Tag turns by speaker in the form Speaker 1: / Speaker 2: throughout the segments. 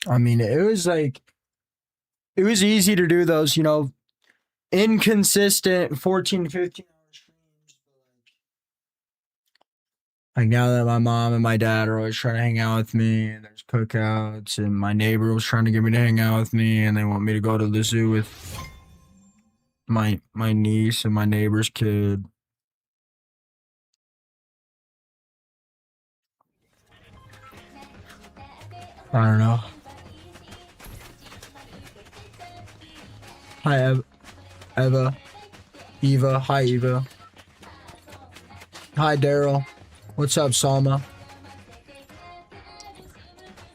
Speaker 1: I mean, it was like, it was easy to do those, inconsistent 14, 15 hour streams. Like now that my mom and my dad are always trying to hang out with me, and there's cookouts, and my neighbor was trying to get me to hang out with me, and they want me to go to the zoo with my niece and my neighbor's kid. I don't know. Hi, Eva. Eva. Hi, Eva. Hi, Daryl. What's up, Salma?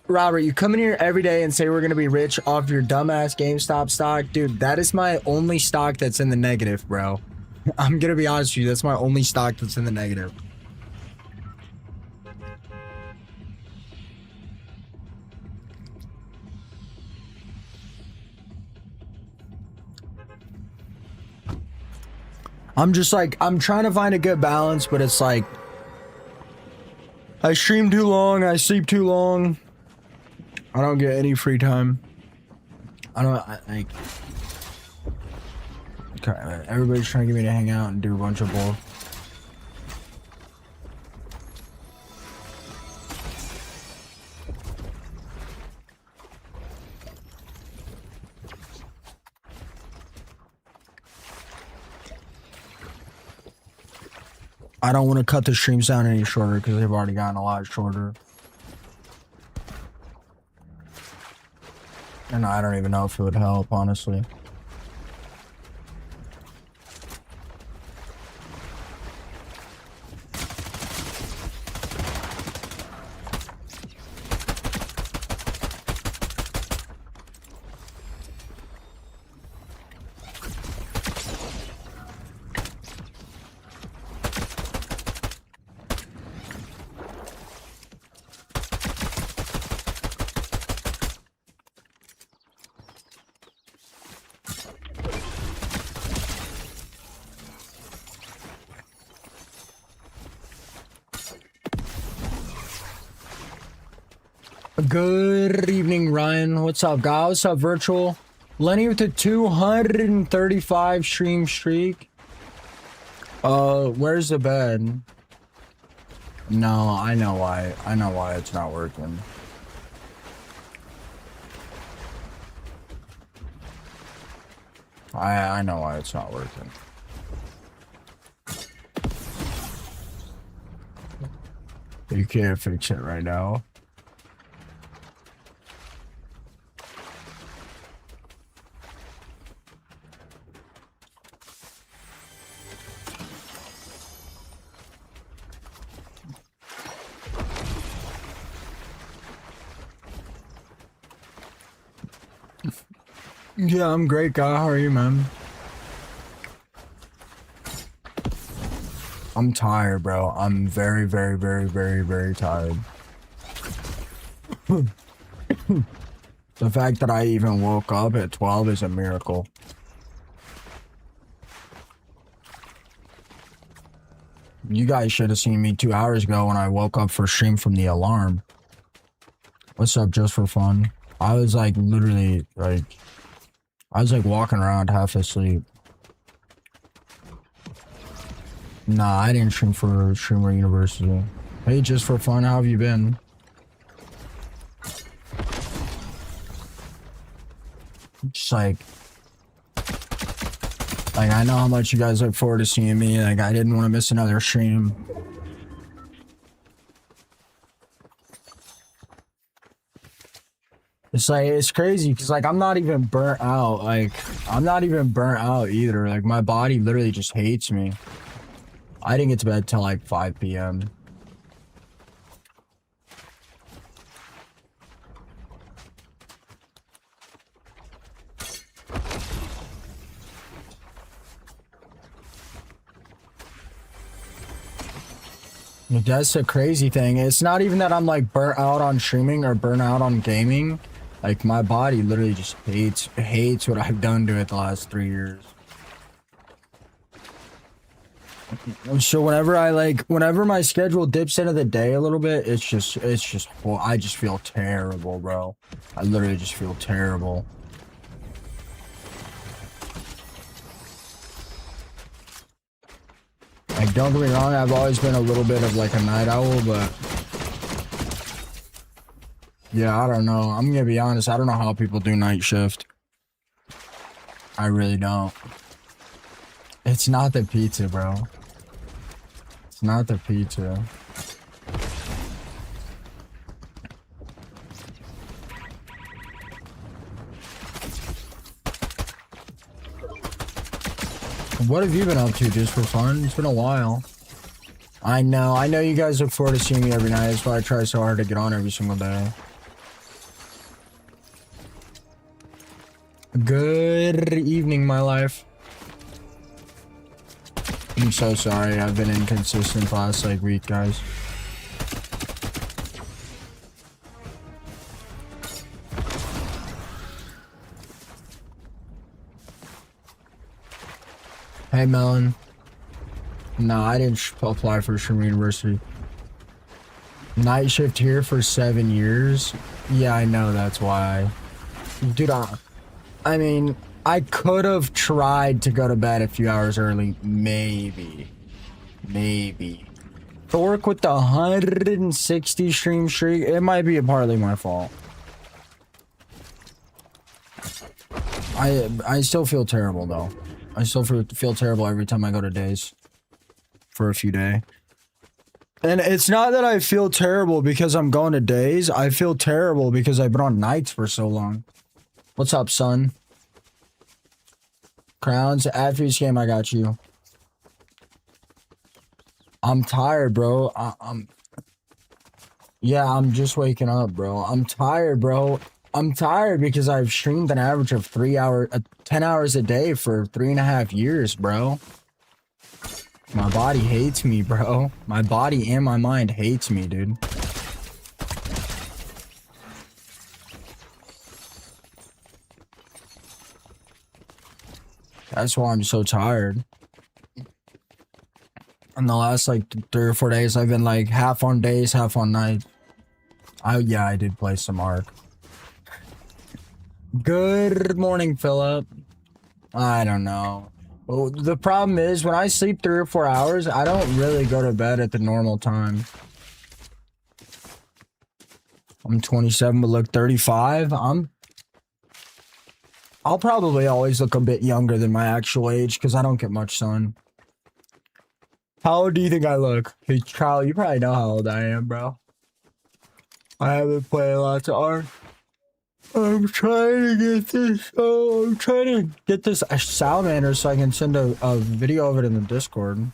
Speaker 1: Robert, you come in here every day and say we're gonna be rich off your dumbass GameStop stock. Dude, that is my only stock that's in the negative, bro. I'm gonna be honest with you, that's my only stock that's in the negative. I'm just like, I'm trying to find a good balance, but it's like, I stream too long, I sleep too long. I don't get any free time. Like... Okay, everybody's trying to get me to hang out and do a bunch of bull. I don't want to cut the streams down any shorter because they've already gotten a lot shorter. And I don't even know if it would help, honestly. Good evening, Ryan. What's up, guys? What's up, Virtual? Lenny with the 235 stream streak. Where's the bed? No, I know why. I know why it's not working. I know why it's not working. You can't fix it right now. Yeah, I'm great, guy. How are you, man? I'm tired, bro. I'm very, very, very, very, very tired. The fact that I even woke up at 12 is a miracle. You guys should have seen me 2 hours ago when I woke up for stream from the alarm. What's up, just for fun? I was like literally like... I was like walking around half asleep. Nah, I didn't stream for Streamer University. Hey, just for fun, how have you been? Just like I know how much you guys look forward to seeing me. Like, I didn't want to miss another stream. It's like, it's crazy because like I'm not even burnt out. Like, I'm not even burnt out either. Like, my body literally just hates me. I didn't get to bed till like 5 p.m. That's the crazy thing. It's not even that I'm like burnt out on streaming or burnt out on gaming. Like, my body literally just hates what I've done to it the last 3 years. So whenever my schedule dips into the day a little bit, well, I just feel terrible, bro. I literally just feel terrible. Like, don't get me wrong, I've always been a little bit of like a night owl, but yeah, I don't know. I'm gonna be honest, I don't know how people do night shift. I really don't. It's not the pizza, bro. It's not the pizza. What have you been up to just for fun? It's been a while. I know you guys look forward to seeing me every night. That's why I try so hard to get on every single day. Good evening, my life. I'm so sorry. I've been inconsistent last like week, guys. Hey, Melon. No, I didn't apply for Sherman University. Night shift here for 7 years. Yeah, I know. That's why. Dude, I mean, I could have tried to go to bed a few hours early. Maybe. To work with the 160 stream streak, it might be partly my fault. I still feel terrible, though. I still feel terrible every time I go to days. For a few days. And it's not that I feel terrible because I'm going to days. I feel terrible because I've been on nights for so long. What's up, son? Crowns, after this game, I got you. I'm tired, bro. Yeah, I'm just waking up, bro. I'm tired, bro. I'm tired because I've streamed an average of 10 hours a day for 3.5 years, bro. My body hates me, bro. My body and my mind hates me, dude. That's why I'm so tired. In the last like 3 or 4 days, I've been like half on days, half on nights. Yeah, I did play some Ark. Good morning, Philip. I don't know. Well, the problem is when I sleep 3 or 4 hours, I don't really go to bed at the normal time. I'm 27 but look 35. I'll probably always look a bit younger than my actual age because I don't get much sun. How old do you think I look? Hey, Kyle, you probably know how old I am, bro. I haven't played lots of Ark. I'm trying to get this. Oh, I'm trying to get this salamander so I can send a video of it in the Discord.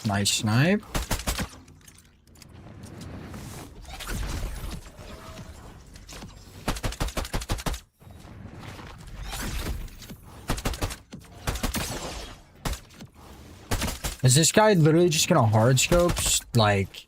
Speaker 1: Nice snipe. Is this guy literally just gonna hard scopes? Like...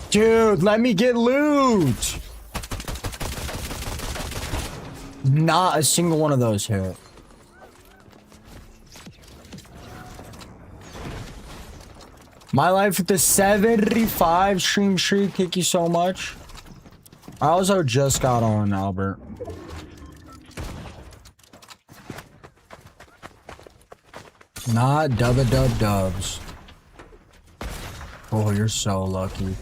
Speaker 1: Dude, let me get loot! Not a single one of those hit. My life with the 75 stream streak. Thank you so much. I also just got on, Albert. Not dubs. Oh, you're so lucky.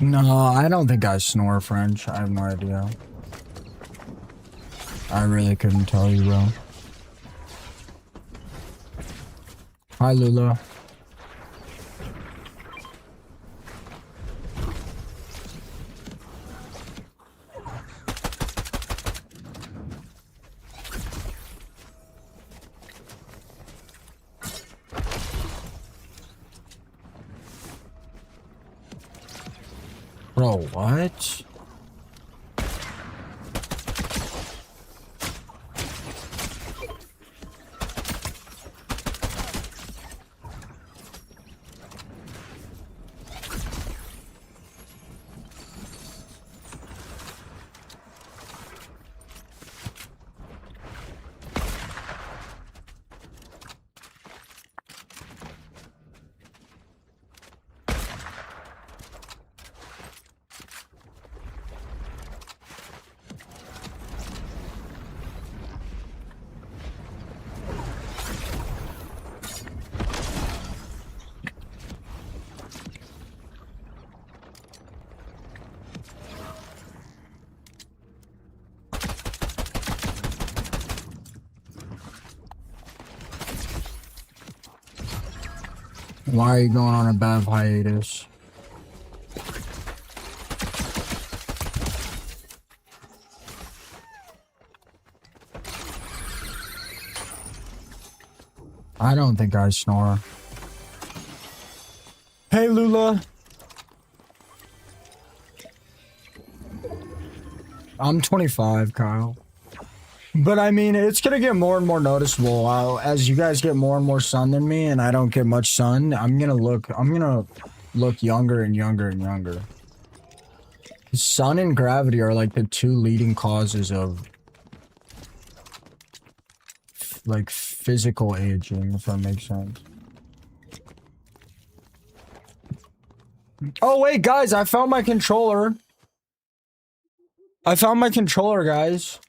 Speaker 1: No, I don't think I snore French. I have no idea. I really couldn't tell you, bro. Hi, Lula. Bro, what? Why are you going on a bad hiatus? I don't think I snore. Hey, Lula. I'm 25, Kyle. But I mean, it's gonna get more and more noticeable as you guys get more and more sun than me, and I don't get much sun. I'm gonna look younger and younger and younger. Sun and gravity are like the two leading causes of like physical aging, if that makes sense. Oh wait, guys, I found my controller. I found my controller, guys.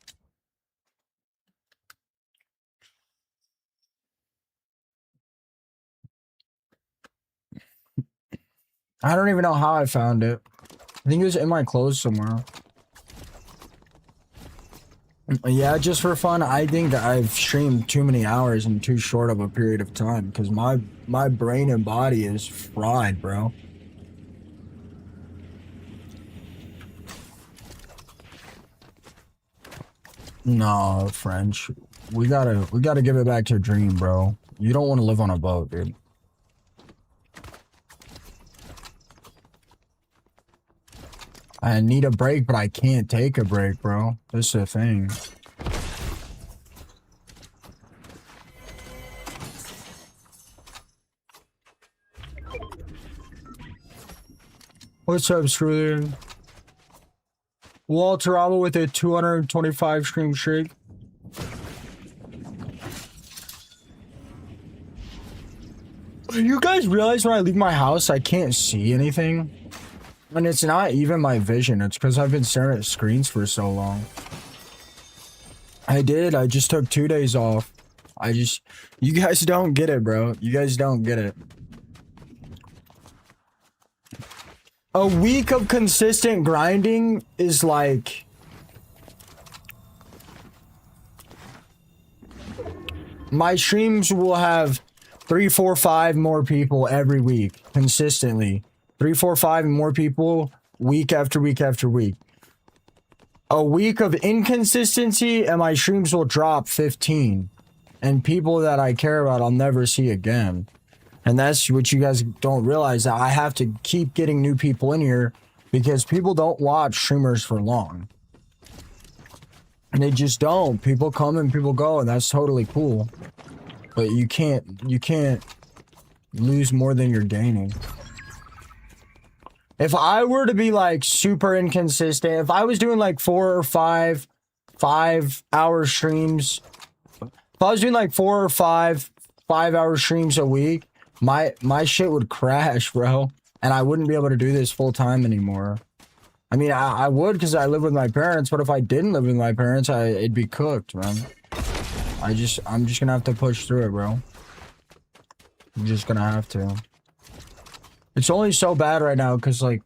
Speaker 1: I don't even know how I found it. I think it was in my clothes somewhere. Yeah, just for fun. I think that I've streamed too many hours in too short of a period of time because my brain and body is fried, bro. No, French. We gotta give it back to Dream, bro. You don't want to live on a boat, dude. I need a break, but I can't take a break, bro. This is the thing. What's up, Screwlian? Walter Alba with a 225 stream streak. You guys realize when I leave my house, I can't see anything? And it's not even my vision. It's because I've been staring at screens for so long. I just took 2 days off. You guys don't get it, bro. You guys don't get it. A week of consistent grinding is like... My streams will have 3, 4, 5 more people every week, consistently. 3, 4, 5 more people week after week after week. A week of inconsistency and my streams will drop 15. And people that I care about I'll never see again. And that's what you guys don't realize, that I have to keep getting new people in here because people don't watch streamers for long. And they just don't. People come and people go, and that's totally cool. But you can't lose more than you're gaining. If I were to be like super inconsistent, if I was doing like 4 or 5 5-hour streams, if I was doing like 4 or 5 5-hour streams a week, my shit would crash, bro. And I wouldn't be able to do this full time anymore. I mean, I would because I live with my parents, but if I didn't live with my parents, it'd be cooked, man. I'm just gonna have to push through it, bro. I'm just gonna have to. It's only so bad right now because, like,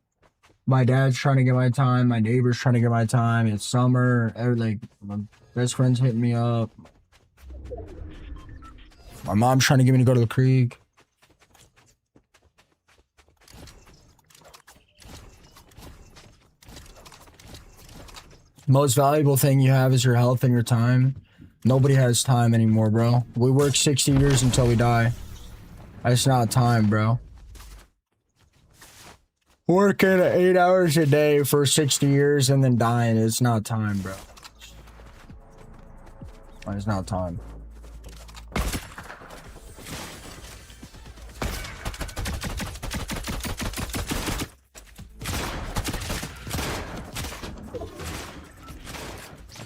Speaker 1: My dad's trying to get my time. My neighbor's trying to get my time. It's summer. Like, my best friend's hitting me up. My mom's trying to get me to go to the creek. Most valuable thing you have is your health and your time. Nobody has time anymore, bro. We work 60 years until we die. That's not time, bro. Working 8 hours a day for 60 years and then dying, it's not time, bro. It's not time.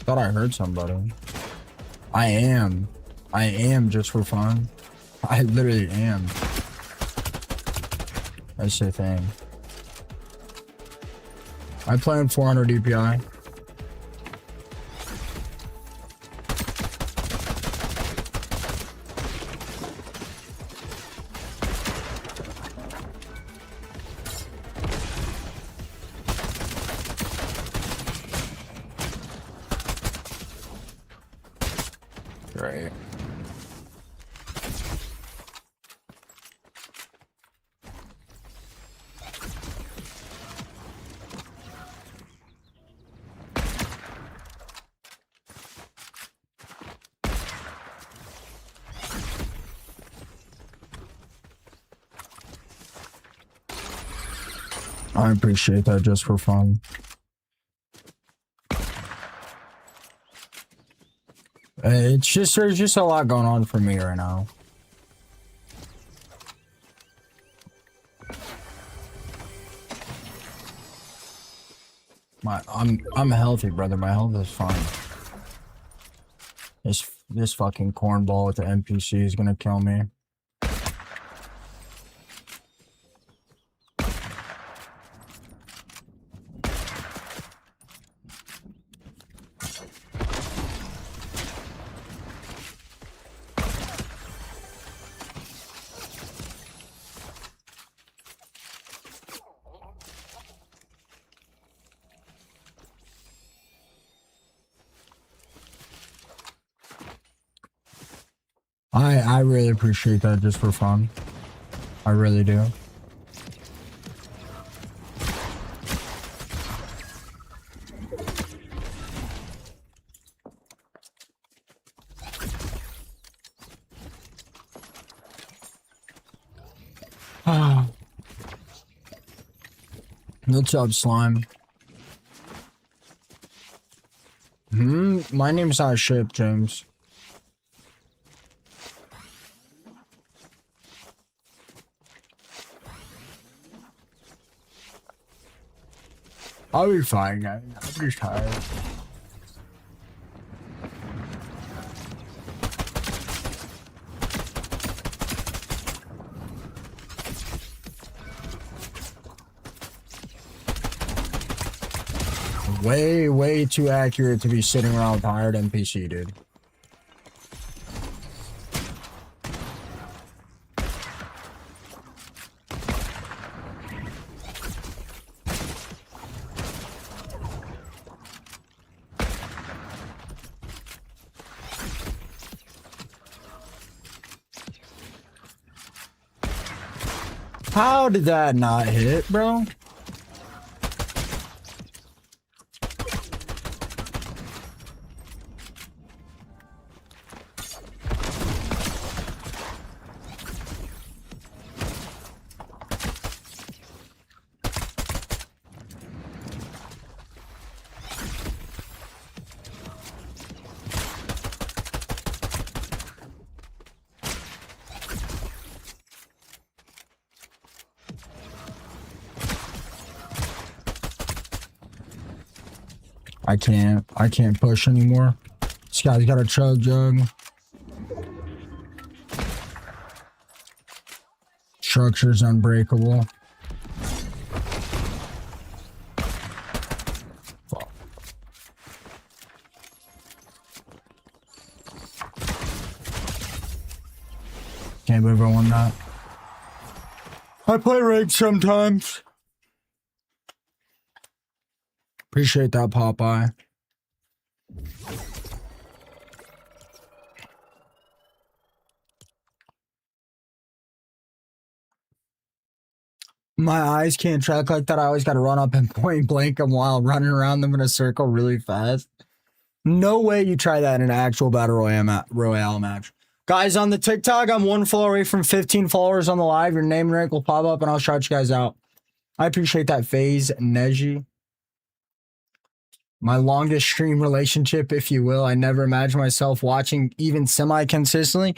Speaker 1: Thought I heard somebody. I am just for fun. I literally am. That's the thing. I play on 400 DPI. Right. I appreciate that just for fun. It's just, there's just a lot going on for me right now. I'm healthy, brother. My health is fine. This fucking cornball with the NPC is gonna kill me. I really appreciate that just for fun. I really do. What's up, slime? My name's not Ship, James. I'll be fine, guys. I'm just tired. Way too accurate to be sitting around with hired NPC, dude. How did that not hit, bro? I can't push anymore. This guy's got a chug jug. Structure's unbreakable. Fuck. Can't believe I won that. I play ranked sometimes. Appreciate that, Popeye. My eyes can't track like that. I always got to run up and point blank them while running around them in a circle really fast. No way you try that in an actual Battle Royale match. Guys, on the TikTok, I'm 1 follower away from 15 followers on the live. Your name and rank will pop up, and I'll shout you guys out. I appreciate that, FaZe Neji. My longest stream relationship, if you will. I never imagined myself watching even semi-consistently.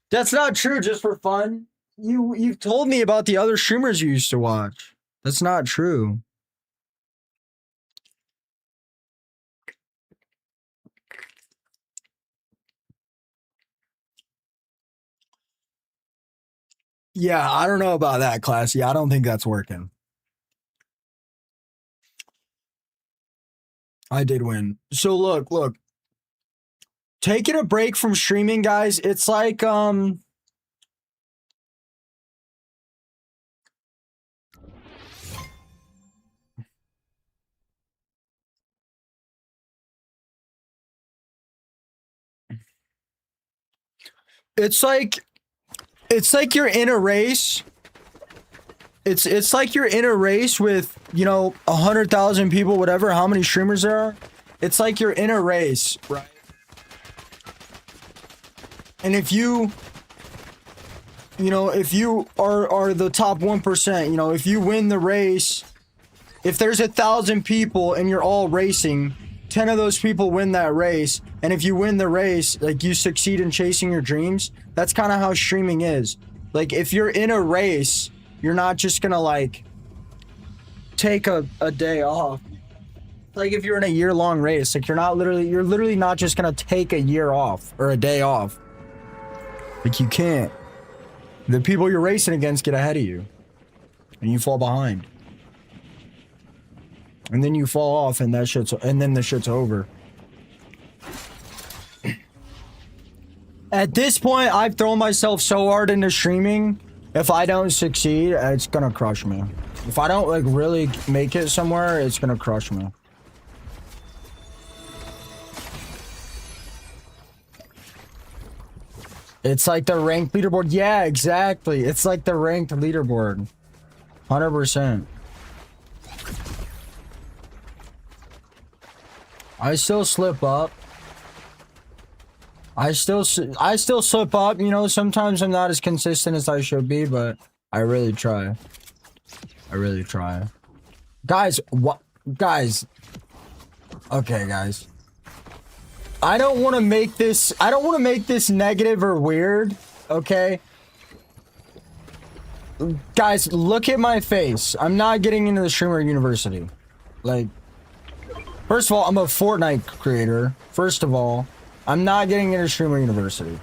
Speaker 1: That's not true, just for fun. You've told me about the other streamers you used to watch. That's not true. Yeah, I don't know about that, Classy. I don't think that's working. I did win. So look. Taking a break from streaming, guys, it's like it's like you're in a race. It's like you're in a race with, 100,000 people, whatever, how many streamers there are. It's like you're in a race, right? And if you are the top 1%, if you win the race, if there's 1,000 people and you're all racing, 10 of those people win that race. And if you win the race, like, you succeed in chasing your dreams. That's kind of how streaming is. Like, if you're in a race, you're not just gonna, like, take a day off. Like, if you're in a year-long race, like, you're literally not just gonna take a year off or a day off. Like, you can't. The people you're racing against get ahead of you. And you fall behind. And then you fall off, and then the shit's over. At this point, I've thrown myself so hard into streaming. If I don't succeed, it's gonna crush me. If I don't, like, really make it somewhere, it's gonna crush me. It's like the ranked leaderboard. Yeah, exactly. It's like the ranked leaderboard. 100%. I still slip up. I still slip up, sometimes I'm not as consistent as I should be, but I really try. Guys, guys. Okay, guys. I don't want to make this negative or weird, okay? Guys, look at my face. I'm not getting into the streamer university. Like, first of all, I'm a Fortnite creator. First of all, I'm not getting into streamer university.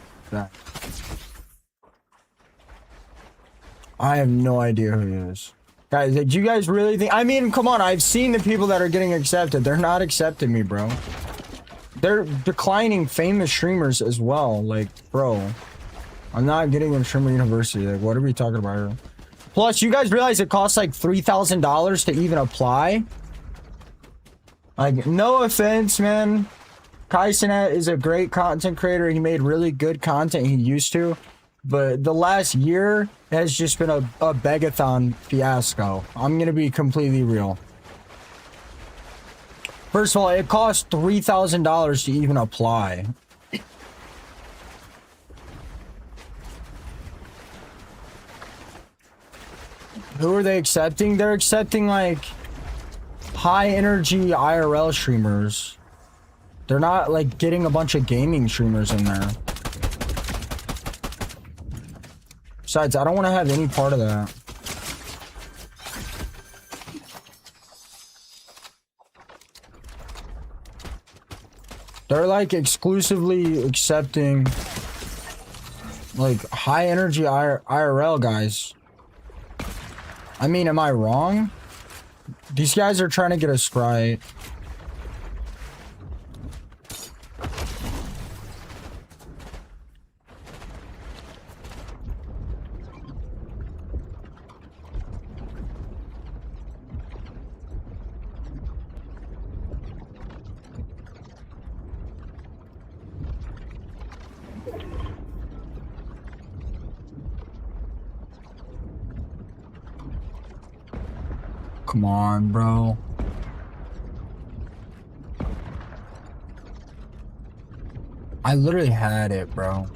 Speaker 1: I have no idea who he is. Guys, do you guys really think... I mean, come on, I've seen the people that are getting accepted. They're not accepting me, bro. They're declining famous streamers as well. Like, bro, I'm not getting into streamer university. Like, what are we talking about here? Plus, you guys realize it costs like $3,000 to even apply? Like, no offense, man. Kai Cenat is a great content creator. He made really good content. He used to. But the last year has just been a begathon fiasco. I'm going to be completely real. First of all, it costs $3,000 to even apply. Who are they accepting? They're accepting, like, high energy IRL streamers. They're not, like, getting a bunch of gaming streamers in there. Besides, I don't want to have any part of that. They're, like, exclusively accepting, like, high energy IRL guys. I mean, am I wrong? These guys are trying to get us right. Come on, bro. I literally had it, bro.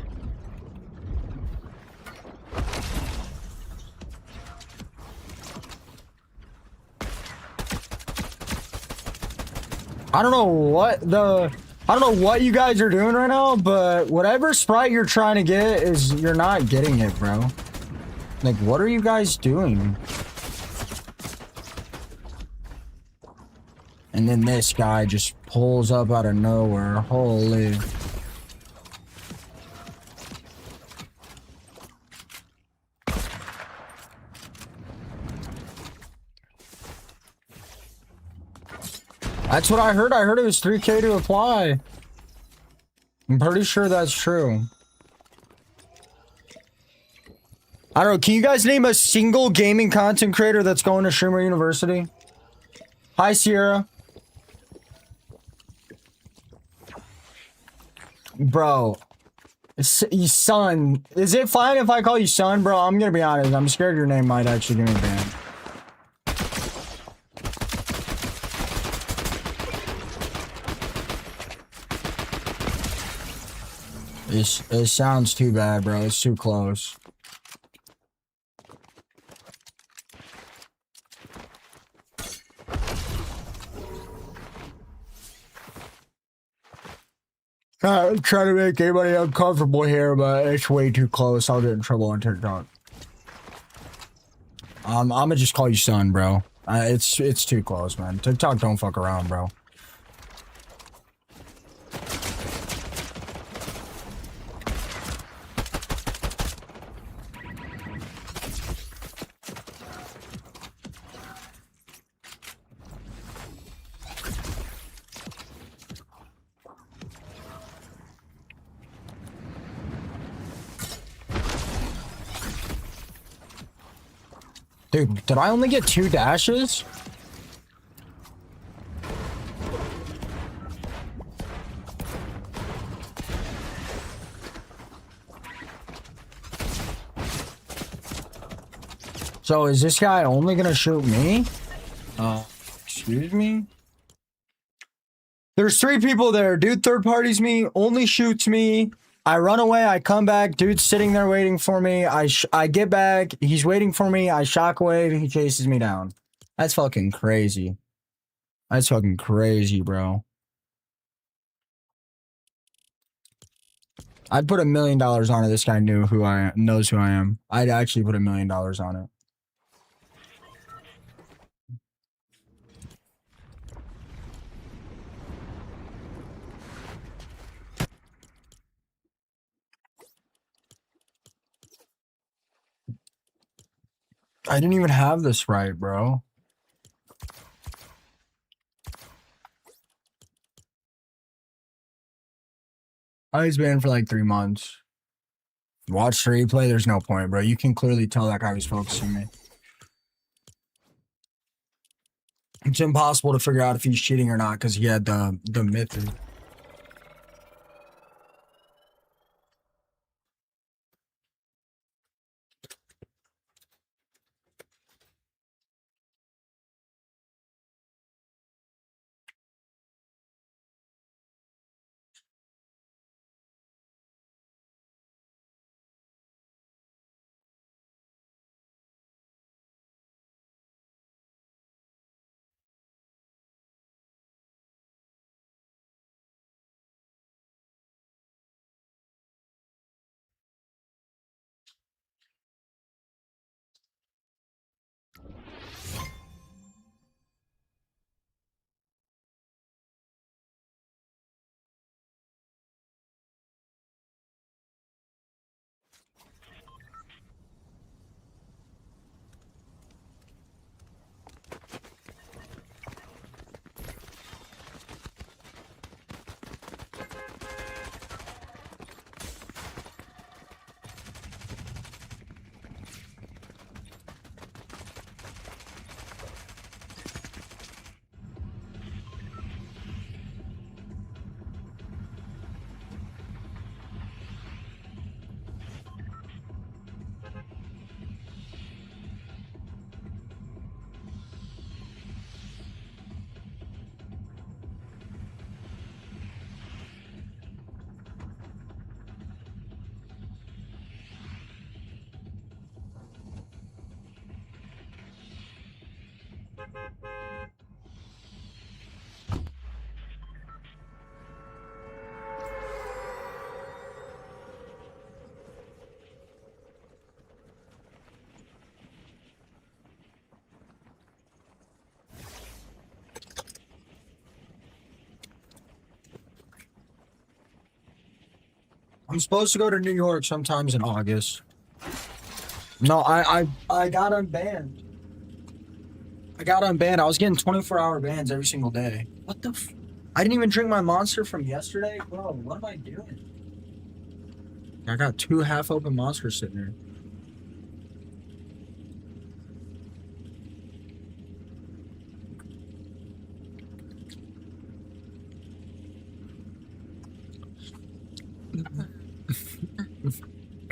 Speaker 1: I don't know what you guys are doing right now, but whatever sprite you're trying to get is you're not getting it, bro. Like, what are you guys doing? And then this guy just pulls up out of nowhere. Holy. That's what I heard. I heard it was 3K to apply. I'm pretty sure that's true. I don't know. Can you guys name a single gaming content creator that's going to Streamer University? Hi, Sierra. Bro. Son. Is it fine if I call you son, bro? I'm gonna be honest. I'm scared your name might actually give me a ban. It sounds too bad, bro. It's too close. I'm trying to make anybody uncomfortable here, but it's way too close. I'll get in trouble on TikTok. I'm gonna just call you son, bro. It's too close, man. TikTok don't fuck around, bro. Dude, did I only get 2 dashes? So is this guy only gonna shoot me? Excuse me? There's 3 people there. Dude third parties me, only shoots me. I run away, I come back, dude's sitting there waiting for me. I get back, he's waiting for me, I shockwave, he chases me down. That's fucking crazy. That's fucking crazy, bro. I'd put $1 million on it. This guy knows who I am. I'd actually put $1 million on it. I didn't even have this right, bro. I was banned for like 3 months. Watch the replay, there's no point, bro. You can clearly tell that guy was focusing me. It's impossible to figure out if he's cheating or not because he had the myth. I'm supposed to go to New York sometimes in August. No, I got unbanned. I got unbanned. I was getting 24-hour bans every single day. What the I didn't even drink my Monster from yesterday? Bro, what am I doing? I got 2 half-open Monsters sitting there.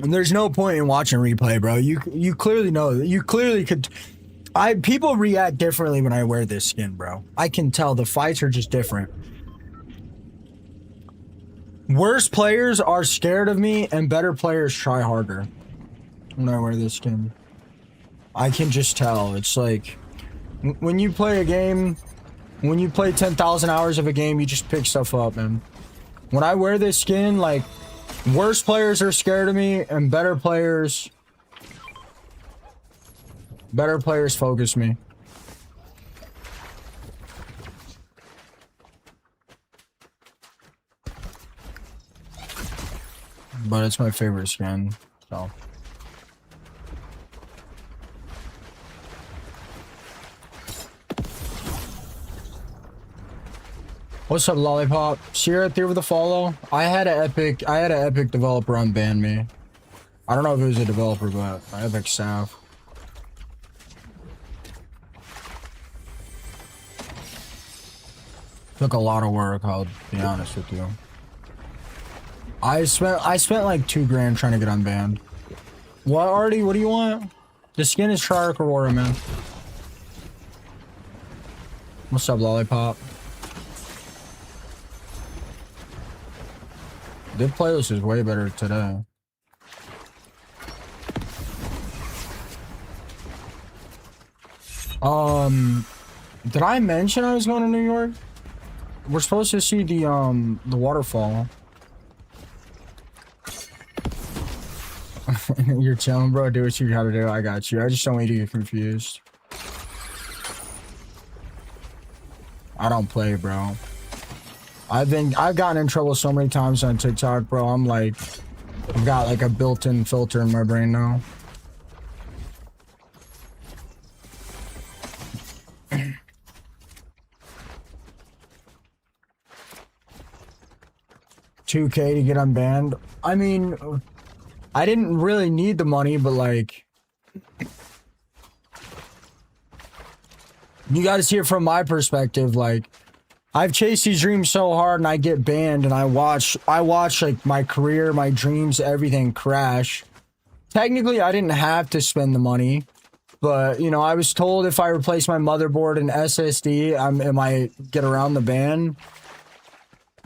Speaker 1: And there's no point in watching replay, bro. You clearly know. You clearly could. People react differently when I wear this skin, bro. I can tell the fights are just different. Worse players are scared of me, and better players try harder when I wear this skin. I can just tell. It's like when you play a game, when you play 10,000 hours of a game, you just pick stuff up, man. When I wear this skin, like, worse players are scared of me, and better players focus me. But it's my favorite skin, so. What's up, Lollipop? Sierra through with the follow. I had an epic developer unban me. I don't know if it was a developer, but my epic staff. Took a lot of work, I'll be honest with you. I spent like $2 grand trying to get unbanned. What, Artie? What do you want? The skin is Shark Aurora, man. What's up, Lollipop? The playlist is way better today. Did I mention I was going to New York? We're supposed to see the waterfall. You're chilling, bro. Do what you gotta do. I got you. I just don't want you to get confused. I don't play, bro. I've gotten in trouble so many times on TikTok, bro. I'm like, I've got like a built-in filter in my brain now. $2K to get unbanned. I mean, I didn't really need the money, but like, you gotta see it from my perspective. Like, I've chased these dreams so hard and I get banned and I watch like my career, my dreams, everything crash. Technically, I didn't have to spend the money, but you know, I was told if I replace my motherboard and SSD, I might get around the ban.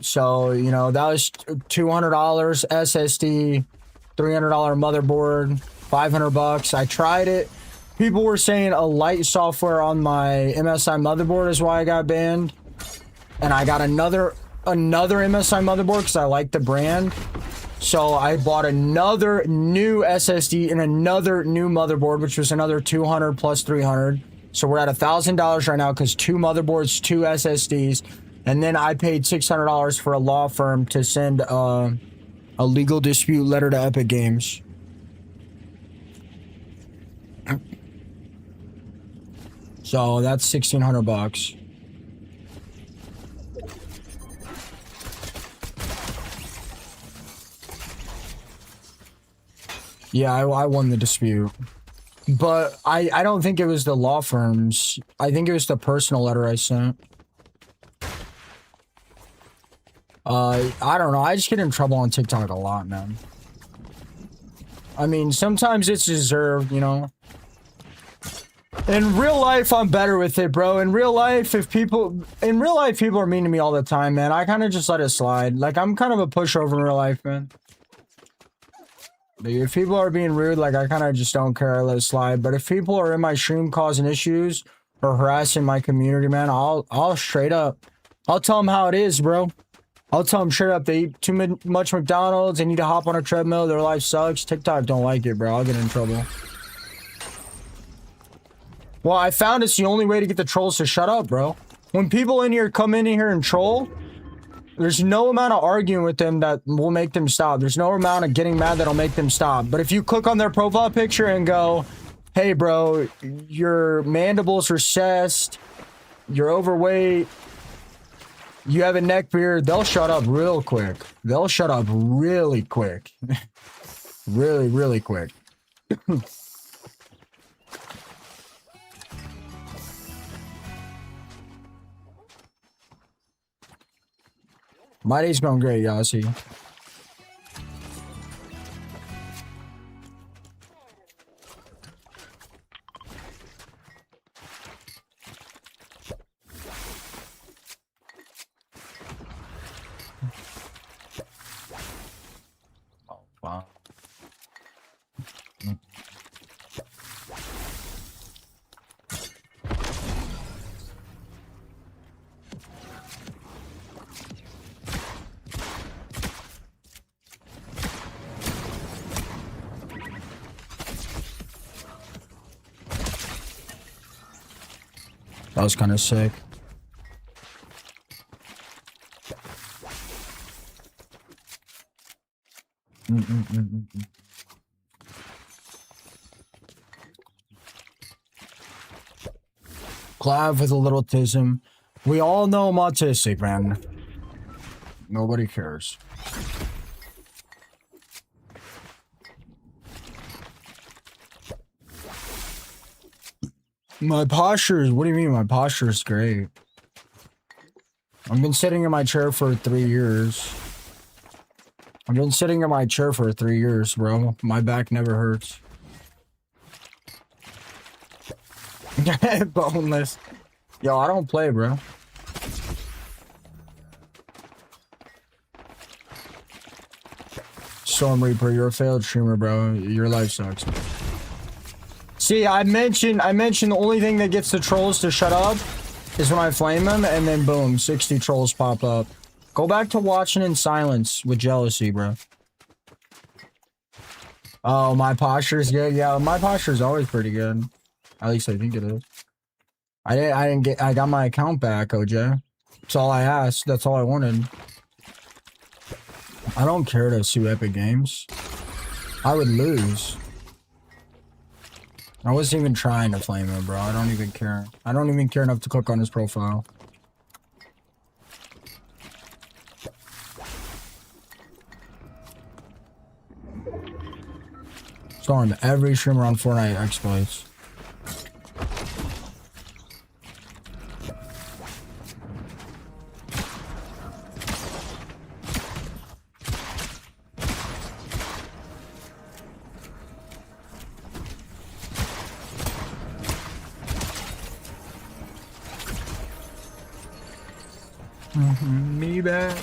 Speaker 1: So, you know, that was $200 SSD, $300 motherboard, $500. I tried it. People were saying a light software on my MSI motherboard is why I got banned. And I got another MSI motherboard because I like the brand. So I bought another new SSD and another new motherboard, which was another 200 plus 300. So we're at $1,000 right now because 2 motherboards, 2 SSDs. And then I paid $600 for a law firm to send a legal dispute letter to Epic Games. So that's $1,600. Yeah, I won the dispute. But I don't think it was the law firms. I think it was the personal letter I sent. I don't know. I just get in trouble on TikTok a lot, man. I mean, sometimes it's deserved, you know. In real life, I'm better with it, bro. In real life, people are mean to me all the time, man. I kind of just let it slide. Like, I'm kind of a pushover in real life, man. If people are being rude, like, I kind of just don't care. I let it slide. But if people are in my stream causing issues or harassing my community, man, I'll straight up. I'll tell them how it is, bro. I'll tell them straight up. They eat too much McDonald's. They need to hop on a treadmill. Their life sucks. TikTok don't like it, bro. I'll get in trouble. Well, I found it's the only way to get the trolls to shut up, bro. When people in here come in here and troll, There's no amount of arguing with them that will make them stop. There's no amount of getting mad that'll make them stop. But if you click on their profile picture and go, hey, bro, your mandibles are recessed, you're overweight, you have a neck beard, they'll shut up real quick. They'll shut up really quick. Really, really quick. My day's going great, Yossi. Oh, wow. That was kind of sick. Clav with a little tism. We all know I'm autistic, man. Nobody cares. My posture is, what do you mean? My posture is great. I've been sitting in my chair for 3 years. I've been sitting in my chair for 3 years, bro. My back never hurts. Boneless. Yo, I don't play, bro. Storm Reaper, you're a failed streamer, bro. Your life sucks. See, I mentioned the only thing that gets the trolls to shut up is when I flame them, and then boom, 60 trolls pop up. Go back to watching in silence with jealousy, bro. Oh, my posture is good. Yeah, my posture is always pretty good. At least I think it is. I got my account back, OJ. That's all I asked. That's all I wanted. I don't care to sue Epic Games. I would lose. I wasn't even trying to flame him, bro. I don't even care. I don't even care enough to click on his profile. Storm, every streamer on Fortnite exploits. Me back.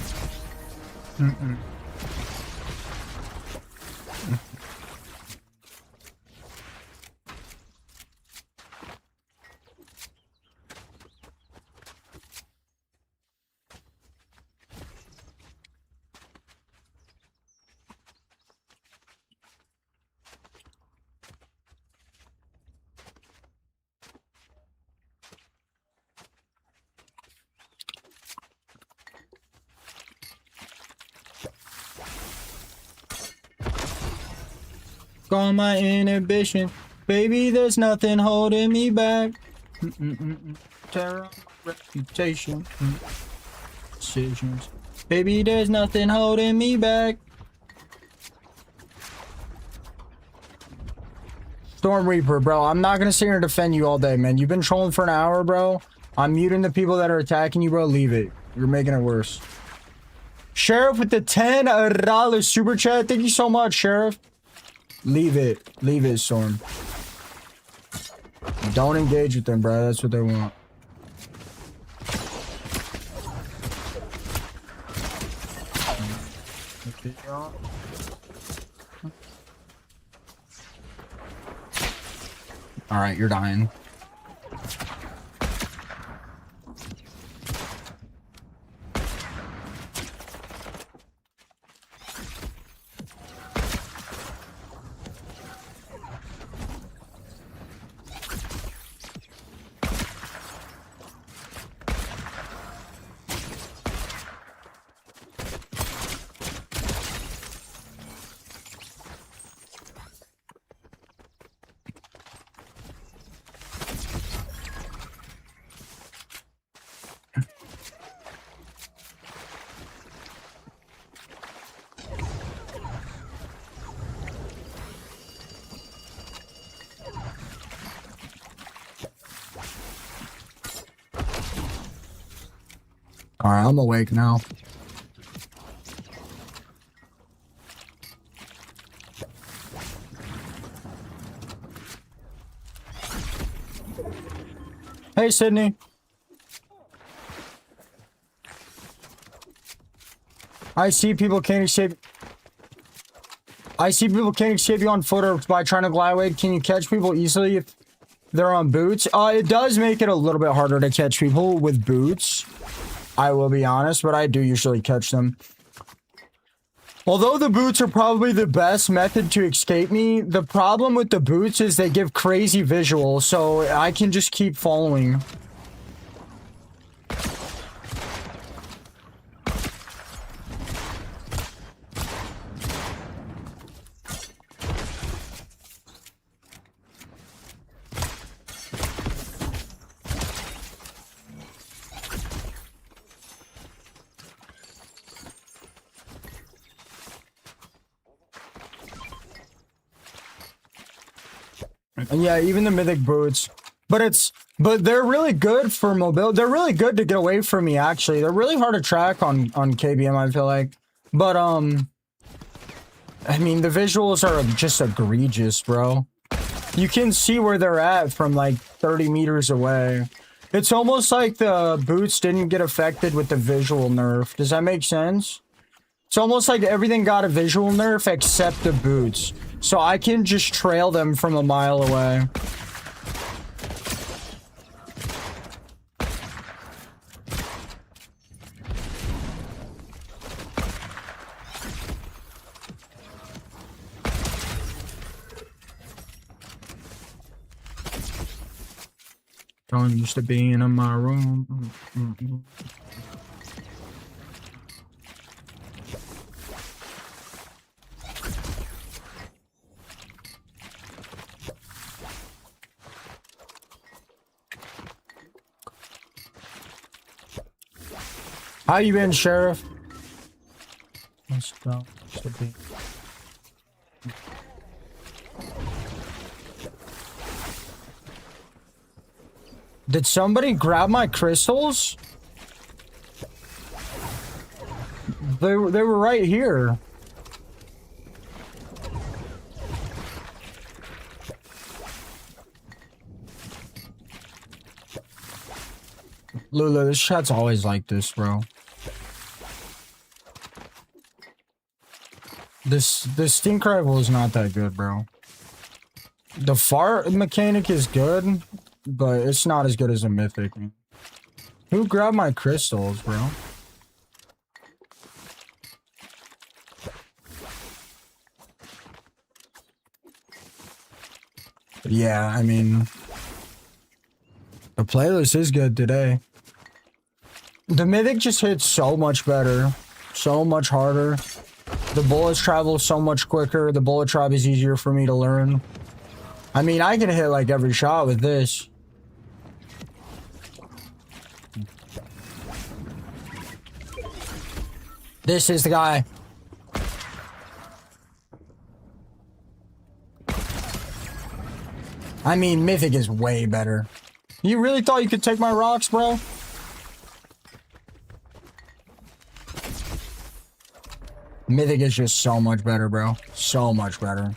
Speaker 1: On my inhibition, baby, there's nothing holding me back. Terror, reputation, decisions, baby, there's nothing holding me back. Storm Reaper, bro, I'm not gonna sit here and defend you all day, man. You've been trolling for an hour, bro. I'm muting the people that are attacking you, bro. Leave it. You're making it worse. Sheriff with the $10 super chat. Thank you so much, Sheriff. Leave it. Leave it, Storm. Don't engage with them, bro. That's what they want. Alright, you're dying. Alright, I'm awake now. Hey, Sydney. I see people can't escape you on foot or by trying to glide away. Can you catch people easily if they're on boots? It does make it a little bit harder to catch people with boots. I will be honest, but I do usually catch them. Although the boots are probably the best method to escape me, the problem with the boots is they give crazy visuals, so I can just keep following. And yeah, even the mythic boots. But they're really good for mobility. They're really good to get away from me, actually. They're really hard to track on KBM, I feel like. But, I mean, the visuals are just egregious, bro. You can see where they're at from, like, 30 meters away. It's almost like the boots didn't get affected with the visual nerf. Does that make sense? It's almost like everything got a visual nerf except the boots. So I can just trail them from a mile away. Don't used to be in my room. How you been, Sheriff? Let's go. Did somebody grab my crystals? They were right here. Lulu, this chat's always like this, bro. This stink rifle is not that good, bro. The fart mechanic is good, but it's not as good as a mythic. Who grabbed my crystals, bro? Yeah, I mean, the playlist is good today. The mythic just hits so much better, so much harder. The bullets travel so much quicker. The bullet drop is easier for me to learn. I mean, I can hit like every shot with this. This is the guy. I mean, mythic is way better. You really thought you could take my rocks, bro? Mythic is just so much better, bro. So much better.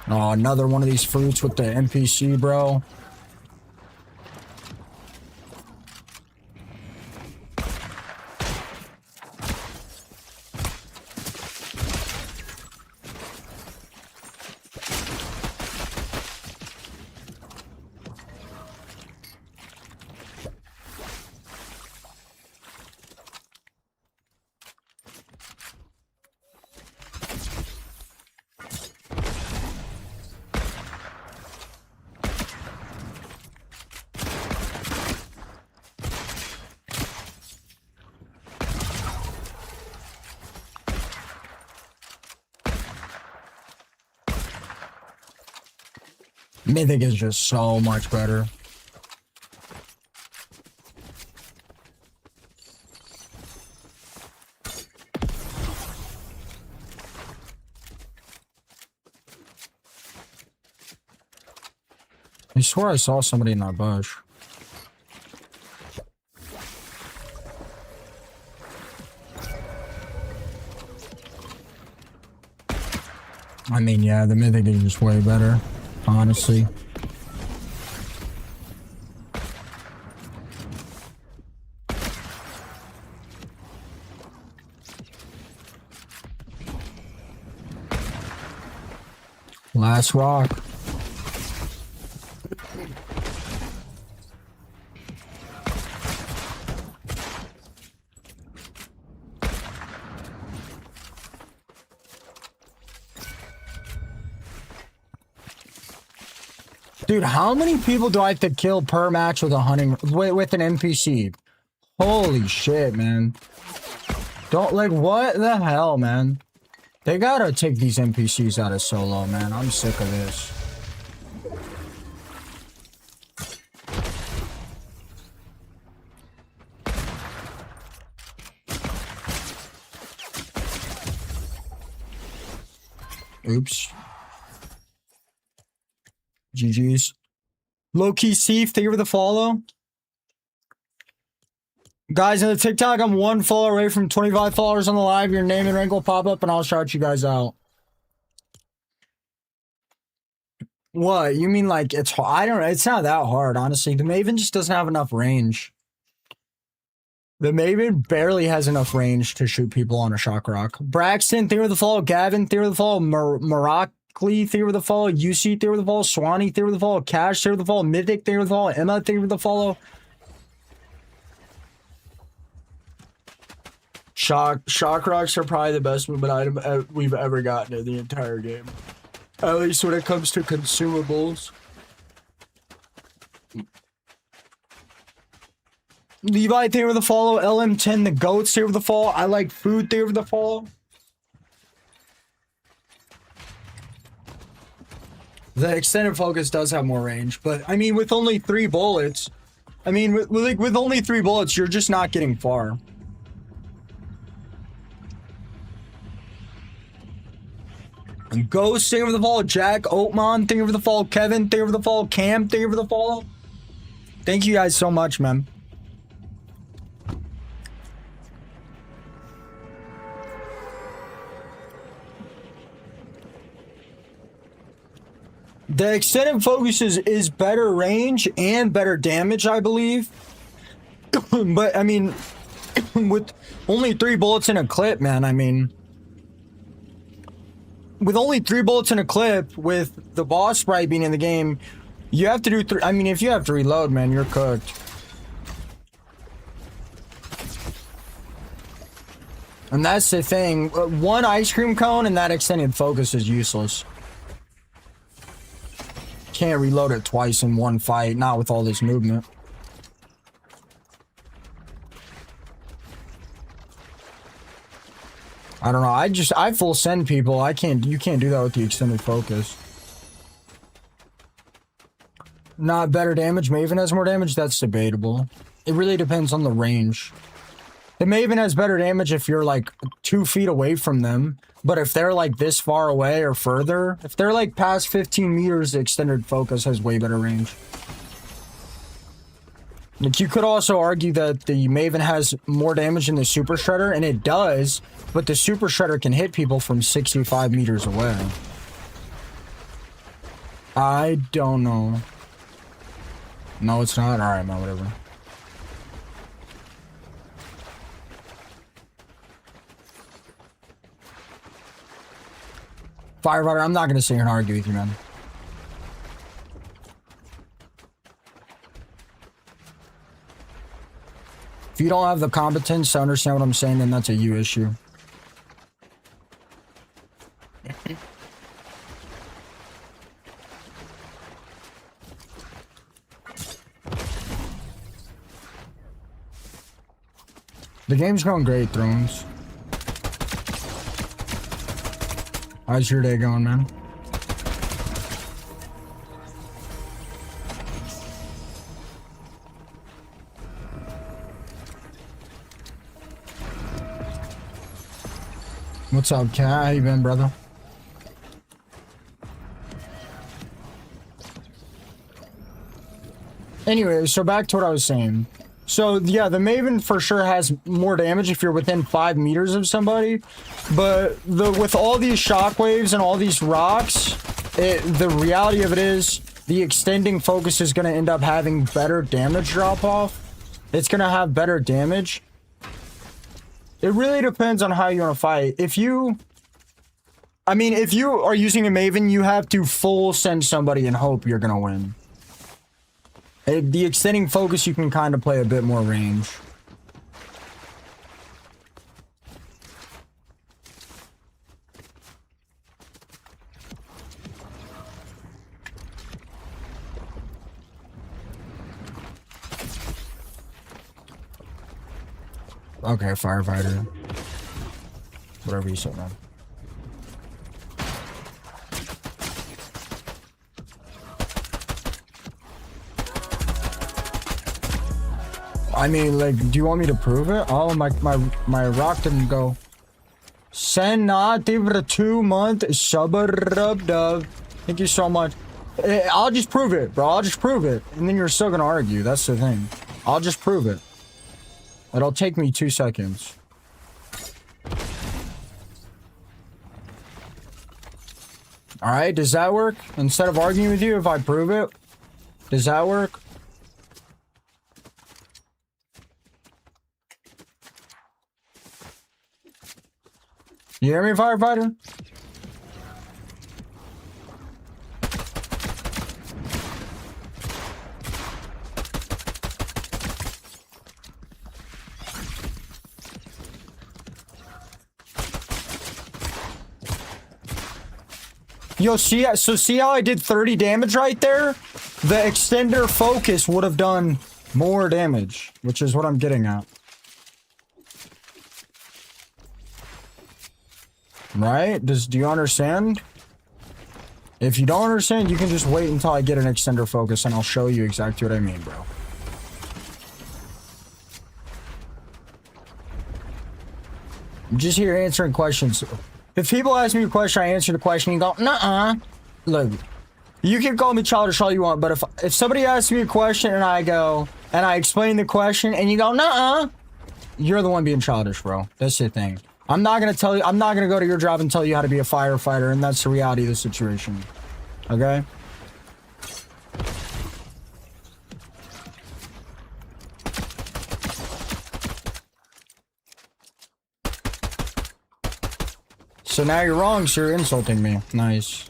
Speaker 1: Oh, another one of these fruits with the NPC, bro. Mythic is just so much better. I swear I saw somebody in that bush. I mean, yeah, the mythic is just way better, honestly. Last rock. Dude, how many people do I have to kill per match with a hunting with an NPC? Holy shit, man. Don't like what the hell, man? They gotta take these NPCs out of solo, man. I'm sick of this. Oops. GG's. Low-key Steve, thank you for the follow. Guys, in the TikTok, I'm 1 follower away from 25 followers on the live. Your name and rank will pop up and I'll shout you guys out. What? You mean like it's hard? I don't know. It's not that hard, honestly. The Maven just doesn't have enough range. The Maven barely has enough range to shoot people on a shock rock. Braxton, thank you for the follow. Gavin, thank you for the follow. Marockley, thank you for the follow. UC, thank you for the follow. Swanee, thank you for the follow. Cash, thank you for the follow. Mythic, thank you for the follow. Emma, thank you for the follow. Shock rocks are probably the best movement item we've ever gotten in the entire game. At least when it comes to consumables. Levi, thank you for the follow. LM10, the goats, thank you for the follow. I like food, thank you for the follow. The extended focus does have more range, but I mean, with only 3 bullets, with only 3 bullets, you're just not getting far. Ghost, thank you for the follow. Jack, Oatmon, thank you for the follow. Kevin, thank you for the follow. Cam, thank you for the follow. Thank you guys so much, man. The extended focus is better range and better damage, I believe. But, I mean, with only 3 bullets in a clip, man, I mean... With only 3 bullets in a clip, with the boss sprite being in the game, you have to do 3... I mean, if you have to reload, man, you're cooked. And that's the thing. 1 ice cream cone and that extended focus is useless. Can't reload it twice in 1 fight, not with all this movement. I don't know. I full send people. You can't do that with the extended focus. Not better damage. Maven has more damage. That's debatable. It really depends on the range. The Maven has better damage if you're like 2 feet away from them. But if they're like this far away or further, if they're like past 15 meters, the extended focus has way better range. Like, you could also argue that the Maven has more damage than the Super Shredder, and it does, but the Super Shredder can hit people from 65 meters away. I don't know. No, it's not? Alright, man, whatever. Firefighter, I'm not gonna sit here and argue with you, man. If you don't have the competence to understand what I'm saying, then that's a you issue. The game's going great, Thrones. How's your day going, man? What's up, Cat? How you been, brother? Anyway, so back to what I was saying. So, yeah, the Maven for sure has more damage if you're within 5 meters of somebody. But with all these shockwaves and all these rocks, the reality of it is the extending focus is going to end up having better damage drop-off. It's going to have better damage. It really depends on how you want to fight. If you are using a Maven, you have to full send somebody and hope you're going to win. The extending focus, you can kind of play a bit more range. Okay, firefighter. Whatever you said, man. I mean, like, do you want me to prove it? Oh, my rock didn't go. Senative 2 month suburb dub. Thank you so much. I'll just prove it, bro. I'll just prove it. And then you're still gonna argue. That's the thing. I'll just prove it. It'll take me 2 seconds. Alright, does that work? Instead of arguing with you, if I prove it, does that work? You hear me, firefighter? Yo, see how I did 30 damage right there? The extender focus would have done more damage, which is what I'm getting at. Right? Do you understand? If you don't understand, you can just wait until I get an extender focus and I'll show you exactly what I mean, bro. I'm just here answering questions. If people ask me a question, I answer the question, you go, nuh-uh. Look, you can call me childish all you want, but if somebody asks me a question and I go, and I explain the question, and you go, nuh-uh, you're the one being childish, bro. That's the thing. I'm not gonna go to your job and tell you how to be a firefighter, and that's the reality of the situation. Okay? So now you're wrong, so you're insulting me. Nice.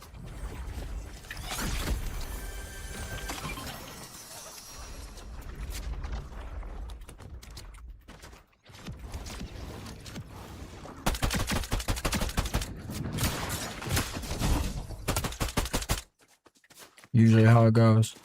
Speaker 1: Usually how it goes.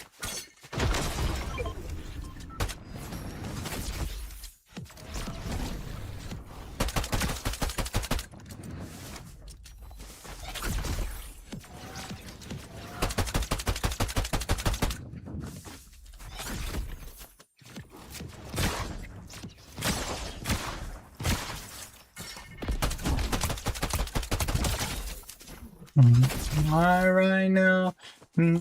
Speaker 1: All right now. Never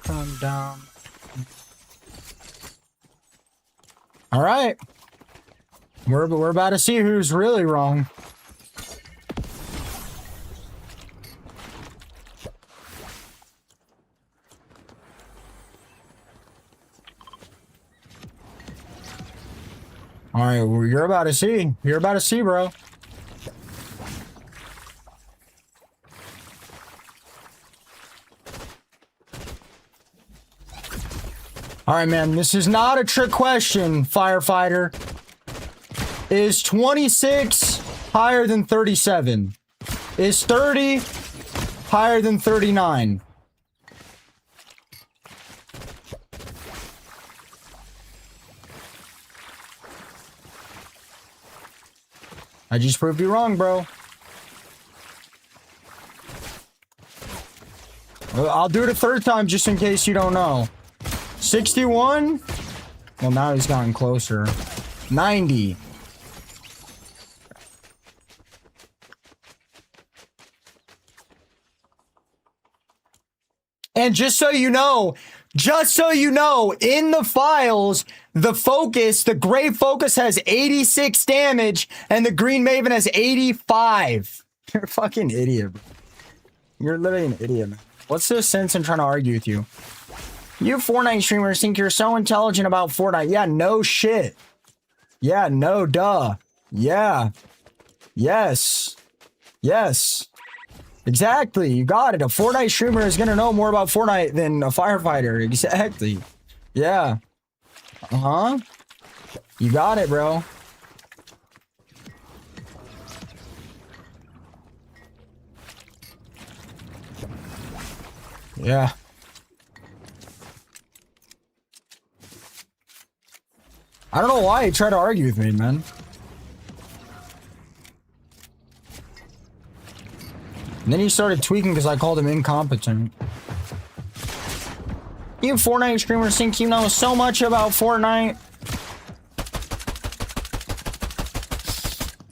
Speaker 1: come down. All right. We're about to see who's really wrong. All right, well, you're about to see. You're about to see, bro. All right, man, this is not a trick question, firefighter. Is 26 higher than 37? Is 30 higher than 39? I just proved you wrong, bro. Well, I'll do it a third time just in case you don't know. 61? Well, now he's gotten closer. 90. And just so you know, Just so you know, in the files, the gray focus has 86 damage and the green Maven has 85. You're a fucking idiot, bro. You're literally an idiot, man. What's the sense in trying to argue with you? You Fortnite streamers think you're so intelligent about Fortnite. Yeah, no shit. Yeah, no duh. Yeah. Yes. Yes. Exactly. You got it. A Fortnite streamer is going to know more about Fortnite than a firefighter. Exactly. Yeah. Uh-huh. You got it, bro. Yeah. I don't know why he tried to argue with me, man. And then he started tweaking because I called him incompetent. You Fortnite streamers think you know so much about Fortnite.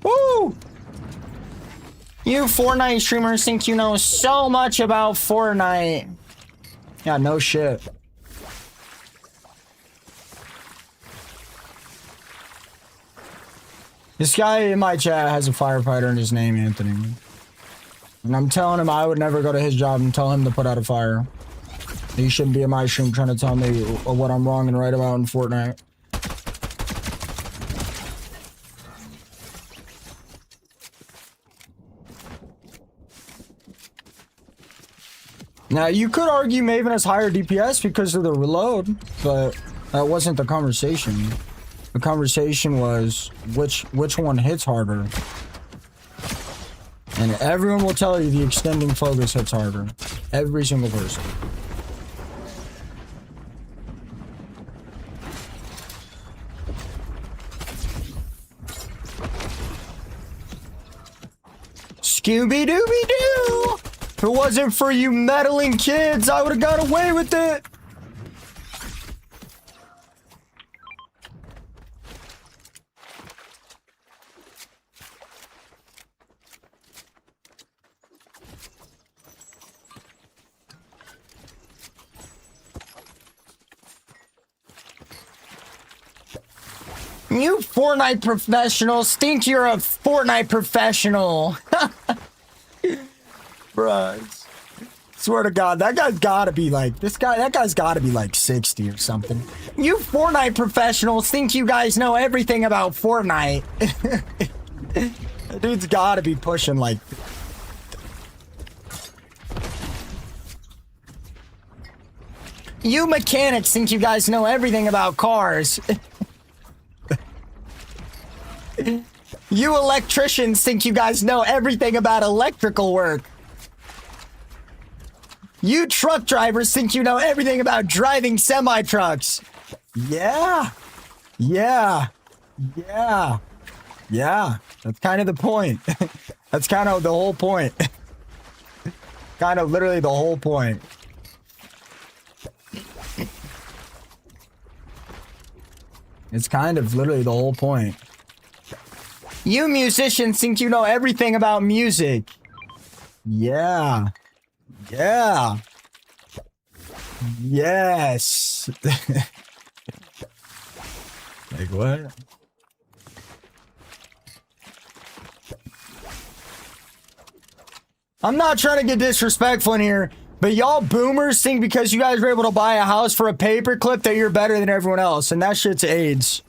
Speaker 1: Woo! You Fortnite streamers think you know so much about Fortnite. Yeah, no shit. This guy in my chat has a firefighter in his name, Anthony. And I'm telling him I would never go to his job and tell him to put out a fire. He shouldn't be in my stream trying to tell me what I'm wrong and right about in Fortnite. Now, you could argue Maven has higher DPS because of the reload, but that wasn't the conversation. The conversation was which one hits harder. And everyone will tell you the extending focus hits harder. Every single person. Scooby-Dooby-Doo! If it wasn't for you meddling kids, I would have got away with it! You Fortnite professionals think you're a Fortnite professional. Bruh. Swear to God, that guy's gotta be like, that guy's gotta be like 60 or something. You Fortnite professionals think you guys know everything about Fortnite. That dude's gotta be pushing like... You mechanics think you guys know everything about cars. You electricians think you guys know everything about electrical work. You truck drivers think you know everything about driving semi-trucks. Yeah. Yeah. Yeah. Yeah. That's kind of the point. That's kind of the whole point. Kind of literally the whole point. It's kind of literally the whole point. You musicians think you know everything about music. Yeah. Yeah. Yes. Like what? I'm not trying to get disrespectful in here, but y'all boomers think because you guys were able to buy a house for a paperclip that you're better than everyone else, and that shit's AIDS.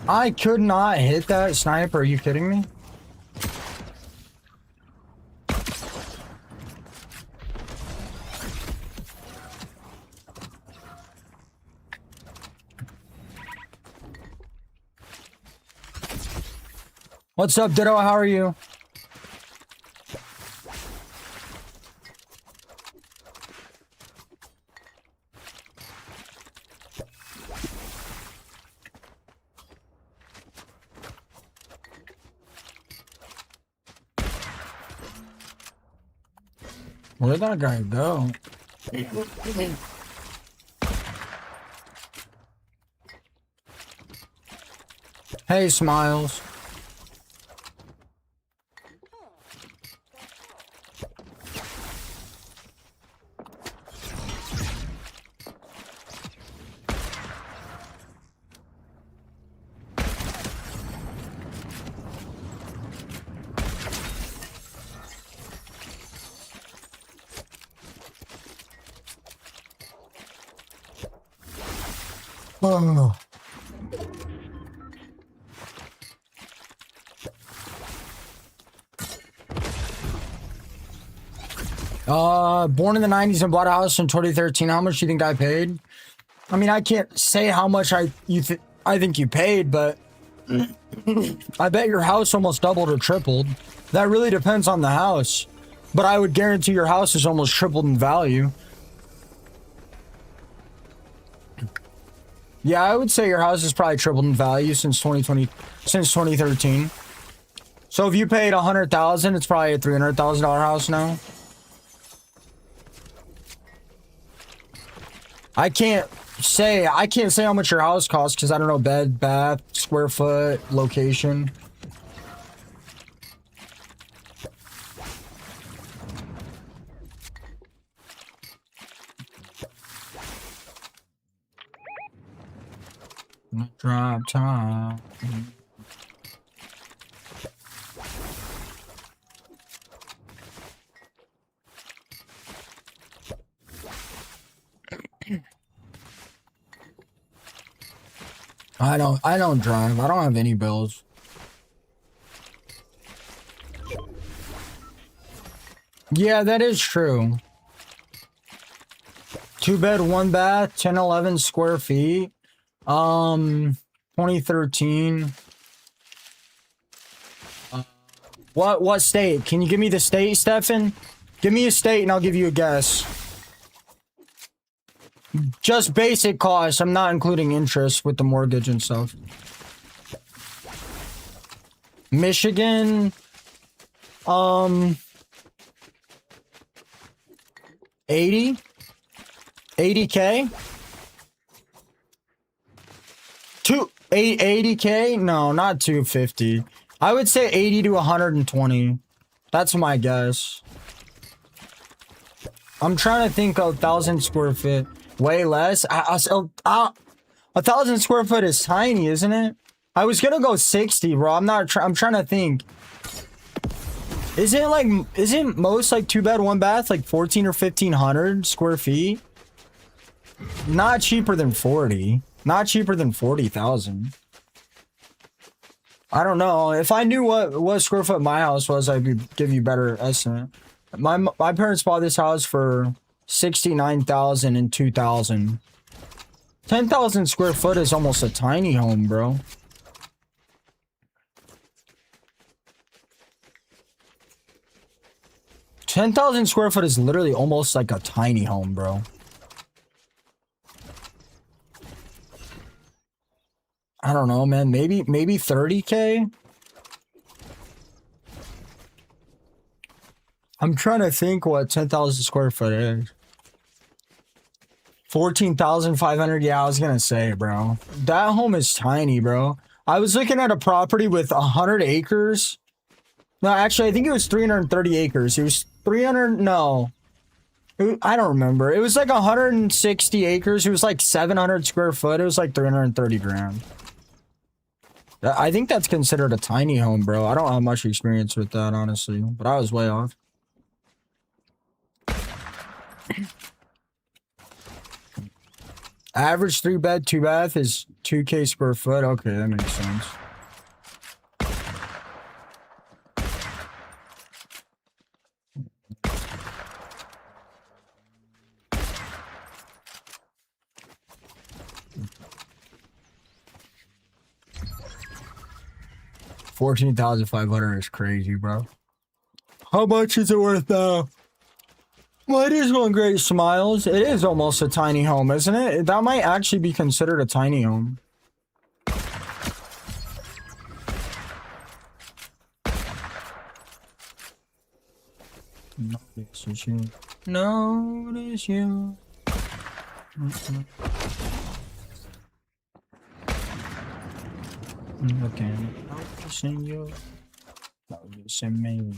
Speaker 1: I could not hit that sniper. Are you kidding me? What's up, Ditto? How are you? Where'd that guy go? Hey, Smiles. Oh. Born in the 90s and bought a house in 2013. How much do you think I paid? I mean, I can't say how much I think you paid, but I bet your house almost doubled or tripled. That really depends on the house, but I would guarantee your house is almost tripled in value. Yeah, I would say your house has probably tripled in value since 2013. So if you paid $100,000, it's probably a $300,000 house now. I can't say how much your house costs because I don't know bed, bath, square foot, location. Drop top. I don't drive. I don't have any bills. Yeah, that is true. 2 bed, 1 bath, 10, 11 square feet. 2013. What state? Can you give me the state, Stefan? Give me a state and I'll give you a guess. Just basic costs. I'm not including interest with the mortgage and stuff. Michigan. 80K? 80K? No, not 250. I would say 80 to 120. That's my guess. I'm trying to think of 1,000 square feet. Way less. 1,000 square foot is tiny, isn't it? I was gonna go 60, bro. I'm trying to think. Isn't most like 2 bed, 1 bath like 14 or 1,500 square feet? Not cheaper than 40. Not cheaper than 40,000. I don't know. If I knew what square foot my house was, I'd give you a better estimate. My parents bought this house for 69,000 in 2000. 10,000 square foot is almost a tiny home, bro. $10,000 square foot is literally almost like a tiny home, bro. I don't know, man. Maybe 30K. I'm trying to think what 10,000 square foot is. 14,500. Yeah, I was gonna say, bro. That home is tiny, bro. I was looking at a property with 100 acres. No, actually, I think it was 330 acres. It was 300. No, I don't remember. It was like 160 acres. It was like 700 square foot. It was like 330 grand. I think that's considered a tiny home, bro. I don't have much experience with that, honestly, but I was way off. Average 3 bed, 2 bath is 2K square foot. Okay, that makes sense. $14,500 is crazy, bro. How much is it worth now? Well, it is going great, Smiles. It is almost a tiny home, isn't it? That might actually be considered a tiny home. No, notice you. Looking, noticing you, noticing me.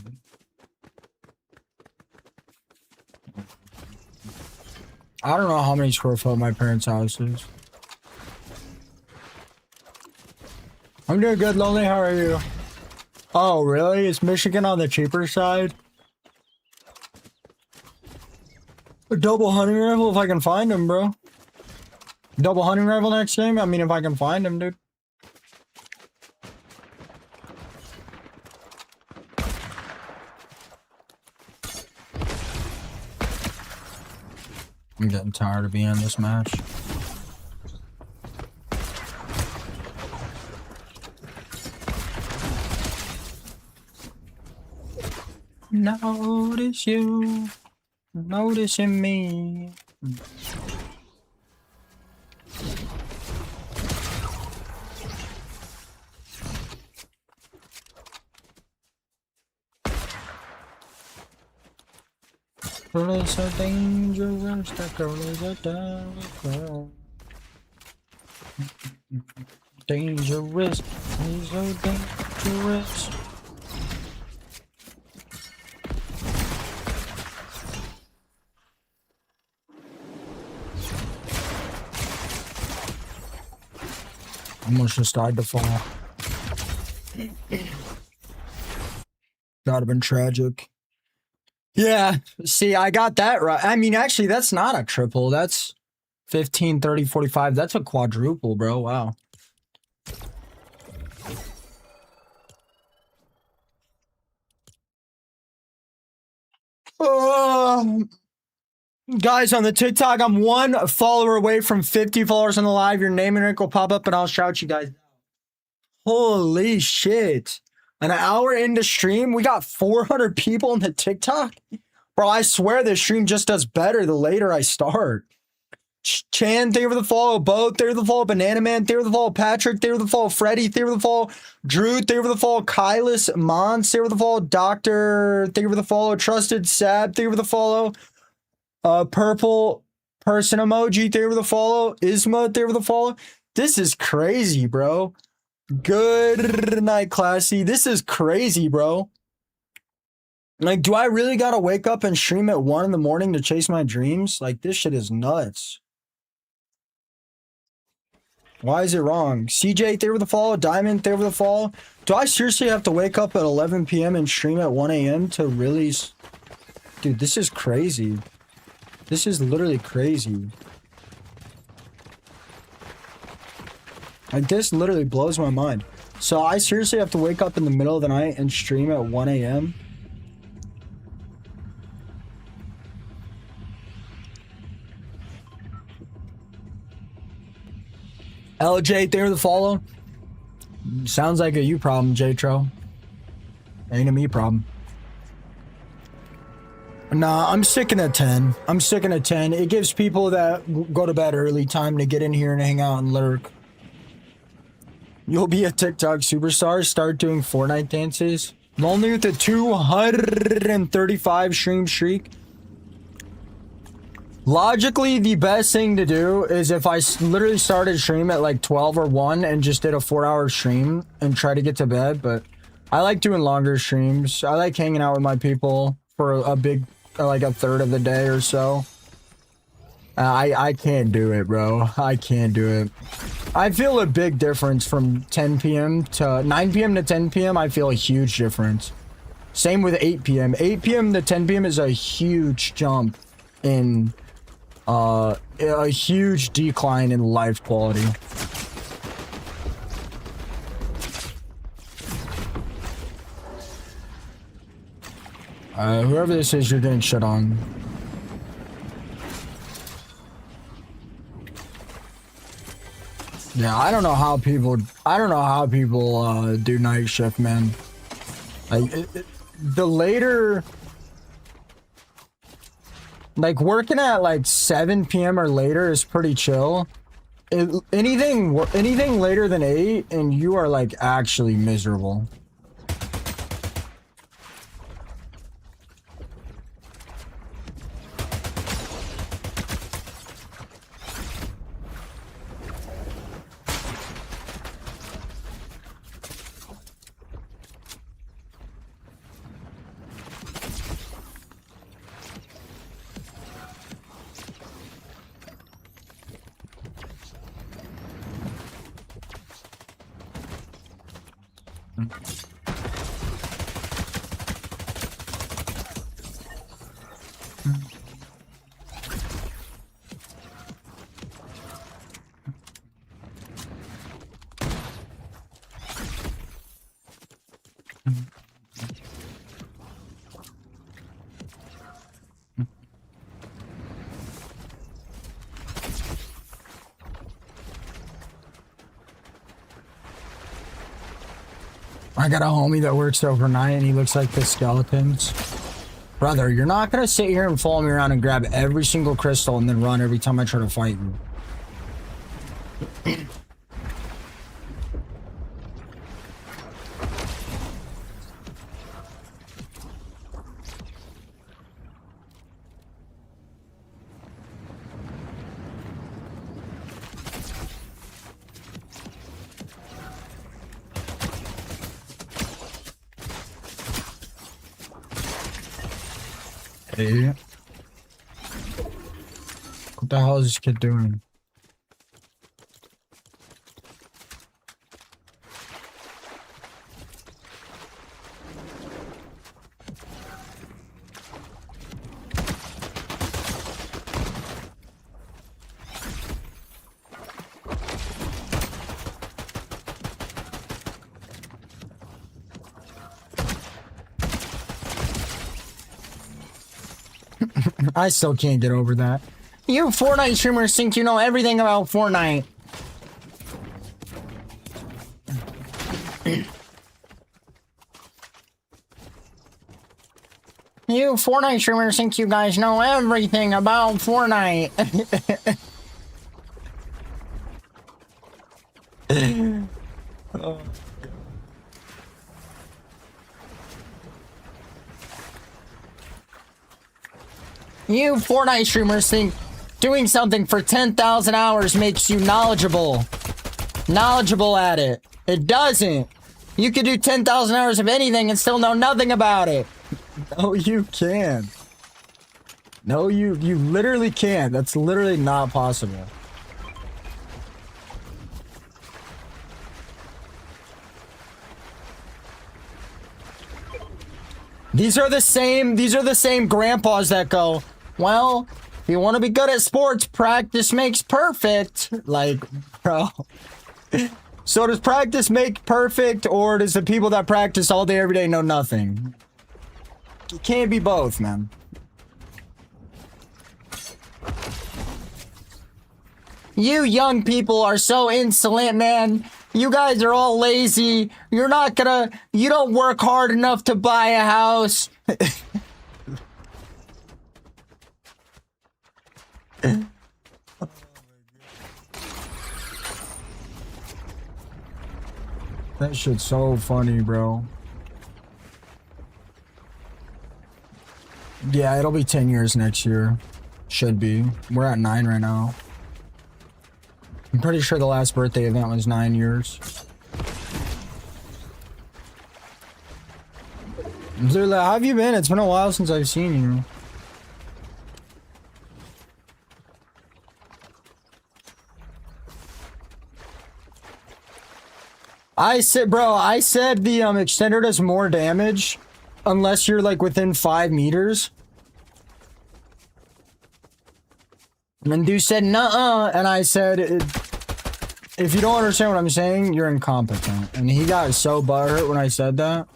Speaker 1: I don't know how many square foot my parents' house is. I'm doing good, Lonely. How are you? Oh, really? Is Michigan on the cheaper side? A double hunting rifle if I can find them, bro. Double hunting rifle next game? I mean, if I can find them, dude. I'm getting tired of being in this match. Notice you, noticing me. Girl is so dangerous, that girl is a devil. Dangerous, he's so dangerous. Almost just died to fall. That'd have been tragic. Yeah, see, I got that right. I mean, actually, that's not a triple. That's 15, 30, 45. That's a quadruple, bro. Wow. Guys, on the TikTok, I'm 1 follower away from 50 followers on the live. Your name and rank will pop up, and I'll shout you guys. Holy shit. An hour into stream, we got 400 people on the TikTok? Bro, I swear this stream just does better the later I start. Chan, thank you for the follow. Bo, thank you for the follow. Banana Man, thank you for the follow. Patrick, thank you for the follow. Freddie, thank you for the follow. Drew, thank you for the follow. Kylis, Mons, thank you for the follow. Doctor, thank you for the follow. Trusted, Sab, thank you for the follow. Purple person emoji, thank you for the follow. Isma, thank you for the follow. This is crazy, bro. Good night, Classy. This is crazy, bro. Like, do I really gotta wake up and stream at 1 in the morning to chase my dreams? Like, this shit is nuts. Why is it wrong? CJ, there with the follow. Diamond, there with the follow. Do I seriously have to wake up at 11 p.m. and stream at 1 a.m. to really... Dude, this is crazy. This is literally crazy. Like, this literally blows my mind. So I seriously have to wake up in the middle of the night and stream at 1 a.m.? LJ, there the follow. Sounds like a you problem, J-Tro. Ain't a me problem. Nah, I'm sticking at 10. I'm sticking at 10. It gives people that go to bed early time to get in here and hang out and lurk. You'll be a TikTok superstar. Start doing Fortnite dances. Lonely with a 235 stream streak. Logically, the best thing to do is if I literally started stream at like 12 or 1 and just did a 4-hour stream and try to get to bed, but I like doing longer streams. I like hanging out with my people for a big, like a third of the day or so. I can't do it, bro. I can't do it. I feel a big difference from 10 p.m. to 9 p.m. to 10 p.m. I feel a huge difference. Same with 8 p.m. 8 p.m. to 10 p.m. is a huge jump in a huge decline in life quality. Whoever this is, you're getting shit on. Yeah, I don't know how people do night shift, man. Like the later, like working at like 7 p.m. or later is pretty chill. Anything later than 8 and you are like actually miserable. I got a homie that works overnight and he looks like the skeletons. Brother, you're not gonna sit here and follow me around and grab every single crystal and then run every time I try to fight you. Hey. What the hell is this kid doing? I still can't get over that. You Fortnite streamers think you know everything about Fortnite. You Fortnite streamers think you guys know everything about Fortnite. Oh. You Fortnite streamers think doing something for 10,000 hours makes you knowledgeable. Knowledgeable at it. It doesn't. You could do 10,000 hours of anything and still know nothing about it. No, you can. No, you literally can't. That's literally not possible. These are the same grandpas that go, well, if you want to be good at sports, practice makes perfect. Like, bro. So does practice make perfect, or does the people that practice all day every day know nothing? It can't be both, man. You young people are so insolent, man. You guys are all lazy. You don't work hard enough to buy a house. That shit's so funny, bro. Yeah, it'll be 10 years next year. Should be. We're at 9 right now. I'm pretty sure the last birthday event was 9 years. Dude, how have you been? It's been a while since I've seen you. I said the extender does more damage unless you're like within 5 meters. And dude said, nuh-uh. And I said, if you don't understand what I'm saying, you're incompetent. And he got so butthurt when I said that.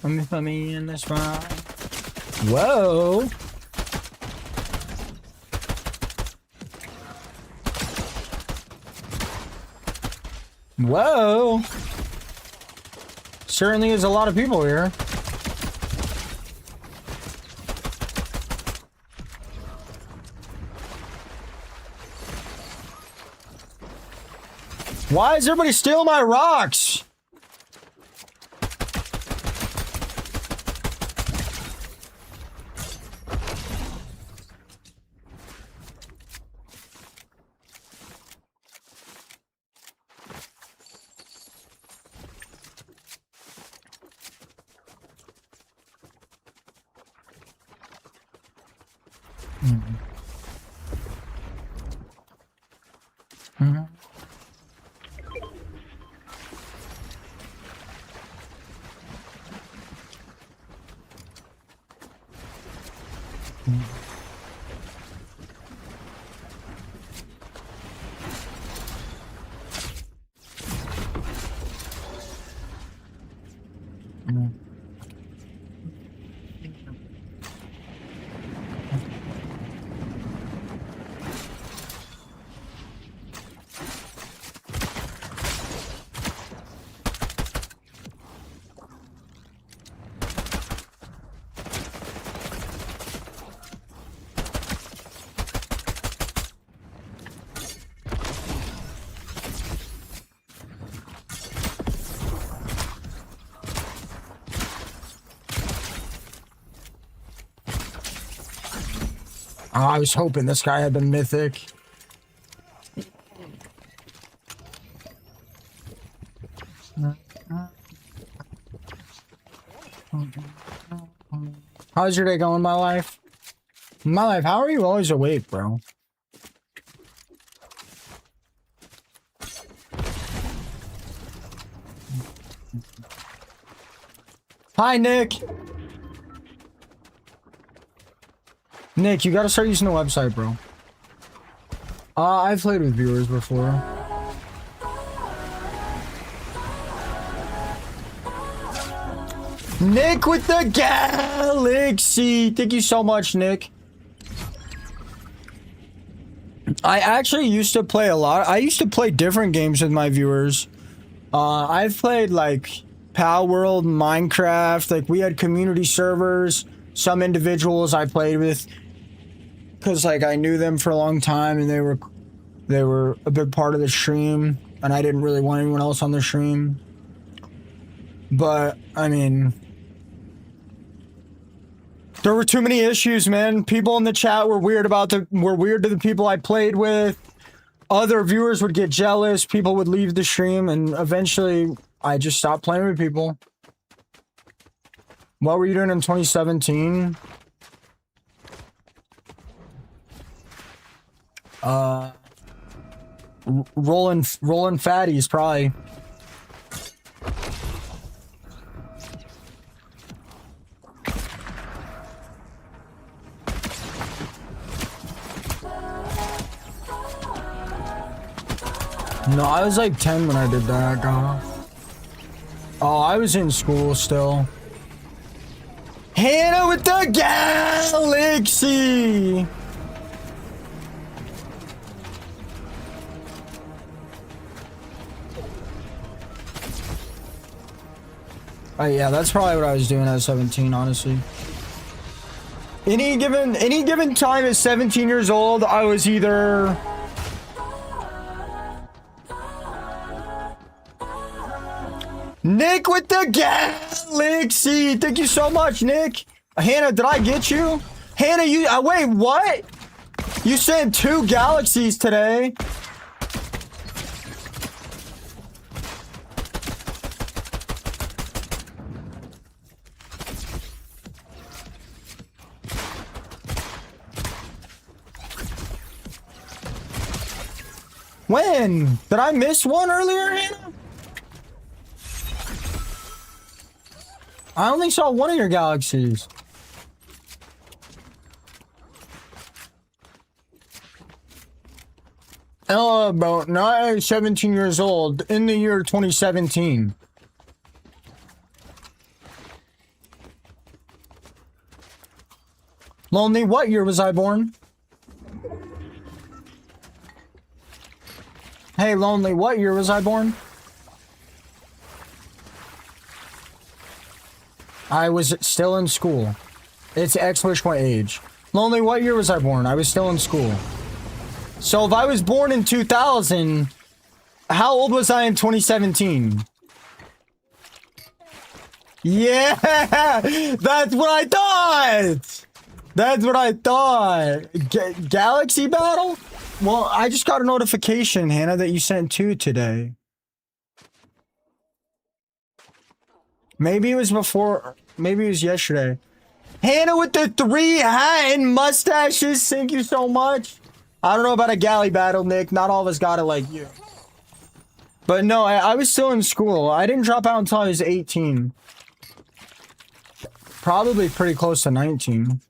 Speaker 1: Let me put me in this one. Whoa. Whoa. Certainly is a lot of people here. Why is everybody stealing my rocks? Oh, I was hoping this guy had been mythic. How's your day going, my life? My life, how are you always awake, bro? Hi, Nick. Nick, you gotta start using the website, bro. I've played with viewers before. Nick with the galaxy. Thank you so much, Nick. I actually used to play a lot. I used to play different games with my viewers. I've played like Pal World, Minecraft. Like we had community servers. Some individuals I played with because like I knew them for a long time and they were a big part of the stream and I didn't really want anyone else on the stream. But I mean, there were too many issues, man. People in the chat were weird to the people I played with. Other viewers would get jealous. People would leave the stream, and eventually, I just stopped playing with people. What were you doing in 2017? Rolling fatties, probably. No, I was like 10 when I did that, guy. Oh, I was in school still. Hannah with the galaxy! Oh, yeah, that's probably what I was doing at 17, honestly. Any given time at 17 years old, I was either... Nick with the galaxy! Thank you so much, Nick. Hannah, did I get you? Hannah, you... wait, what? You sent 2 galaxies today. When? Did I miss one earlier, Hannah? I only saw one of your galaxies. Oh, bro, not 17 years old, in the year 2017. Lonely, what year was I born? Hey, Lonely, what year was I born? I was still in school. It's exclamation point age. Lonely, what year was I born? I was still in school. So if I was born in 2000, how old was I in 2017? Yeah, that's what I thought. That's what I thought. Galaxy battle? Well, I just got a notification, Hannah, that you sent 2 today. Maybe it was before, maybe it was yesterday. Hannah with the 3 hat and mustaches, thank you so much. I don't know about a galley battle, Nick. Not all of us got it like you. But no, I was still in school. I didn't drop out until I was 18. Probably pretty close to 19.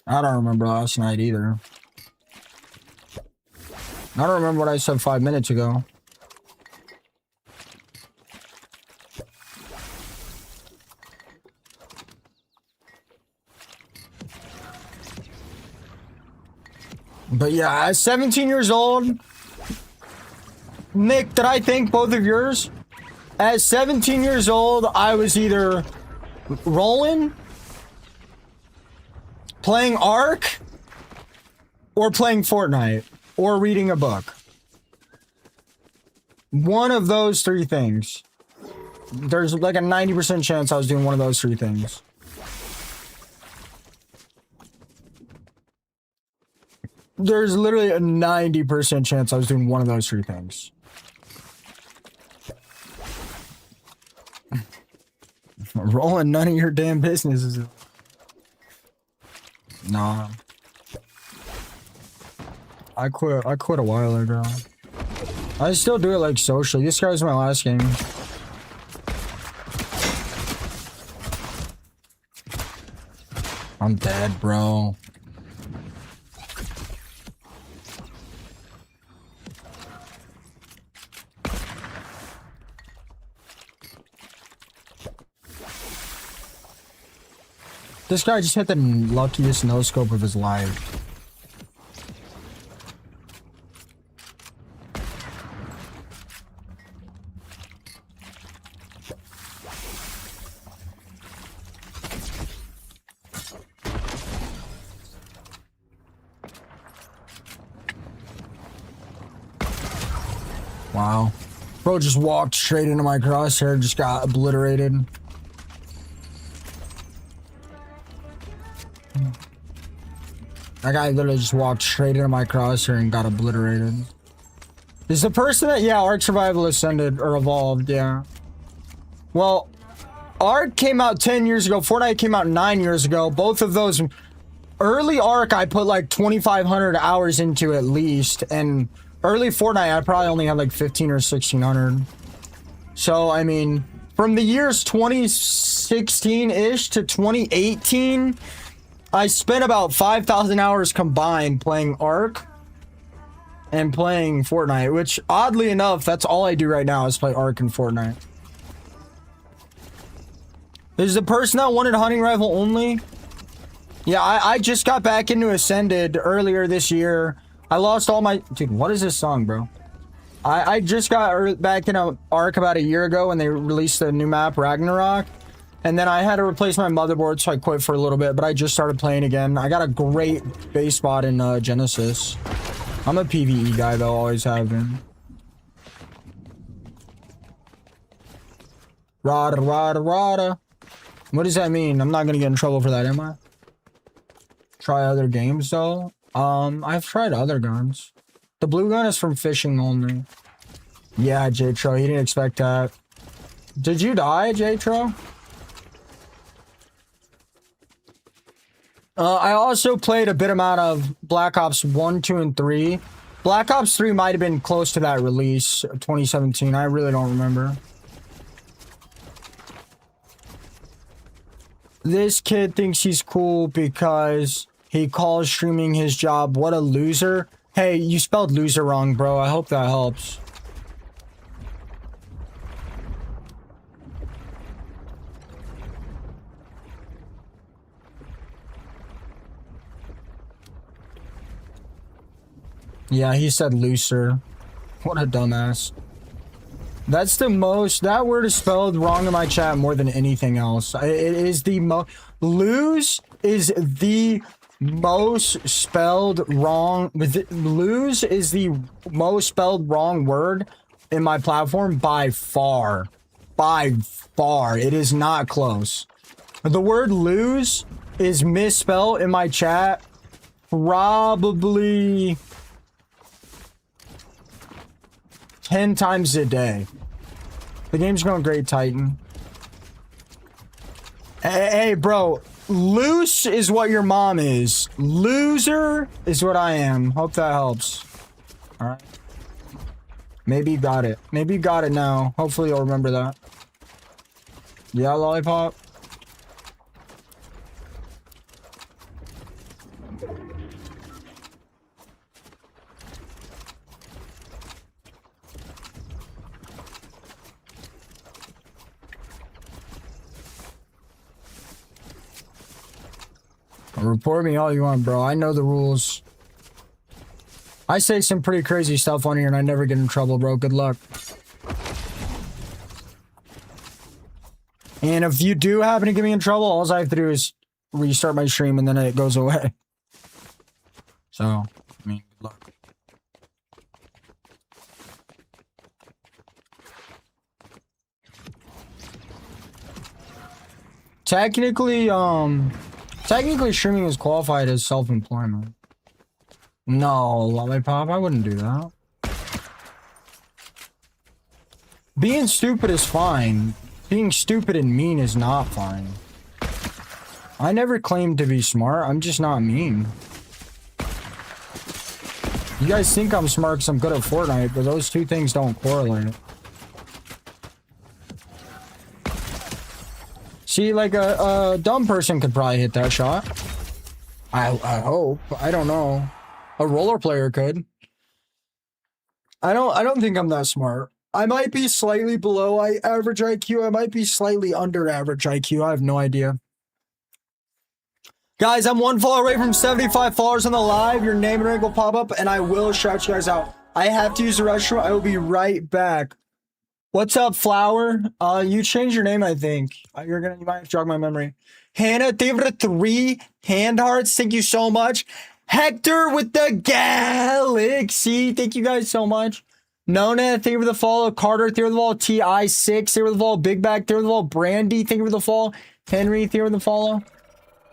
Speaker 1: I don't remember last night either. I don't remember what I said 5 minutes ago. But yeah, at 17 years old, Nick, did I thank both of yours? At 17 years old, I was either rolling, playing Ark, or playing Fortnite, or reading a book. One of those 3 things. There's like a 90% chance I was doing one of those 3 things. There's literally a 90% chance I was doing one of those three things. Rolling none of your damn business. Nah. I quit a while ago. I still do it like socially. This guy was my last game. I'm dead, bro. This guy just hit the luckiest no-scope of his life. Wow. Bro just walked straight into my crosshair, just got obliterated. That guy literally just walked straight into my crosshair and got obliterated. Is the person that, yeah, Ark Survival Ascended or Evolved, yeah. Well, Ark came out 10 years ago, Fortnite came out 9 years ago. Both of those, early Ark I put like 2,500 hours into at least, and early Fortnite I probably only had like 15 or 1,600. So, I mean, from the years 2016-ish to 2018, I spent about 5,000 hours combined playing Ark and playing Fortnite, which oddly enough, that's all I do right now is play Ark and Fortnite. There's the person that wanted hunting rifle only. Yeah, I just got back into Ascended earlier this year. I lost all my... Dude, what is this song, bro? I just got back into Ark about a year ago when they released the new map, Ragnarok. And then I had to replace my motherboard, so I quit for a little bit, but I just started playing again. I got a great base spot in Genesis. I'm a PvE guy, though, always have been. Rada, rada, rada. What does that mean? I'm not gonna get in trouble for that, am I? Try other games, though? I've tried other guns. The blue gun is from fishing only. Yeah, J-Tro, he didn't expect that. Did you die, J-Tro? I also played a bit amount of Black Ops 1, 2, and 3. Black Ops 3 might have been close to that release, 2017. I really don't remember. This kid thinks he's cool because he calls streaming his job. What a loser. Hey, you spelled loser wrong, bro. I hope that helps. Yeah, he said looser. What a dumbass. That's the most... That word is spelled wrong in my chat more than anything else. It is the most... Lose is the most spelled wrong... Lose is the most spelled wrong word in my platform by far. By far. It is not close. The word lose is misspelled in my chat probably 10 times a day. The game's going great, Titan. Hey, bro. Loose is what your mom is. Loser is what I am. Hope that helps. Alright. Maybe you got it. Maybe you got it now. Hopefully you'll remember that. Yeah, Lollipop? Report me all you want, bro. I know the rules. I say some pretty crazy stuff on here and I never get in trouble, bro. Good luck. And if you do happen to get me in trouble, all I have to do is restart my stream and then it goes away. So, I mean, good luck. Technically streaming is qualified as self-employment. No, Lollipop, I wouldn't do that. Being stupid is fine. Being stupid and mean is not fine. I never claimed to be smart. I'm just not mean. You guys think I'm smart because I'm good at Fortnite, but those two things don't correlate. See, like a dumb person could probably hit that shot. I hope. I don't know. A roller player could. I don't think I'm that smart. I might be slightly below average IQ. I might be slightly under average IQ. I have no idea. Guys, I'm 1 follower away from 75 followers on the live. Your name and rank will pop up, and I will shout you guys out. I have to use the restroom. I will be right back. What's up, Flower? You changed your name, I think. You might have to jog my memory. Hannah, thank you for the 3 hand hearts. Thank you so much. Hector with the Galaxy. Thank you guys so much. Nona, thank you for the follow. Carter, thank you for the follow. TI6, thank you for the follow. Big Bag, thank you for the follow. Brandy, thank you for the follow. Henry, thank you for the follow.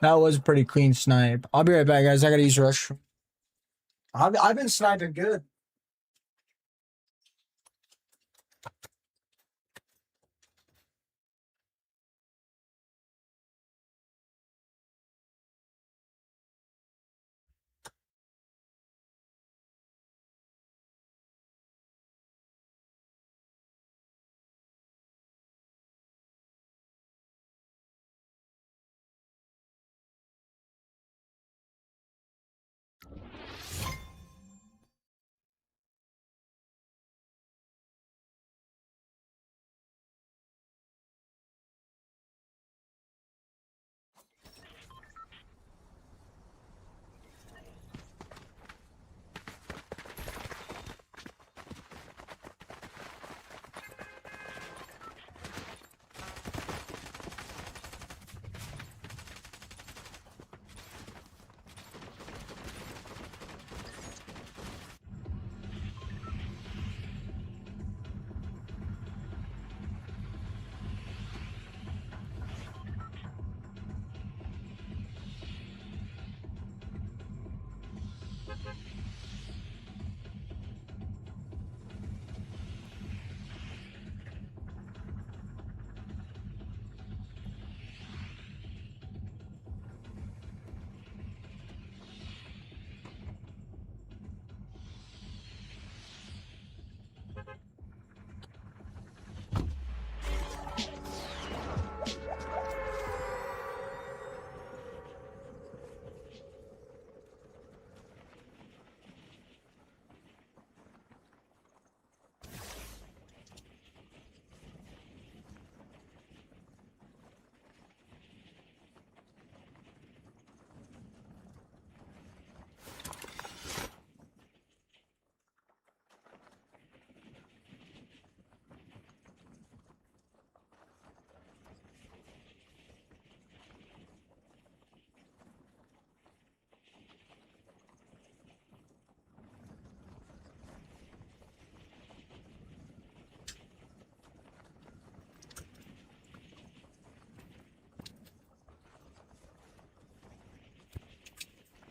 Speaker 1: That was a pretty clean snipe. I'll be right back, guys. I gotta use the restroom. I've been sniping good.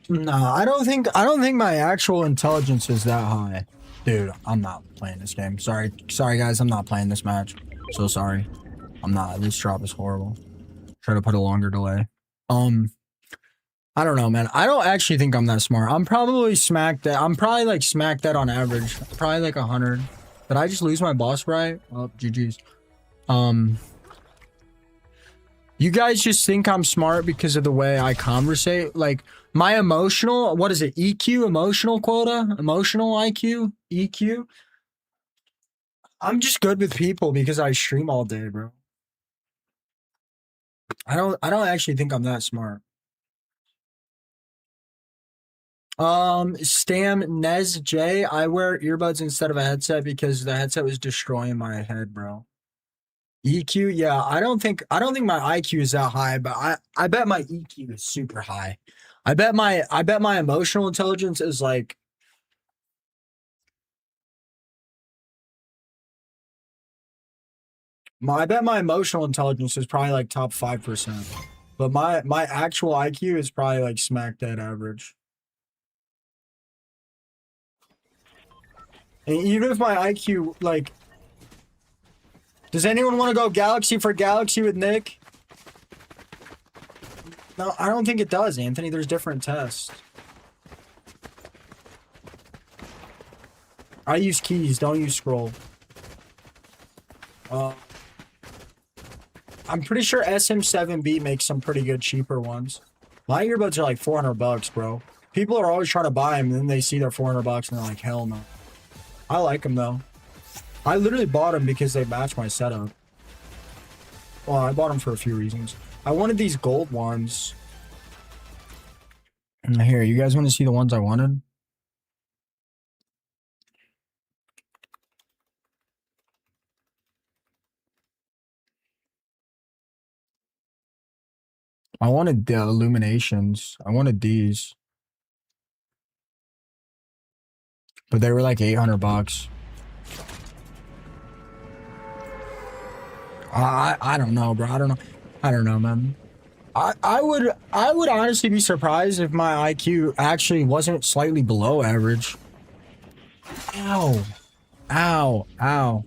Speaker 1: No, I don't think my actual intelligence is that high. Dude, I'm not playing this game. Sorry guys, I'm not playing this match. So sorry. I'm not. This drop is horrible. Try to put a longer delay. I don't know, man. I don't actually think I'm that smart. I'm probably I'm probably like smack dead on average. Probably like 100. Did I just lose my boss right? Oh, GG's. You guys just think I'm smart because of the way I conversate. Like my emotional, what is it? EQ, emotional quota, emotional IQ, EQ. I'm just good with people because I stream all day, bro. I don't actually think I'm that smart. Stam Nez J, I wear earbuds instead of a headset because the headset was destroying my head, bro. EQ, yeah, I don't think my IQ is that high, but I bet my EQ is super high. I bet my emotional intelligence is like I bet my emotional intelligence is probably like top 5%. But my actual IQ is probably like smack dead average. And even if my IQ, like... Does anyone want to go Galaxy for Galaxy with Nick? No, I don't think it does, Anthony. There's different tests. I use keys, don't use scroll. I'm pretty sure SM7B makes some pretty good cheaper ones. My earbuds are like $400, bro. People are always trying to buy them, and then they see they're $400 and they're like, hell no. I like them though. I literally bought them because they match my setup. Well, I bought them for a few reasons. I wanted these gold ones. Here, you guys want to see the ones I wanted? I wanted the illuminations. I wanted these. But they were like $800. I don't know, bro. I don't know, man. I would honestly be surprised if my IQ actually wasn't slightly below average. Ow. Ow. Ow.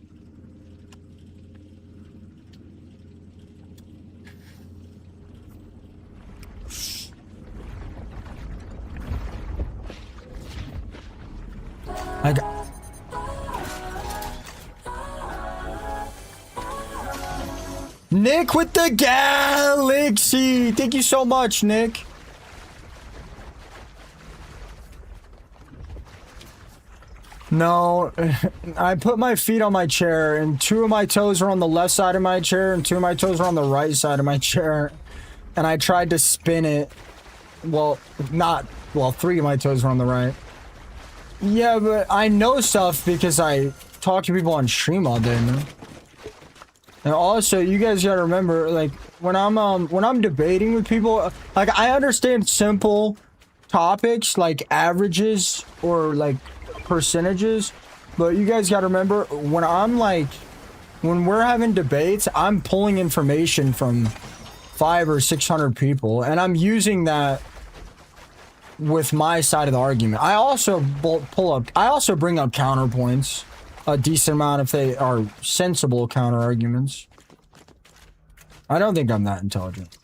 Speaker 1: I got... Nick with the Galaxy! Thank you so much, Nick. No, I put my feet on my chair, and 2 of my toes are on the left side of my chair, and 2 of my toes are on the right side of my chair. And I tried to spin it. Well, 3 of my toes were on the right. Yeah, but I know stuff because I talk to people on stream all day, man. And also, you guys gotta remember, like, when I'm debating with people, like, I understand simple topics, like averages or, like, percentages, but you guys gotta remember, when we're having debates, I'm pulling information from 500 or 600 people, and I'm using that with my side of the argument. I also bring up counterpoints a decent amount if they are sensible counter arguments. I don't think I'm that intelligent.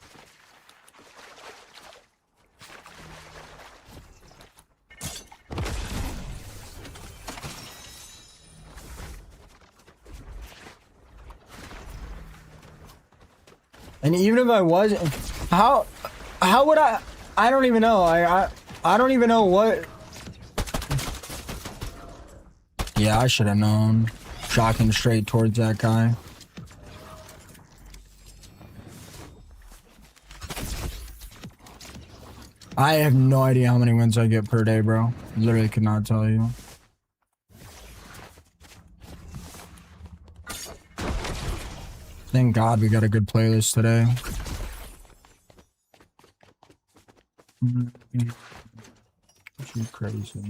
Speaker 1: And even if I wasn't, how would I don't even know. I don't even know what. Yeah, I should have known. Shocking straight towards that guy. I have no idea how many wins I get per day, bro. Literally could not tell you. Thank God we got a good playlist today. She's crazy.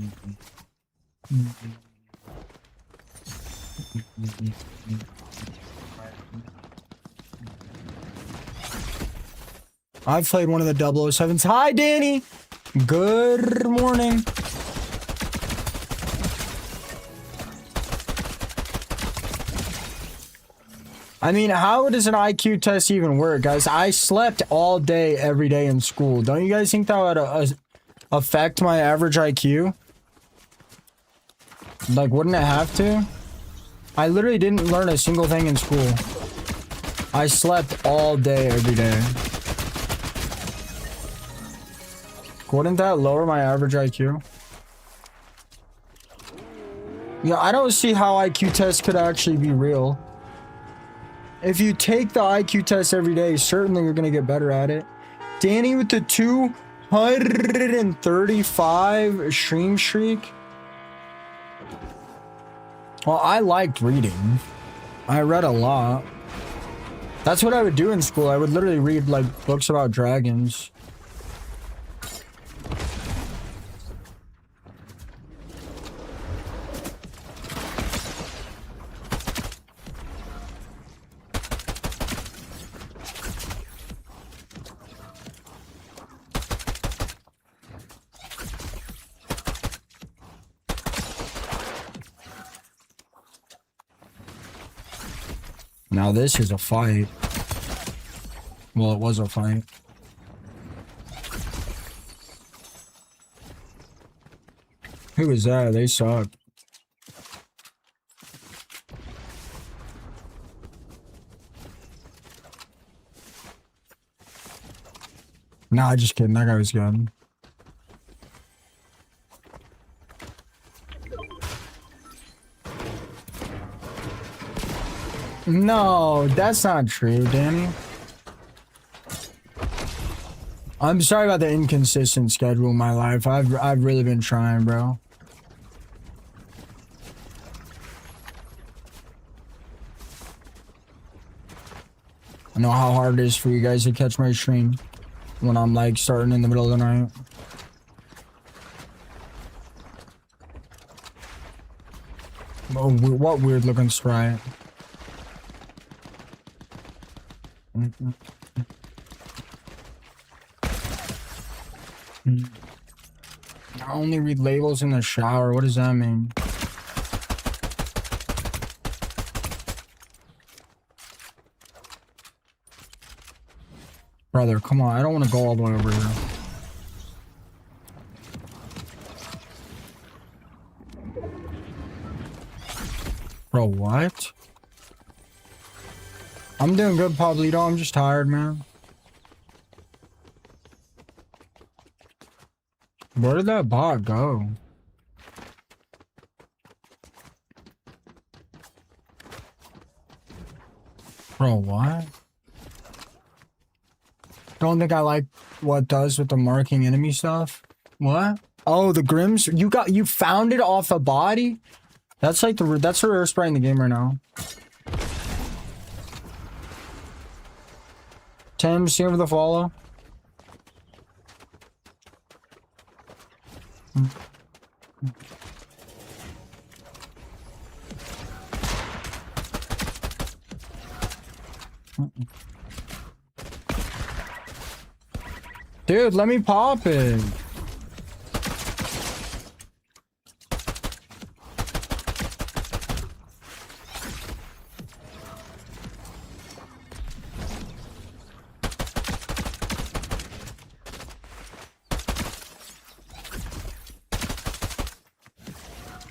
Speaker 1: I've played one of the 007s. Hi, Danny. Good morning. I mean, how does an IQ test even work, guys? I slept all day, every day in school. Don't you guys think that would affect my average IQ? Like, wouldn't it have to? I literally didn't learn a single thing in school. I slept all day, every day. Wouldn't that lower my average IQ? Yeah, I don't see how IQ tests could actually be real. If you take the IQ test every day, certainly you're going to get better at it. Danny with the 235 stream streak. Well, I liked reading. I read a lot. That's what I would do in school. I would literally read, like, books about dragons. Now this is a fight. Well, it was a fight. Who is that? They suck. Nah, just kidding. That guy was good. No, that's not true, Danny. I'm sorry about the inconsistent schedule in my life. I've really been trying, bro. I know how hard it is for you guys to catch my stream when I'm like starting in the middle of the night. Oh, what weird looking sprite. I only read labels in the shower. What does that mean? Brother, come on. I don't want to go all the way over here. Bro, what? I'm doing good, Pablito. I'm just tired, man. Where did that bot go? Bro, what? Don't think I like what it does with the marking enemy stuff. What? Oh, the Grims. You found it off a body? That's like that's the rare spray in the game right now. Tim, see over the follow. Dude, let me pop it.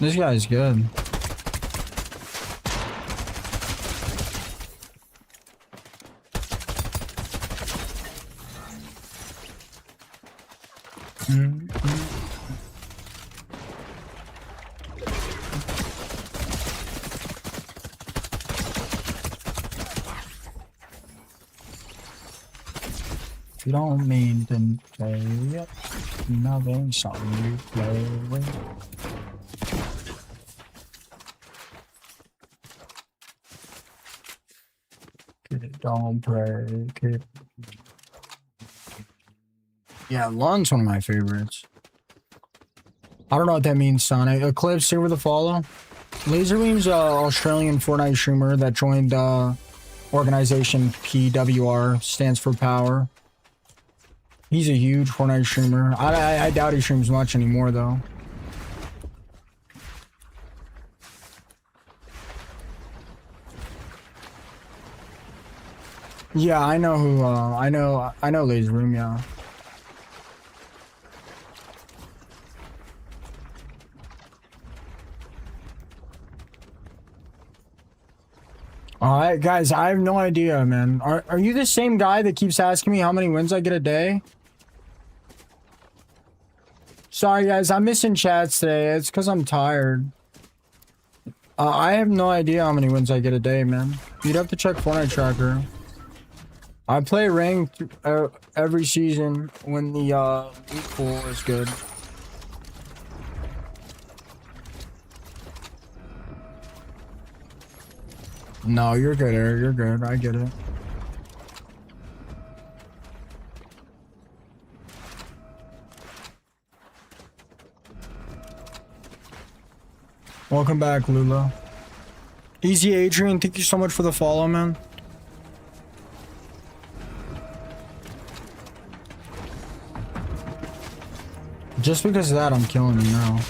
Speaker 1: This guy's good. If you don't mean to play it, nothing something you play with. Don't break it. Yeah, Lun's one of my favorites. I don't know what that means, Sonic. Eclipse, here with the follow. Laserbeam's an Australian Fortnite streamer that joined organization PWR, stands for Power. He's a huge Fortnite streamer. I doubt he streams much anymore, though. Yeah, I know who, I know Laser Room, yeah. Alright, guys, I have no idea, man. Are you the same guy that keeps asking me how many wins I get a day? Sorry, guys, I'm missing chats today. It's because I'm tired. I have no idea how many wins I get a day, man. You'd have to check Fortnite Tracker. I play ranked every season when the week pool is good. No, you're good, Eric. You're good. I get it. Welcome back, Lula. Easy Adrian, thank you so much for the follow, man. Just because of that, I'm killing you now.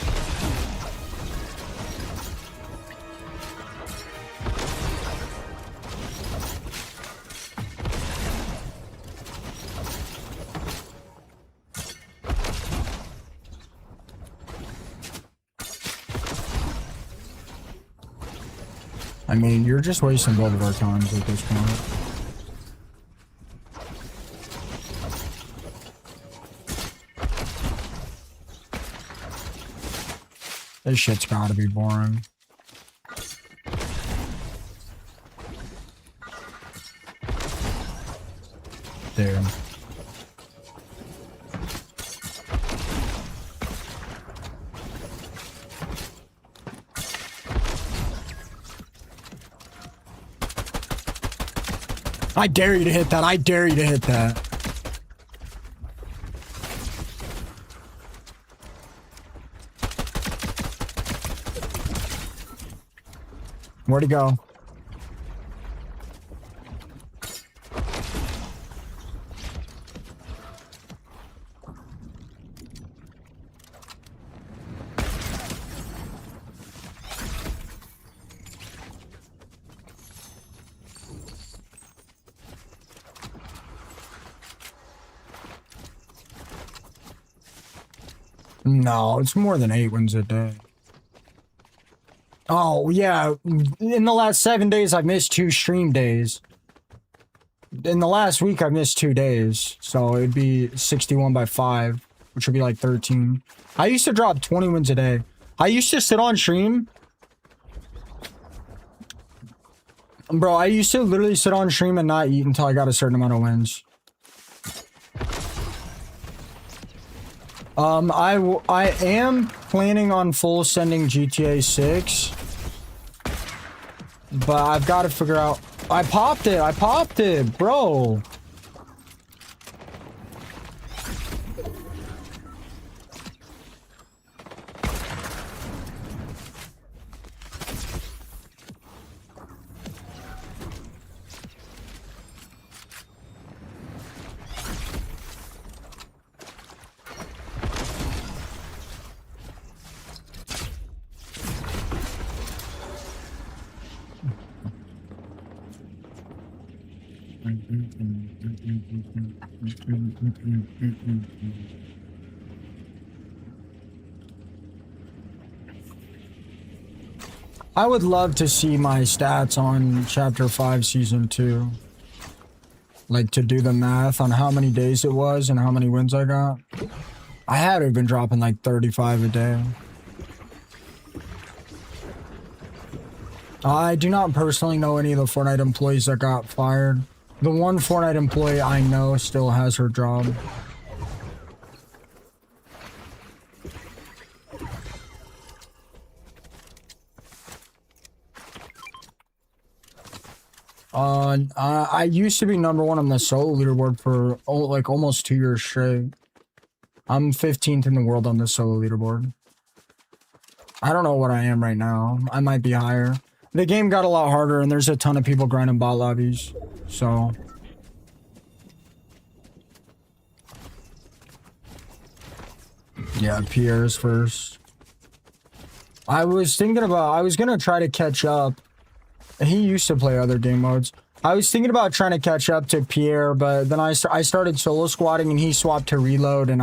Speaker 1: I mean, you're just wasting both of our times at this point. This shit's gotta be boring. There. I dare you to hit that. I dare you to hit that. Where'd he go? No, it's more than 8 wins a day. Oh, yeah. In the last 7 days, I've missed 2 stream days. In the last week, I missed 2 days. So it'd be 61 by 5, which would be like 13. I used to drop 20 wins a day. I used to sit on stream. Bro, I used to literally sit on stream and not eat until I got a certain amount of wins. I am planning on full sending GTA 6, but I've got to figure out. I popped it, bro. I would love to see my stats on Chapter 5 Season 2. Like, to do the math on how many days it was and how many wins I got. I had to have been dropping like 35 a day. I do not personally know any of the Fortnite employees that got fired. The one Fortnite employee I know still has her job. I used to be #1 on the solo leaderboard for like almost 2 years straight. I'm 15th in the world on the solo leaderboard. I don't know what I am right now. I might be higher. The game got a lot harder and there's a ton of people grinding bot lobbies. So yeah, Pierre's first. I was gonna try to catch up. He used to play other game modes. I was thinking about trying to catch up to Pierre, but then I started solo squatting and he swapped to reload and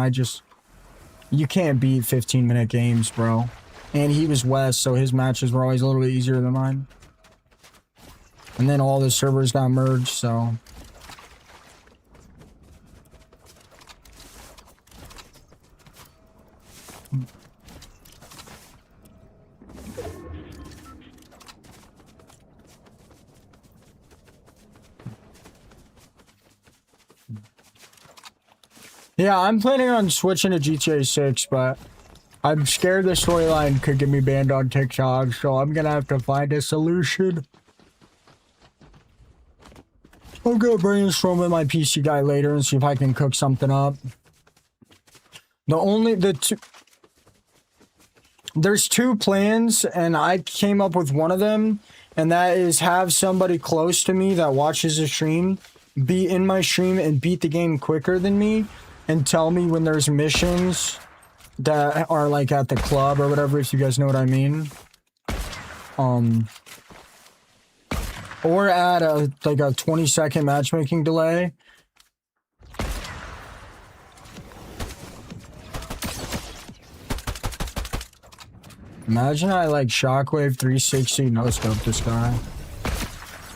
Speaker 1: you can't beat 15-minute games, bro. And he was West, so his matches were always a little bit easier than mine. And then all the servers got merged, so... Yeah, I'm planning on switching to GTA 6, but I'm scared the storyline could get me banned on TikTok, so I'm gonna have to find a solution. I'm gonna brainstorm with my PC guy later and see if I can cook something up. There's 2 plans, and I came up with one of them, and that is have somebody close to me that watches the stream be in my stream and beat the game quicker than me, and tell me when there's missions that are like at the club or whatever, if you guys know what I mean. Or add like a 20-second matchmaking delay. Imagine I like Shockwave 360 no scope this guy.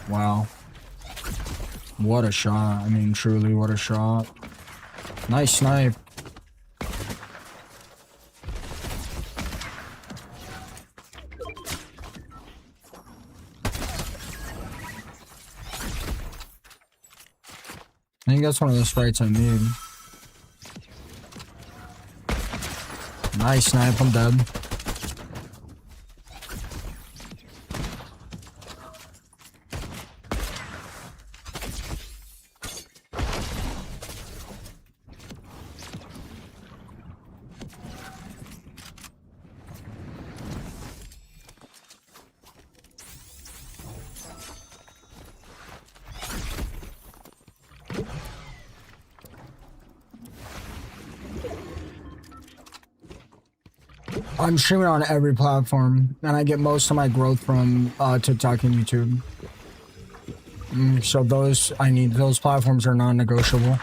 Speaker 1: Wow. What a shot. I mean, truly, what a shot. Nice snipe. I think that's one of the sprites I need. Nice snipe, I'm dead. I'm streaming on every platform, and I get most of my growth from TikTok and YouTube. So those platforms are non-negotiable.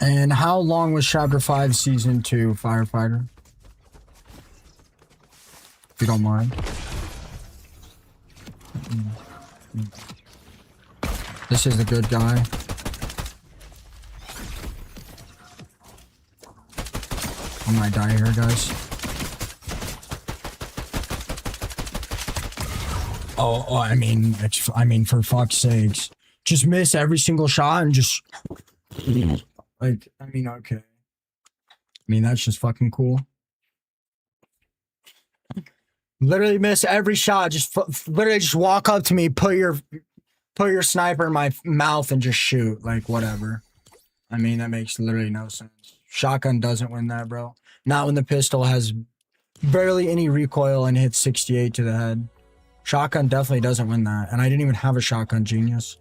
Speaker 1: And how long was Chapter 5 Season 2, Firefighter? If you don't mind. This is the good guy. I might die here, guys. I mean, for fuck's sakes. Just miss every single shot and just... Like, I mean, okay. I mean, that's just fucking cool. Literally miss every shot. Just literally just walk up to me, put your sniper in my mouth and just shoot. Like, whatever. I mean, that makes literally no sense. Shotgun doesn't win that, bro. Not when the pistol has barely any recoil and hits 68 to the head. Shotgun definitely doesn't win that. And I didn't even have a shotgun, genius.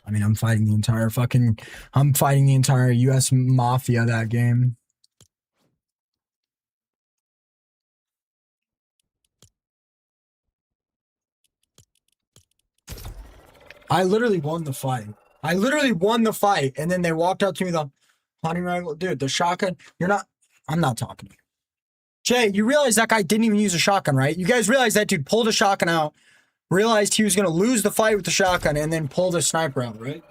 Speaker 1: I mean, I'm fighting the entire US mafia that game. I literally won the fight. And then they walked up to me, the hunting rifle. Dude, the shotgun, I'm not talking to you. Jay, you realize that guy didn't even use a shotgun, right? You guys realize that dude pulled a shotgun out, realized he was going to lose the fight with the shotgun, and then pulled a sniper out, right?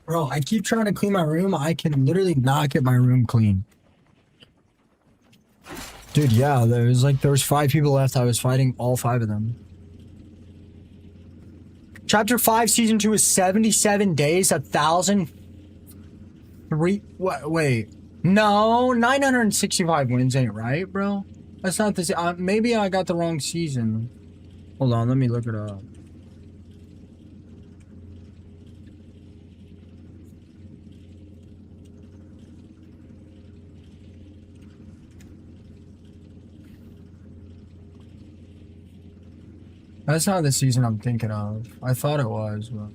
Speaker 1: Bro, I keep trying to clean my room. I can literally not get my room clean. Dude, yeah, there was 5 people left. I was fighting all 5 of them. Chapter 5, Season 2 is 77 days, 1,003... Wait. No, 965 wins ain't right, bro. That's not the... maybe I got the wrong season. Hold on, let me look it up. That's not the season I'm thinking of. I thought it was, but...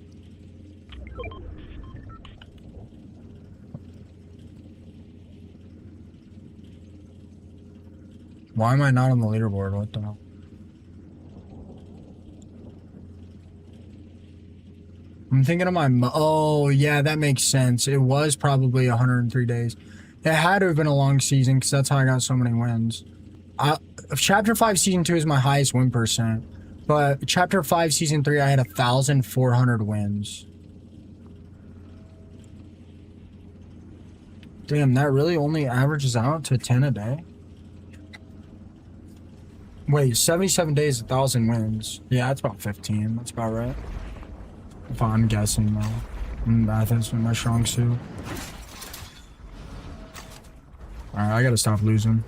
Speaker 1: Why am I not on the leaderboard? What the hell? I'm thinking of my... Oh, yeah, that makes sense. It was probably 103 days. It had to have been a long season, because that's how I got so many wins. Chapter 5, Season 2 is my highest win percent. But Chapter 5, Season 3, I had 1,400 wins. Damn, that really only averages out to 10 a day? Wait, 77 days, 1,000 wins. Yeah, that's about 15. That's about right. If I'm guessing, though. Math is my strong suit. Alright, I gotta stop losing.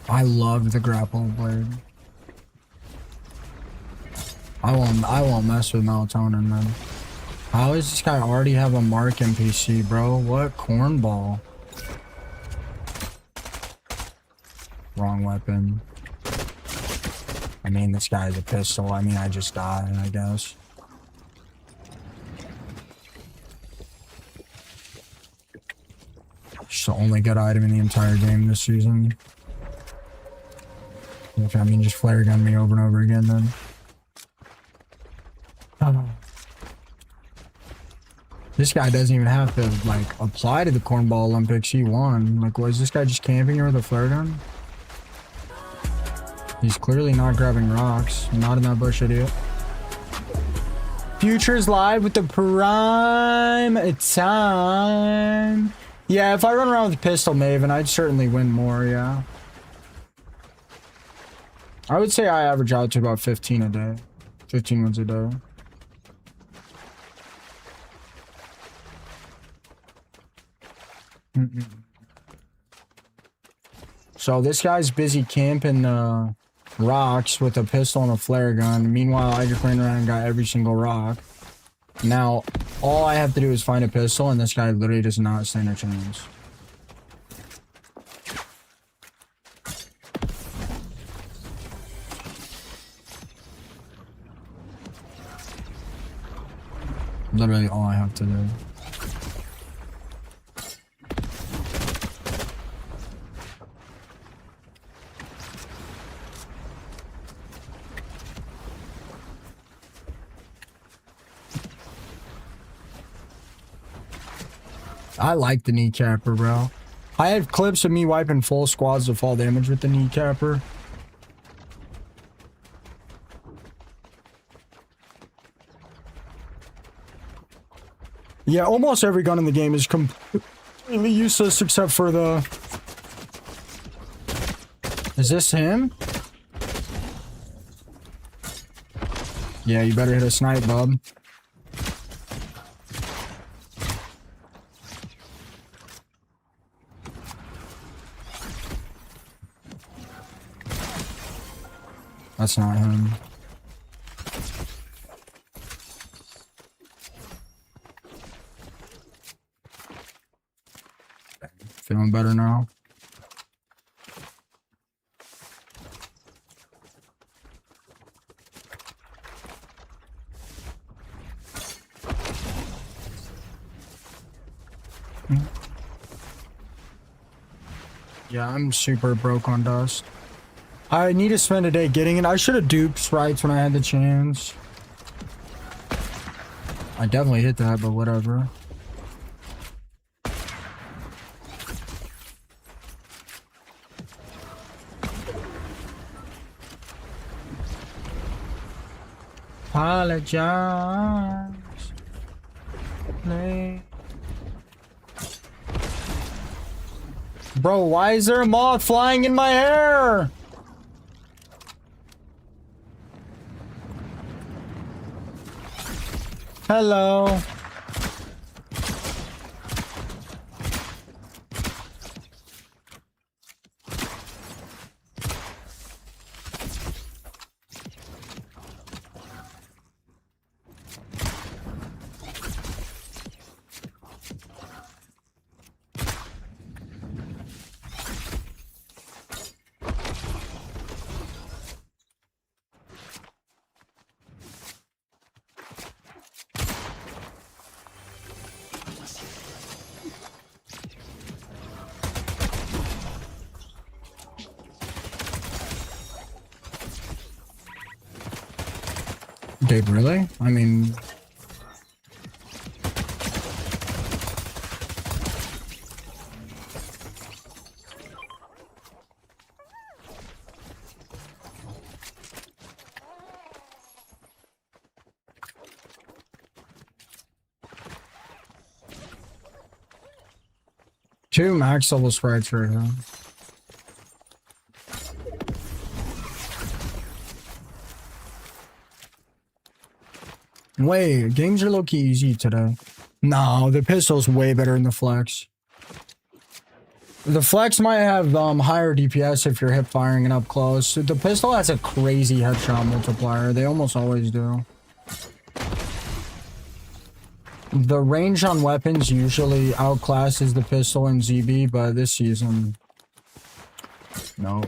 Speaker 1: I love the grapple blade. I won't mess with melatonin, man. How does this guy already have a mark NPC, bro? What cornball? Wrong weapon. I mean, this guy has a pistol. I mean, I just died, I guess. It's the only good item in the entire game this season. Okay, I mean, just flare gun me over and over again, then. This guy doesn't even have to, like, apply to the Cornball Olympics. He won. Like, was this guy just camping here with a flare gun? He's clearly not grabbing rocks. Not in that bush, idiot. Future's live with the prime time. Yeah, if I run around with Pistol Maven, I'd certainly win more, yeah. I would say I average out to about 15 a day. 15 wins a day. So this guy's busy camping rocks with a pistol and a flare gun. Meanwhile, I just ran around and got every single rock. Now, all I have to do is find a pistol, and this guy literally does not stand a chance. Literally all I have to do. I like the kneecapper, bro. I have clips of me wiping full squads of fall damage with the kneecapper. Yeah, almost every gun in the game is completely useless except for the... Is this him? Yeah, you better hit a snipe, bub. That's not him. Feeling better now? Yeah, I'm super broke on dust. I need to spend a day getting it. I should have duped sprites when I had the chance. I definitely hit that, but whatever. Apologize. Bro, why is there a moth flying in my hair? Hello. Dude, really? I mean... Two max level sprites right now. Wait, games are low-key easy today. No, the pistol's way better than the flex. The flex might have higher DPS if you're hip firing and up close. The pistol has a crazy headshot multiplier. They almost always do. The range on weapons usually outclasses the pistol in ZB, but this season, no.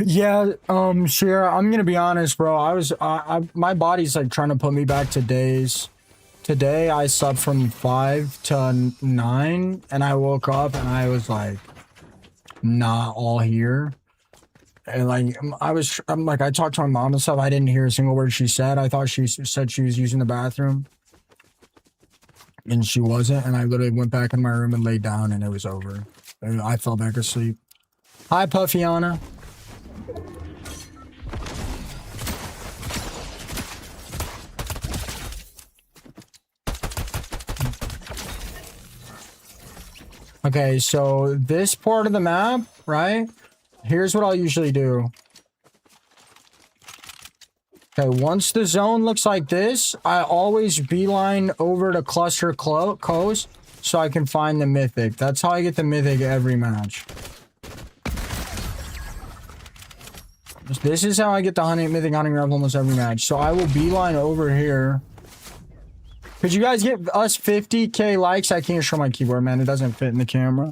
Speaker 1: Yeah, Shira, I'm gonna be honest, bro. My body's like trying to put me back to days. Today I slept from 5 to 9, and I woke up and I was like, not all here. And like, I'm like, I talked to my mom and stuff. I didn't hear a single word she said. I thought she said she was using the bathroom, and she wasn't. And I literally went back in my room and laid down, and it was over. And I fell back asleep. Hi, Puffiana. Okay, so this part of the map, right? Here's what I'll usually do. Okay, once the zone looks like this, I always beeline over to Cluster Coast so I can find the mythic. That's how I get the mythic every match. This is how I get the mythic hunting rifle almost every match. So I will beeline over here. Could you guys get us 50k likes? I can't show my keyboard, man. It doesn't fit in the camera.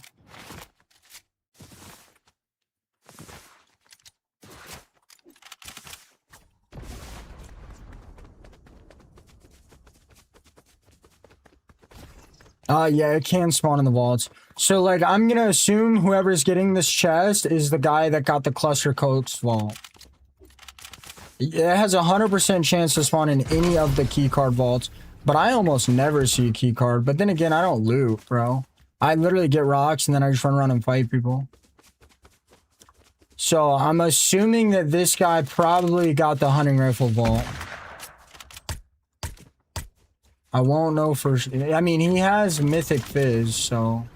Speaker 1: Yeah, it can spawn in the vaults. So, like, I'm gonna assume whoever's getting this chest is the guy that got the Cluster Coast vault. It has a 100% chance to spawn in any of the keycard vaults. But I almost never see a key card. But then again, I don't loot, bro. I literally get rocks and then I just run around and fight people. So I'm assuming that this guy probably got the hunting rifle vault. I won't know for sure. I mean, he has Mythic Fizz, so...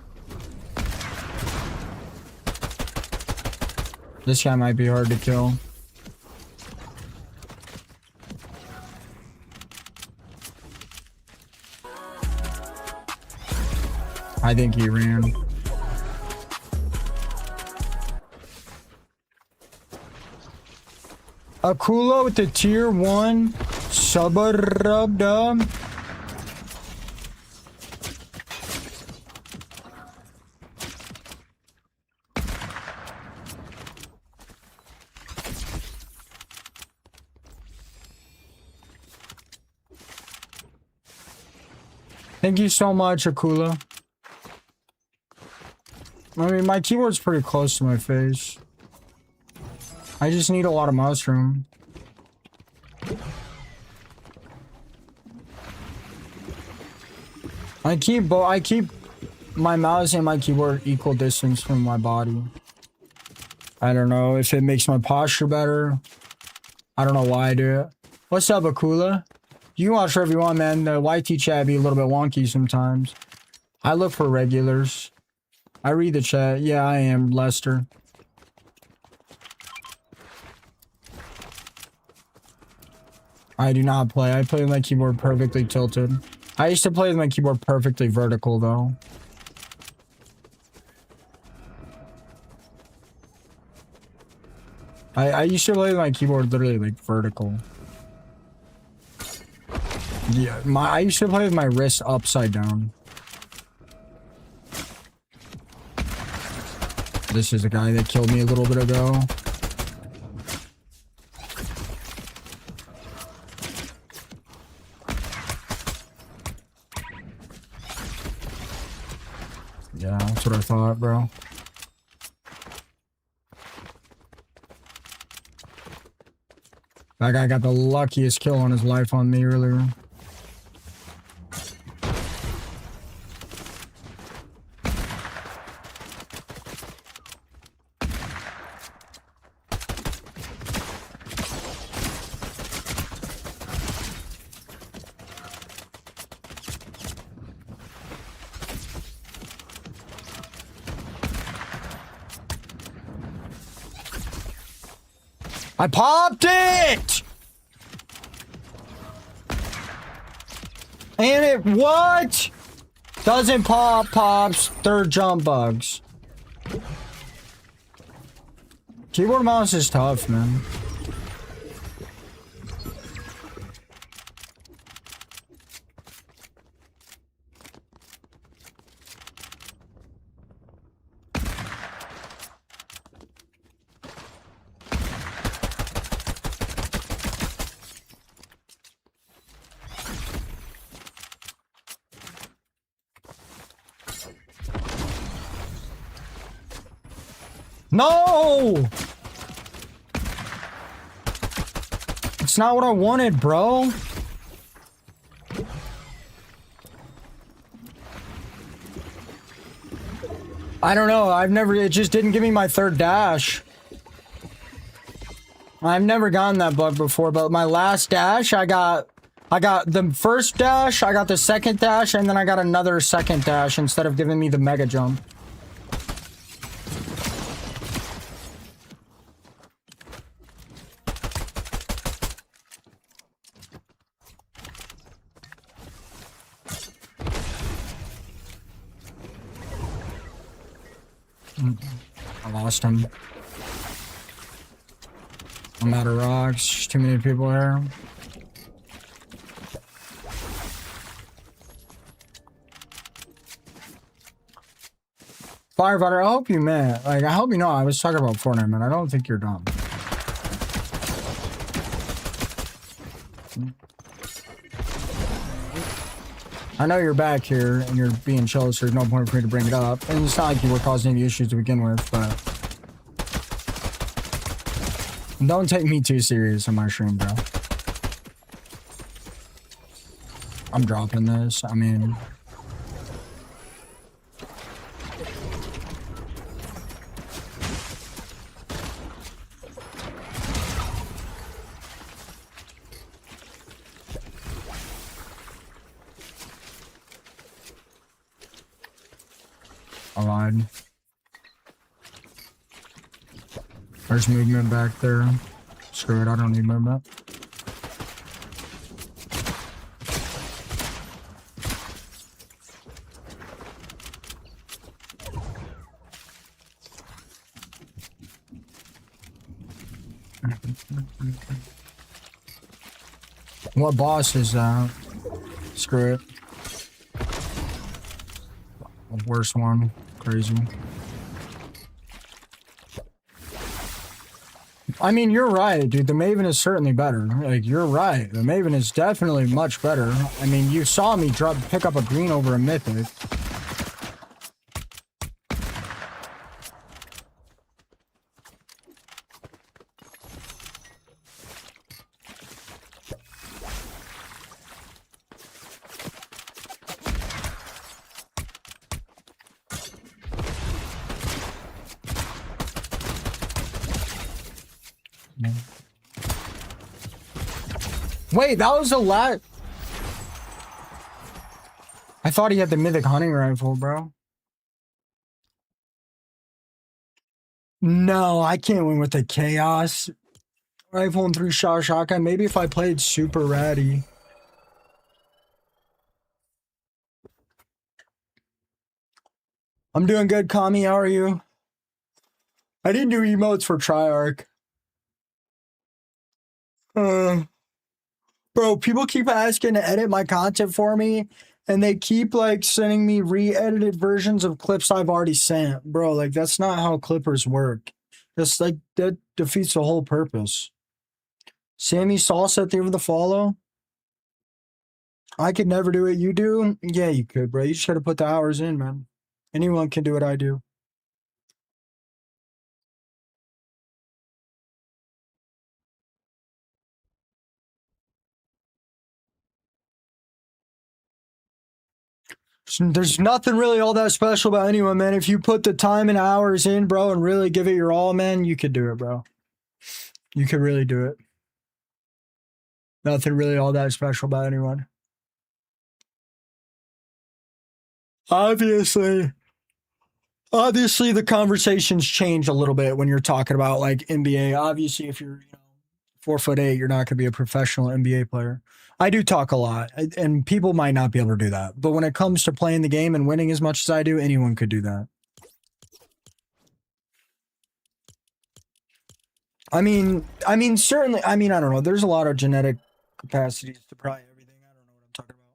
Speaker 1: This guy might be hard to kill. I think he ran. Akula with the tier 1 Suburb. Thank you so much, Akula. I mean, my keyboard's pretty close to my face. I just need a lot of mouse room. I keep my mouse and my keyboard equal distance from my body. I don't know if it makes my posture better. I don't know why I do it. What's up, Akula? You can watch wherever you want, man. The YT chat be a little bit wonky sometimes. I look for regulars. I read the chat. Yeah, I am, Lester. I do not play. I play with my keyboard perfectly tilted. I used to play with my keyboard perfectly vertical, though. I used to play with my keyboard literally, like, vertical. Yeah, I used to play with my wrist upside down. This is the guy that killed me a little bit ago. Yeah, that's what I thought, bro. That guy got the luckiest kill on his life on me earlier. I popped it! And it what? Doesn't pop, pops, third jump bugs. Keyboard mouse is tough, man. No! It's not what I wanted, bro. I don't know. It just didn't give me my third dash. I've never gotten that bug before, but my last dash, I got the first dash, I got the second dash, and then I got another second dash instead of giving me the mega jump. I lost him. I'm out of rocks. There's too many people here. Firefighter, I hope you meant. Like, I hope you know I was talking about Fortnite, man. I don't think you're dumb. I know you're back here and you're being chill, so there's no point for me to bring it up. And it's not like you were causing any issues to begin with, but don't take me too serious on my stream, bro. I'm dropping this. I mean, I lied. There's movement back there. Screw it, I don't need movement. What boss is that? Screw it. The worst one. Crazy. I mean, you're right, dude. The Maven is certainly better. Like, you're right. The Maven is definitely much better. I mean, you saw me pick up a green over a Mythic. Wait, that was a lot. I thought he had the mythic hunting rifle, bro. No, I can't win with the chaos rifle and 3-shot shotgun. Maybe if I played super ratty. I'm doing good, Kami. How are you? I didn't do emotes for Triarch. Bro, people keep asking to edit my content for me, and they keep like sending me re-edited versions of clips I've already sent. Bro, like that's not how clippers work. That's like that defeats the whole purpose. Sammy Salsa, thank you for the follow. I could never do it. You do? Yeah, you could, bro. You just gotta put the hours in, man. Anyone can do what I do. There's nothing really all that special about anyone, man. If you put the time and hours in, bro, and really give it your all, man, you could do it, bro. You could really do it. Nothing really all that special about anyone. Obviously, the conversations change a little bit when you're talking about like NBA. Obviously, if you're 4'8", you're not going to be a professional NBA player. I do talk a lot, and people might not be able to do that. But when it comes to playing the game and winning as much as I do, anyone could do that. I mean, certainly. I mean, I don't know. There's a lot of genetic capacities to probably everything. I don't know what I'm talking about.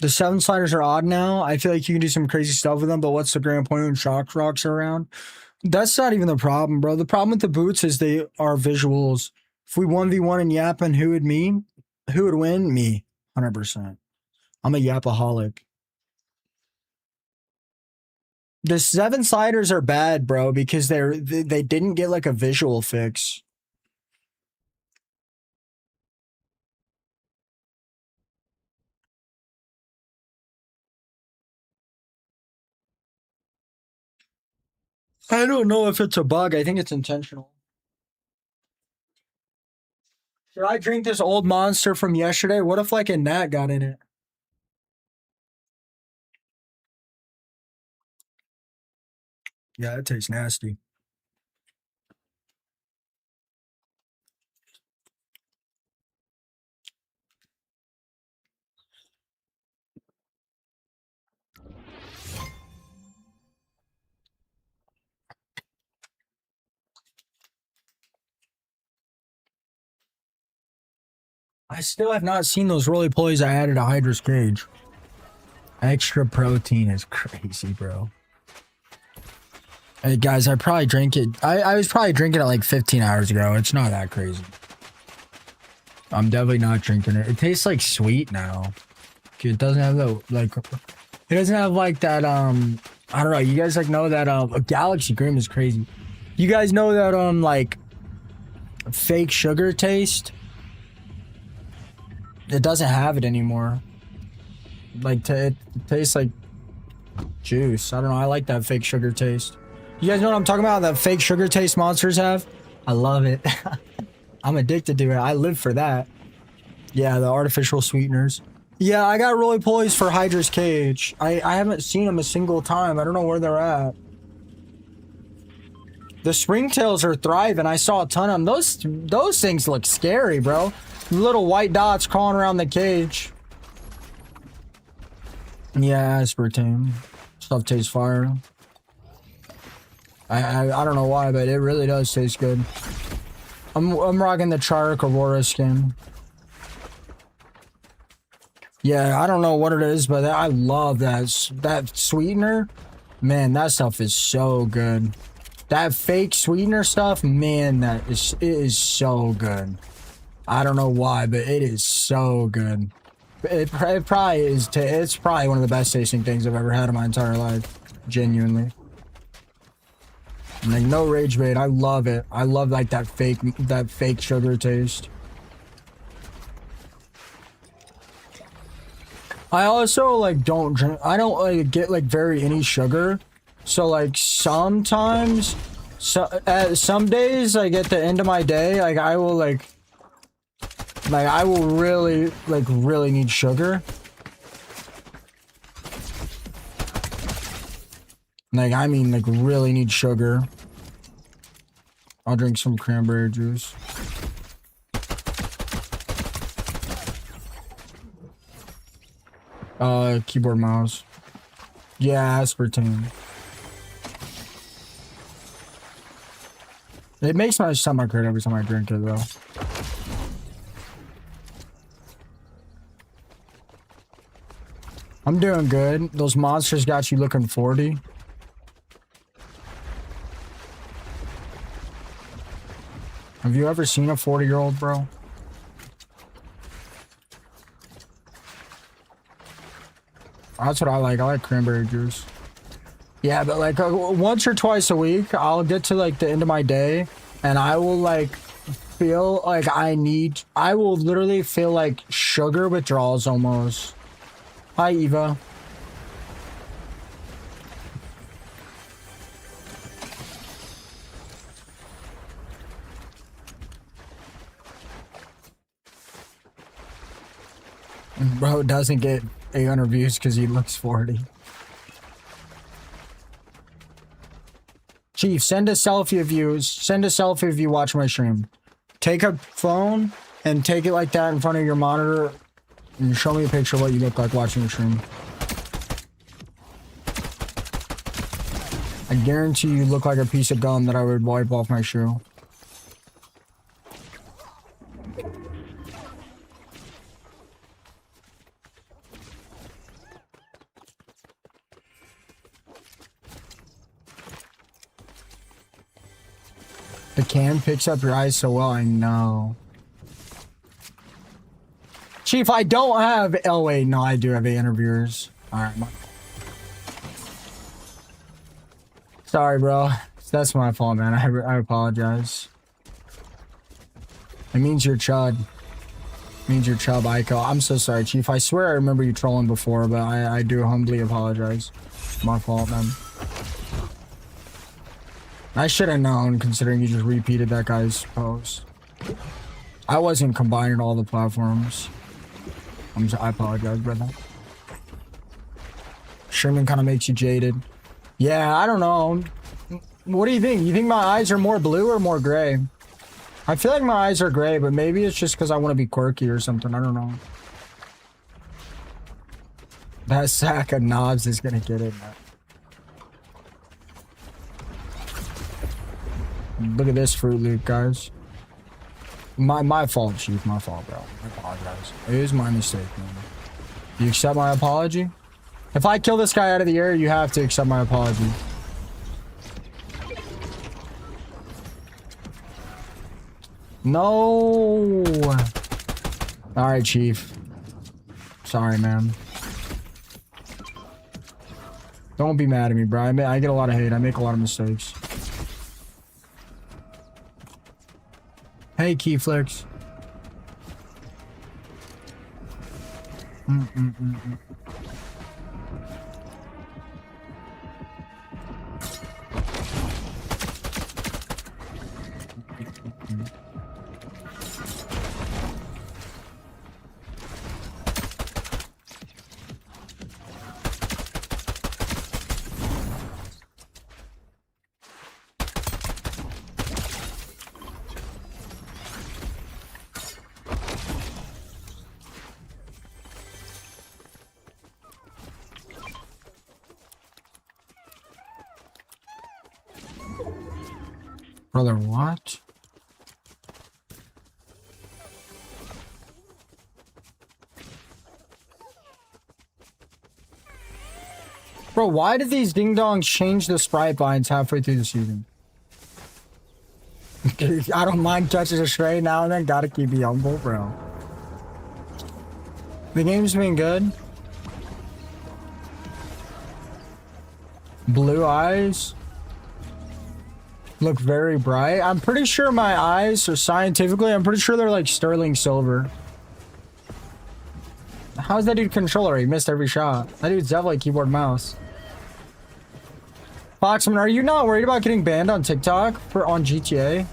Speaker 1: The 7 sliders are odd now. I feel like you can do some crazy stuff with them, but what's the grand point when shock rocks are around? That's not even the problem, bro. The problem with the boots is they are visuals. If we 1v1 and yapping, who would win? Me, 100%. I'm a yapaholic. The 7 sliders are bad, bro, because they didn't get like a visual fix. I don't know if it's a bug. I think it's intentional. Should I drink this old monster from yesterday? What if like a gnat got in it? Yeah, it tastes nasty. I still have not seen those roly polies I added to Hydra's cage. Extra protein is crazy, bro. Hey guys, I probably drank it. I was probably drinking it like 15 hours ago. It's not that crazy. I'm definitely not drinking it. It tastes like sweet now. It doesn't have the like. It doesn't have like that. I don't know. You guys like know that Galaxy Grim is crazy. You guys know that like fake sugar taste. It doesn't have it anymore. Like it tastes like juice. I don't know. I like that fake sugar taste. You guys know what I'm talking about? That fake sugar taste monsters have? I love it. I'm addicted to it. I live for that. Yeah, the artificial sweeteners. Yeah, I got roly polies for Hydra's cage. I haven't seen them a single time. I don't know where they're at. The springtails are thriving. I saw a ton of them. Those things look scary, bro. Little white dots crawling around the cage. Yeah, aspartame. Stuff tastes fire. I don't know why, but it really does taste good. I'm rocking the Chark Aurora skin. Yeah, I don't know what it is, but I love that sweetener. Man, that stuff is so good. That fake sweetener stuff, man, it is so good. I don't know why, but it is so good. It probably is. It's probably one of the best tasting things I've ever had in my entire life. Genuinely. Like, no rage bait. I love it. I love like that fake sugar taste. I also like don't drink. I don't like get like very any sugar. So like sometimes, some days like at the end of my day, like I will I will really need sugar. Like I mean like really need sugar. I'll drink some cranberry juice. Keyboard mouse. Yeah, aspartame. It makes my stomach hurt every time I drink it though. I'm doing good. Those monsters got you looking 40. Have you ever seen a 40-year-old, bro? That's what I like. I like cranberry juice. Yeah, but like once or twice a week, I'll get to like the end of my day and I will like feel like I will literally feel like sugar withdrawals almost. Hi, Eva. Bro doesn't get 800 views because he looks 40. Chief, send a selfie of you. Send a selfie if you watch my stream. Take a phone and take it like that in front of your monitor and show me a picture of what you look like watching the stream. I guarantee you look like a piece of gum that I would wipe off my shoe. The can picks up your eyes so well, I know. Chief, I don't have... Oh, wait, no, I do have 8 interviewers. Alright, sorry, bro. That's my fault, man. I apologize. It means you're Chud. It means you're Chub, Ico. I'm so sorry, Chief. I swear I remember you trolling before, but I do humbly apologize. My fault, man. I should have known, considering you just repeated that guy's post. I wasn't combining all the platforms. I apologize, brother. Streaming kind of makes you jaded. Yeah, I don't know. What do you think? You think my eyes are more blue or more gray? I feel like my eyes are gray, but maybe it's just because I want to be quirky or something. I don't know. That sack of knobs is going to get it, man. Look at this Fruit Loop, guys. My fault, Chief. My fault, bro. I apologize. It is my mistake, man. You accept my apology? If I kill this guy out of the air, you have to accept my apology. No. Alright, Chief. Sorry, man. Don't be mad at me, bro. I get a lot of hate. I make a lot of mistakes. Hey, Keyflix. Brother, what? Bro, why did these ding-dongs change the sprite lines halfway through the season? I don't mind touching a stray now and then. Gotta keep me humble, bro. The game's been good. Blue eyes look very bright. I'm pretty sure my eyes are scientifically, I'm pretty sure they're like sterling silver. How's that dude controller? He missed every shot. That dude's definitely keyboard mouse. Foxman, are you not worried about getting banned on TikTok on GTA?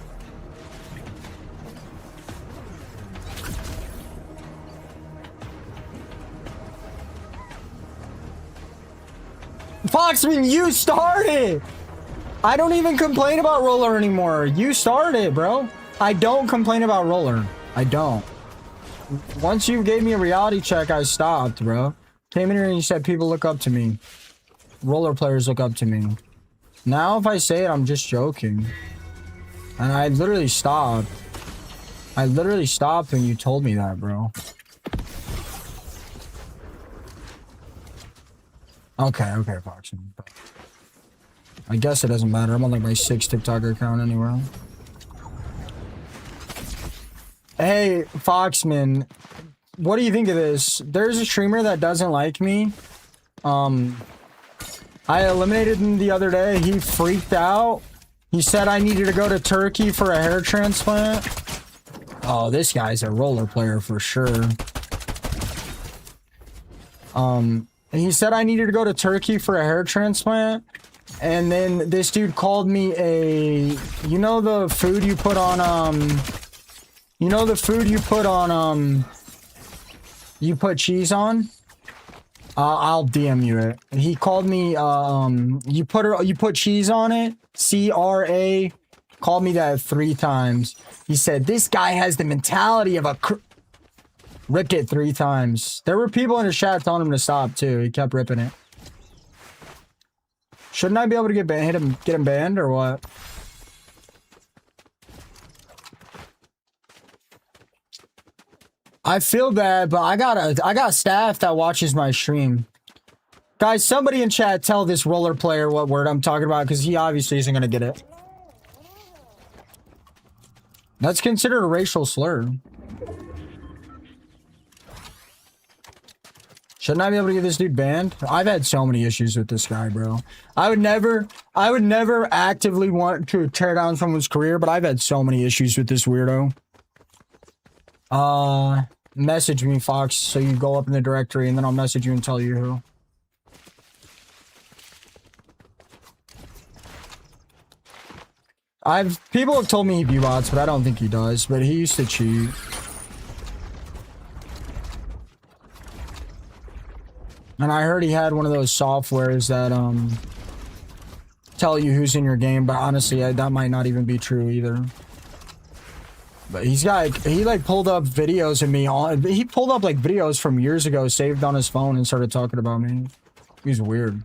Speaker 1: Foxman, you started! I don't even complain about Roller anymore. You started, bro. I don't complain about Roller. I don't. Once you gave me a reality check, I stopped, bro. Came in here and you said people look up to me. Roller players look up to me. Now if I say it, I'm just joking. And I literally stopped. I literally stopped when you told me that, bro. Okay, Foxman. I guess it doesn't matter. I'm on like my 6th TikTok account anyway. Hey, Foxman. What do you think of this? There's a streamer that doesn't like me. I eliminated him the other day. He freaked out. He said I needed to go to Turkey for a hair transplant. Oh, this guy's a Roller player for sure. And he said I needed to go to Turkey for a hair transplant. And then this dude called me a... You know the food you put on, You know the food you put on, You put cheese on? I'll DM you it. He called me, you put cheese on it? C-R-A. Called me that 3 times. He said, this guy has the mentality of a... Ripped it 3 times. There were people in the chat telling him to stop, too. He kept ripping it. Shouldn't I be able to get him banned, or what? I feel bad, but I got staff that watches my stream. Guys, somebody in chat tell this Roller player what word I'm talking about, because he obviously isn't going to get it. That's considered a racial slur. Shouldn't I be able to get this dude banned? I've had so many issues with this guy, bro. I would never actively want to tear down someone's career, but I've had so many issues with this weirdo. Message me, Fox, so you go up in the directory, and then I'll message you and tell you who. People have told me he V-bots, but I don't think he does, but he used to cheat. And I heard he had one of those softwares that, tell you who's in your game, but honestly, that might not even be true either. But he like pulled up videos of me he pulled up like videos from years ago saved on his phone and started talking about me. He's weird.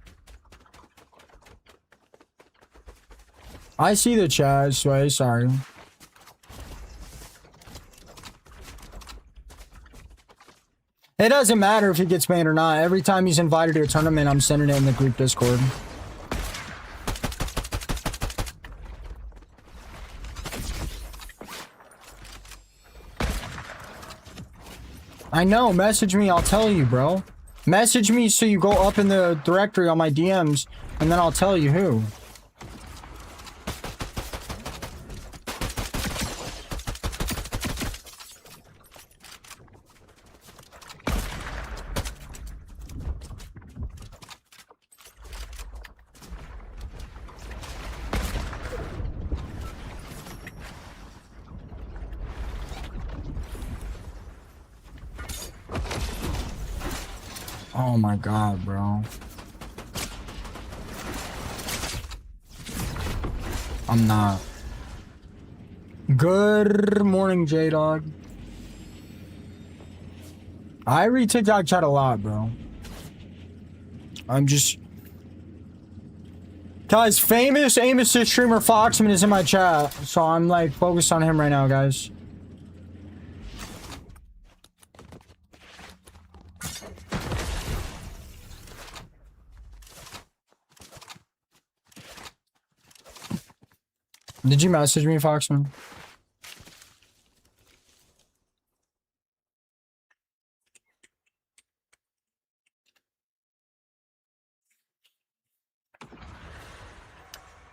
Speaker 1: I see the chat, Sway, sorry. It doesn't matter if he gets banned or not. Every time he's invited to a tournament, I'm sending it in the group Discord. I know, message me, I'll tell you, bro. Message me so you go up in the directory on my DMs, and then I'll tell you who. Oh my god, bro. I'm not. Good morning, J-Dog. I read TikTok chat a lot, bro. I'm just... Guys, famous Amos streamer Foxman is in my chat, so I'm like focused on him right now, guys. Did you message me, Foxman?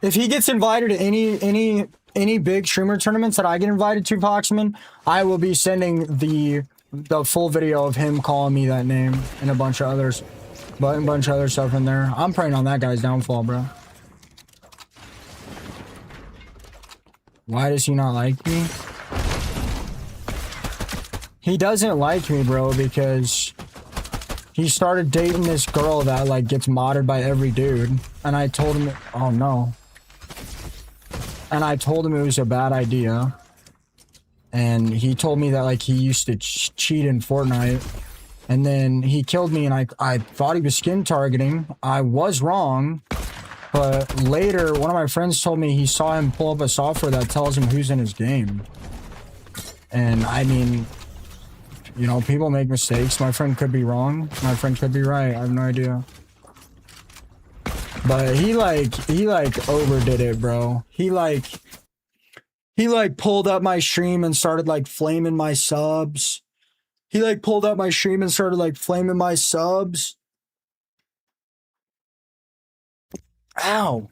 Speaker 1: If he gets invited to any big streamer tournaments that I get invited to, Foxman, I will be sending the full video of him calling me that name and a bunch of others, but a bunch of other stuff in there. I'm praying on that guy's downfall, bro. Why does he not like me? He doesn't like me, bro, because he started dating this girl that like gets modded by every dude, and I told him, oh no. And I told him it was a bad idea. And he told me that like he used to cheat in Fortnite. And then he killed me, and I thought he was skin targeting. I was wrong. But later, one of my friends told me he saw him pull up a software that tells him who's in his game. And I mean, you know, people make mistakes. My friend could be wrong. My friend could be right. I have no idea. But he overdid it, bro. He pulled up my stream and started like flaming my subs. He like pulled up my stream and started like flaming my subs. Ow.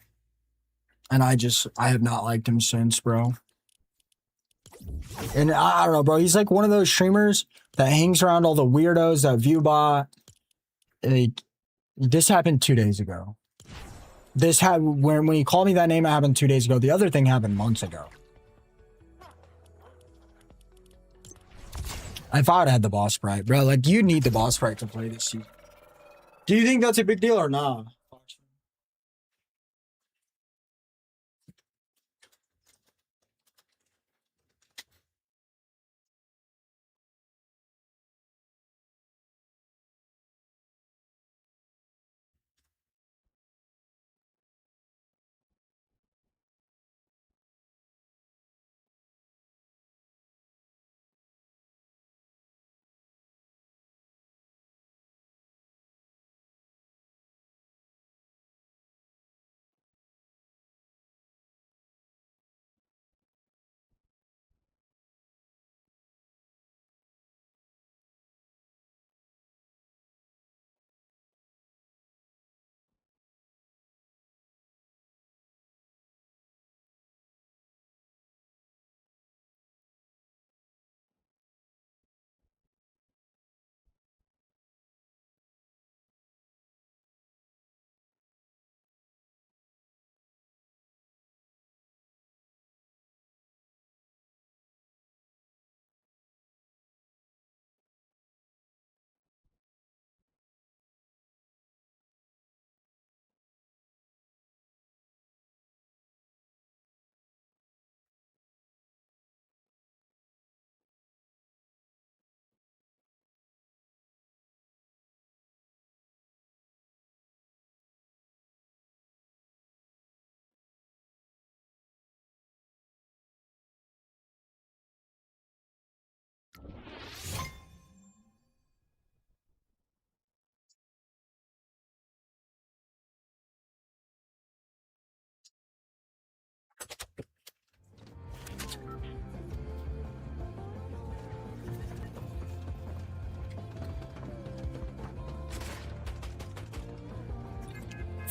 Speaker 1: And I have not liked him since, bro. And I don't know, bro. He's like one of those streamers that hangs around all the weirdos that view bot. Like, this happened 2 days ago. This had when he called me that name, it happened 2 days ago. The other thing happened months ago. I thought I had the boss sprite, bro. Like, you need the boss sprite to play this season. Do you think that's a big deal or not?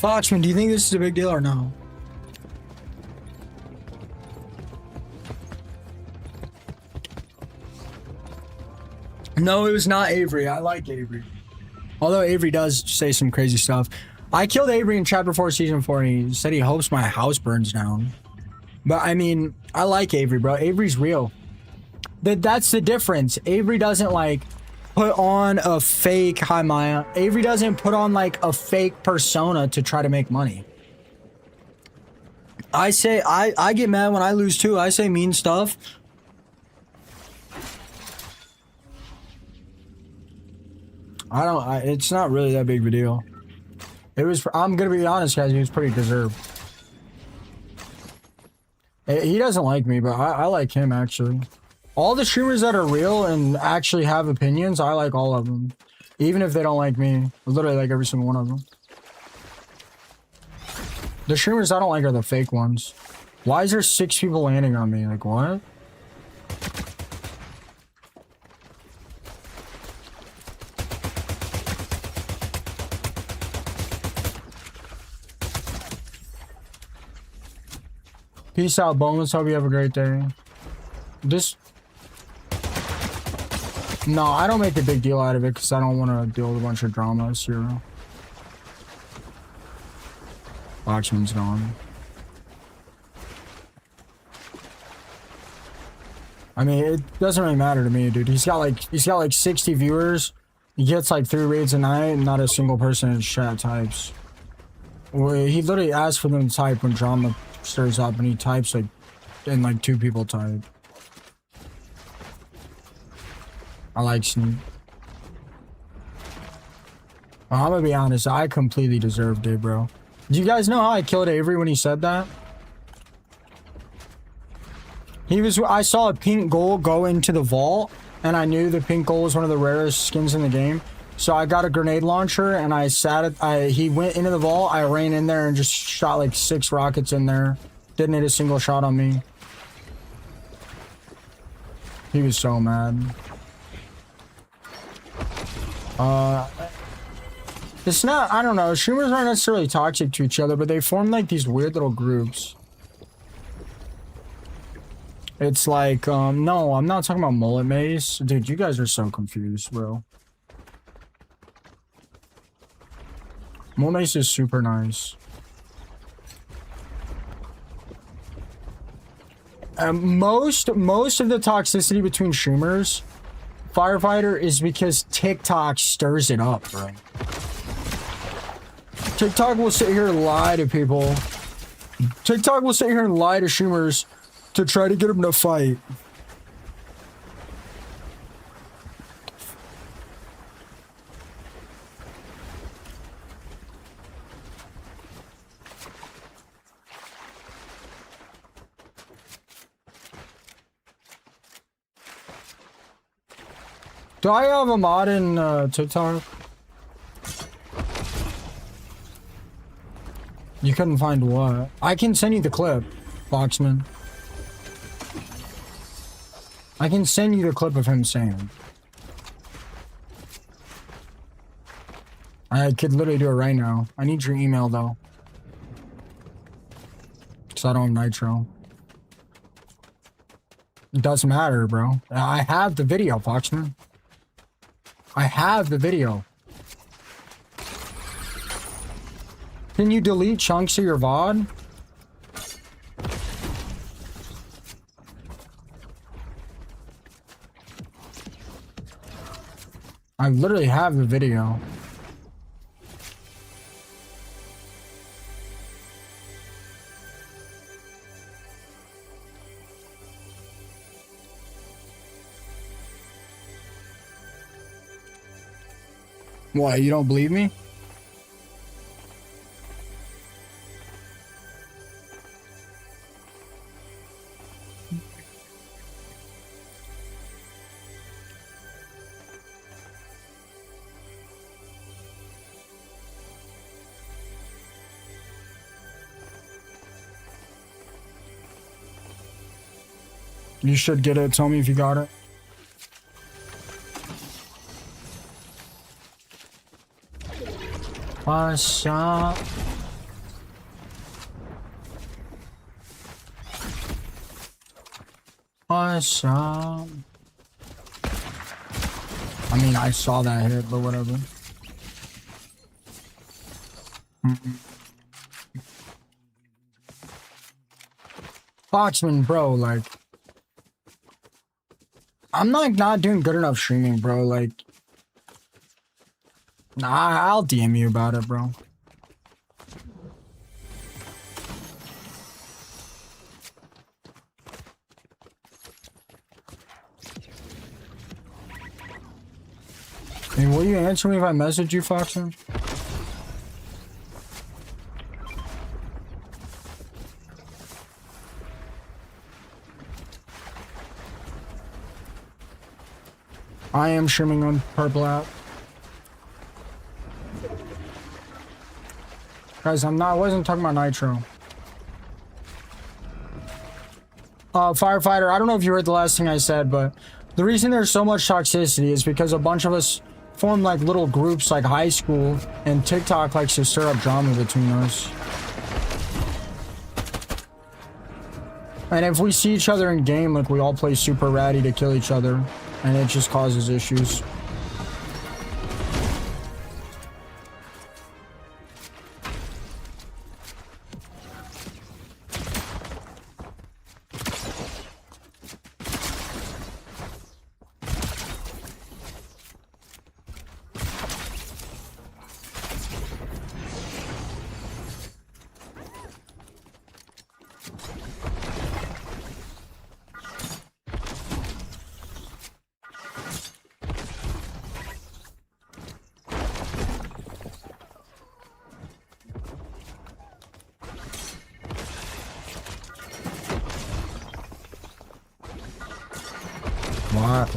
Speaker 1: Foxman, do you think this is a big deal or no? No, it was not Avery. I like Avery. Although Avery does say some crazy stuff. I killed Avery in Chapter 4, Season 4, and he said he hopes my house burns down. But, I mean, I like Avery, bro. Avery's real. That's the difference. Avery doesn't, like, put on a fake... Hi, Maya. Avery doesn't put on, like, a fake persona to try to make money. I say... I get mad when I lose, too. I say mean stuff. It's not really that big of a deal. It was... I'm gonna be honest, guys. It was pretty deserved. He doesn't like me, but I like him, actually. All the streamers that are real and actually have opinions, I like all of them. Even if they don't like me. I literally like every single one of them. The streamers I don't like are the fake ones. Why is there 6 people landing on me? Like, what? Peace out, Boneless. Hope you have a great day. No, I don't make a big deal out of it because I don't want to deal with a bunch of drama. Zero. Boxman's gone. I mean, it doesn't really matter to me, dude. He's got like 60 viewers. He gets like 3 raids a night, and not a single person in his chat types. Well, he literally asks for them to type when drama stirs up, and he types like, and like 2 people type. I like Sneak. Well, I'm gonna be honest, I completely deserved it, bro. Do you guys know how I killed Avery when he said that? I saw a pink gold go into the vault, and I knew the pink gold was one of the rarest skins in the game. So I got a grenade launcher, and I he went into the vault, I ran in there and just shot like 6 rockets in there. Didn't hit a single shot on me. He was so mad. It's not, I don't know, streamers aren't necessarily toxic to each other, but they form like these weird little groups. It's like, no, I'm not talking about Mullet Maze. Dude, you guys are so confused, bro. Mullet Maze is super nice. Most of the toxicity between streamers, Firefighter, is because TikTok stirs it up, bro. TikTok will sit here and lie to people. TikTok will sit here and lie to streamers to try to get them to fight. Do I have a mod in TikTok? You couldn't find what? I can send you the clip, Foxman. I can send you the clip of him saying. I could literally do it right now. I need your email though. Cause I don't have Nitro. It doesn't matter, bro. I have the video, Foxman. I have the video. Can you delete chunks of your VOD? I literally have the video. What, you don't believe me? You should get it. Tell me if you got it. What's up? What's up? I mean, I saw that hit, but whatever. Foxman, bro, like... I'm not doing good enough streaming, bro. Like, nah, I'll DM you about it, bro. Hey, will you answer me if I message you, Foxman? I am streaming on Purple app. Guys, I wasn't talking about Nitro. Firefighter, I don't know if you heard the last thing I said, but the reason there's so much toxicity is because a bunch of us form like little groups like high school, and TikTok likes to stir up drama between us. And if we see each other in game, like we all play super ratty to kill each other, and it just causes issues.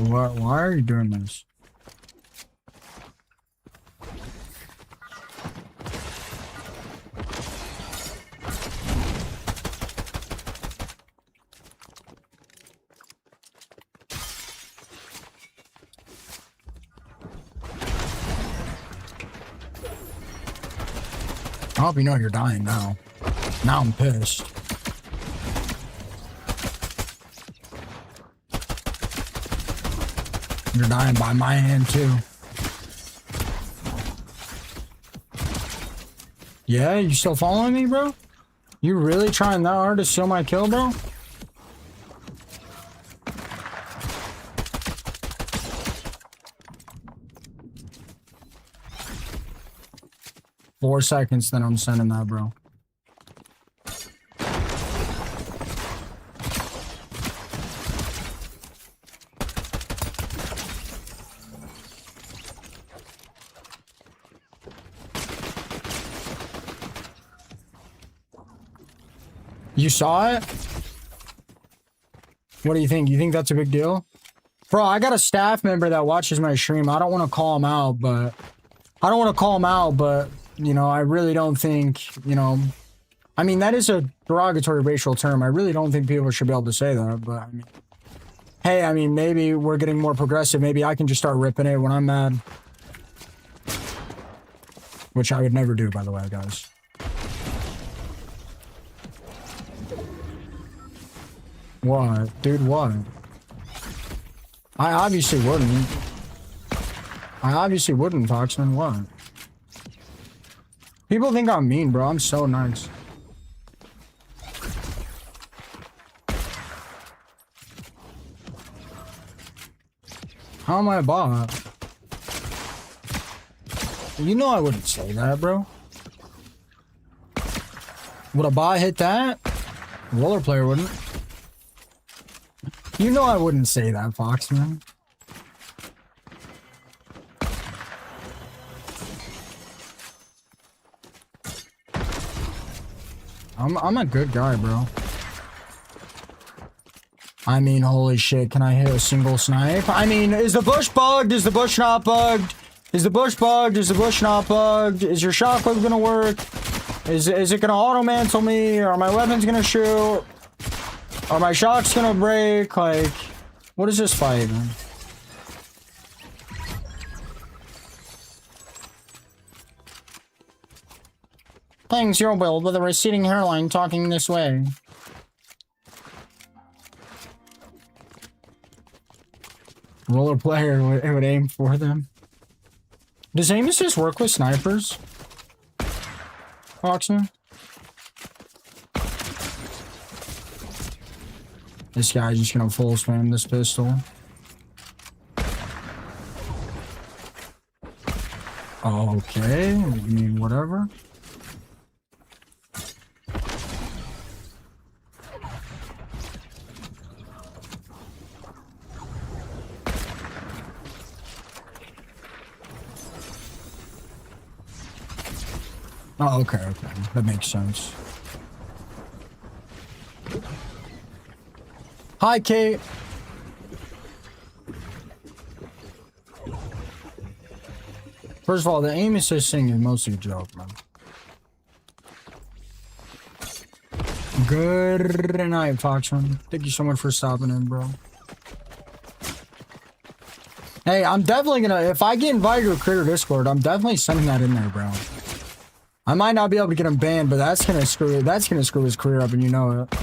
Speaker 1: Why are you doing this? I hope you know you're dying now. Now I'm pissed. You're dying by my hand too. Yeah, you still following me, bro? You really trying that hard to steal my kill, bro? Four seconds, then I'm sending that, bro. You saw it? What do you think? You think that's a big deal? Bro, I got a staff member that watches my stream. I don't want to call him out, but... you know, I really don't think, you know... I mean, that is a derogatory racial term. I really don't think people should be able to say that, but... I mean, hey, I mean, maybe we're getting more progressive. Maybe I can just start ripping it when I'm mad. Which I would never do, by the way, guys. What? Dude, what? I obviously wouldn't. Foxman. What? People think I'm mean, bro. I'm so nice. How am I a bot? You know I wouldn't say that, bro. Would a bot hit that? A roller player wouldn't. You know I wouldn't say that, Foxman. I'm a good guy, bro. I mean, holy shit, can I hit a single snipe? I mean, is the bush bugged? Is the bush not bugged? Is the bush bugged? Is the bush not bugged? Is your shotgun gonna work? Is it gonna auto-mantle me? Are my weapons gonna shoot? Are my shocks gonna break? Like, what is this fight, man? Playing Zero Build with a receding hairline talking this way. Roller player would aim for them. Does aim assist work with snipers? Foxman? This guy's just gonna full spam this pistol. Okay, I mean, whatever. Oh, okay, that makes sense. Hi, Kate. First of all, the aim assist thing is mostly a joke, man. Good night, Foxman. Thank you so much for stopping in, bro. Hey, I'm definitely gonna, if I get invited to a creator Discord, I'm definitely sending that in there, bro. I might not be able to get him banned, but that's gonna screw his career up, and you know it.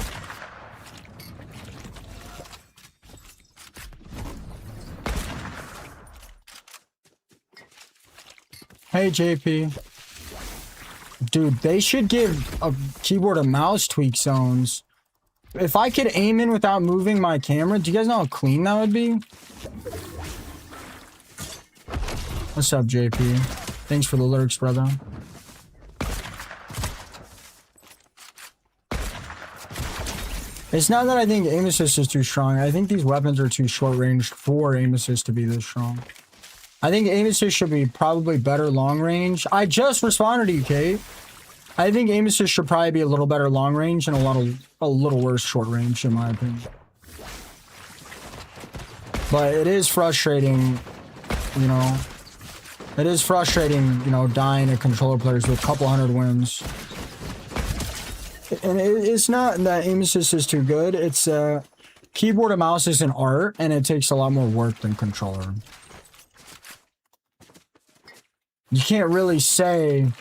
Speaker 1: Hey, JP. Dude, they should give a keyboard and mouse tweak zones. If I could aim in without moving my camera, do you guys know how clean that would be? What's up, JP? Thanks for the lurks, brother. It's not that I think aim assist is too strong. I think these weapons are too short range for aim assist to be this strong. I think aim assist should be probably better long range. I just responded to you, Kate. I think aim assist should probably be a little better long range and a little worse short range, in my opinion. But it is frustrating, you know. It is frustrating, you know, dying to controller players with a couple hundred wins. And it's not that aim assist is too good. It's keyboard and mouse is an art, and it takes a lot more work than controller. You can't really say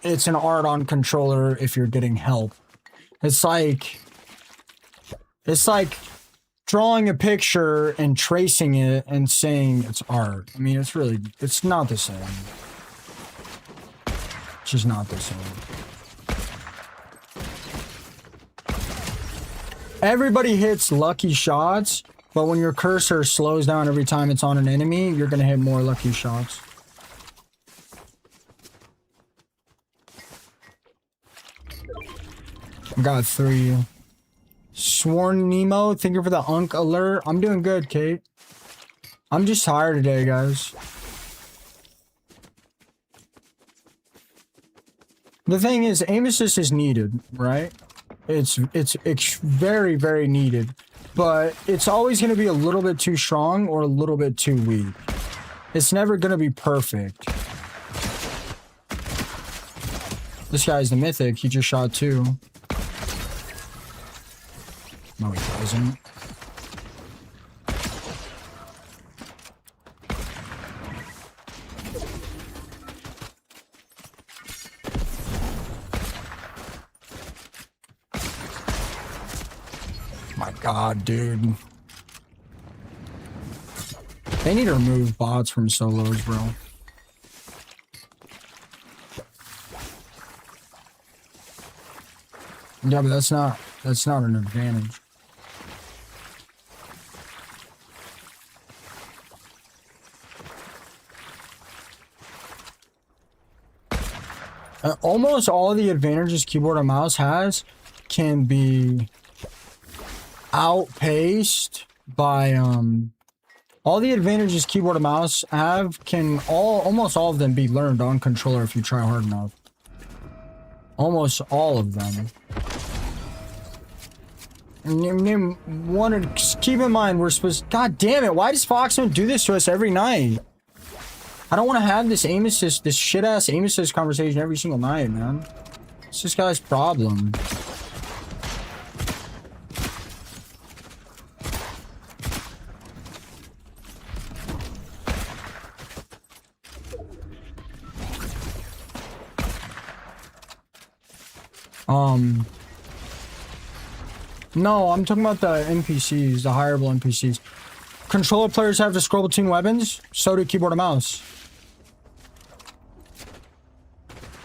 Speaker 1: it's an art on controller if you're getting help. It's like drawing a picture and tracing it and saying it's art. I mean, it's not the same. It's just not the same. Everybody hits lucky shots, but when your cursor slows down every time it's on an enemy, you're gonna hit more lucky shots. Got 3. Sworn Nemo, thank you for the Unk alert. I'm doing good, Kate. I'm just tired today, guys. The thing is, aim assist is needed, right? It's very, very needed. But it's always going to be a little bit too strong or a little bit too weak. It's never going to be perfect. This guy's the mythic. He just shot 2. No, he doesn't. My God, dude. They need to remove bots from solos, bro. Yeah, but that's not an advantage. Almost all of the advantages keyboard and mouse has can be outpaced by all the advantages keyboard and mouse have can almost all of them be learned on controller if you try hard enough. Almost all of them. And keep in mind we're supposed. God damn it! Why does Foxman do this to us every night? I don't want to have this aim assist, this shit ass aim assist conversation every single night, man. It's this guy's problem. No, I'm talking about the NPCs, the hireable NPCs. Controller players have to scroll between weapons, so do keyboard and mouse.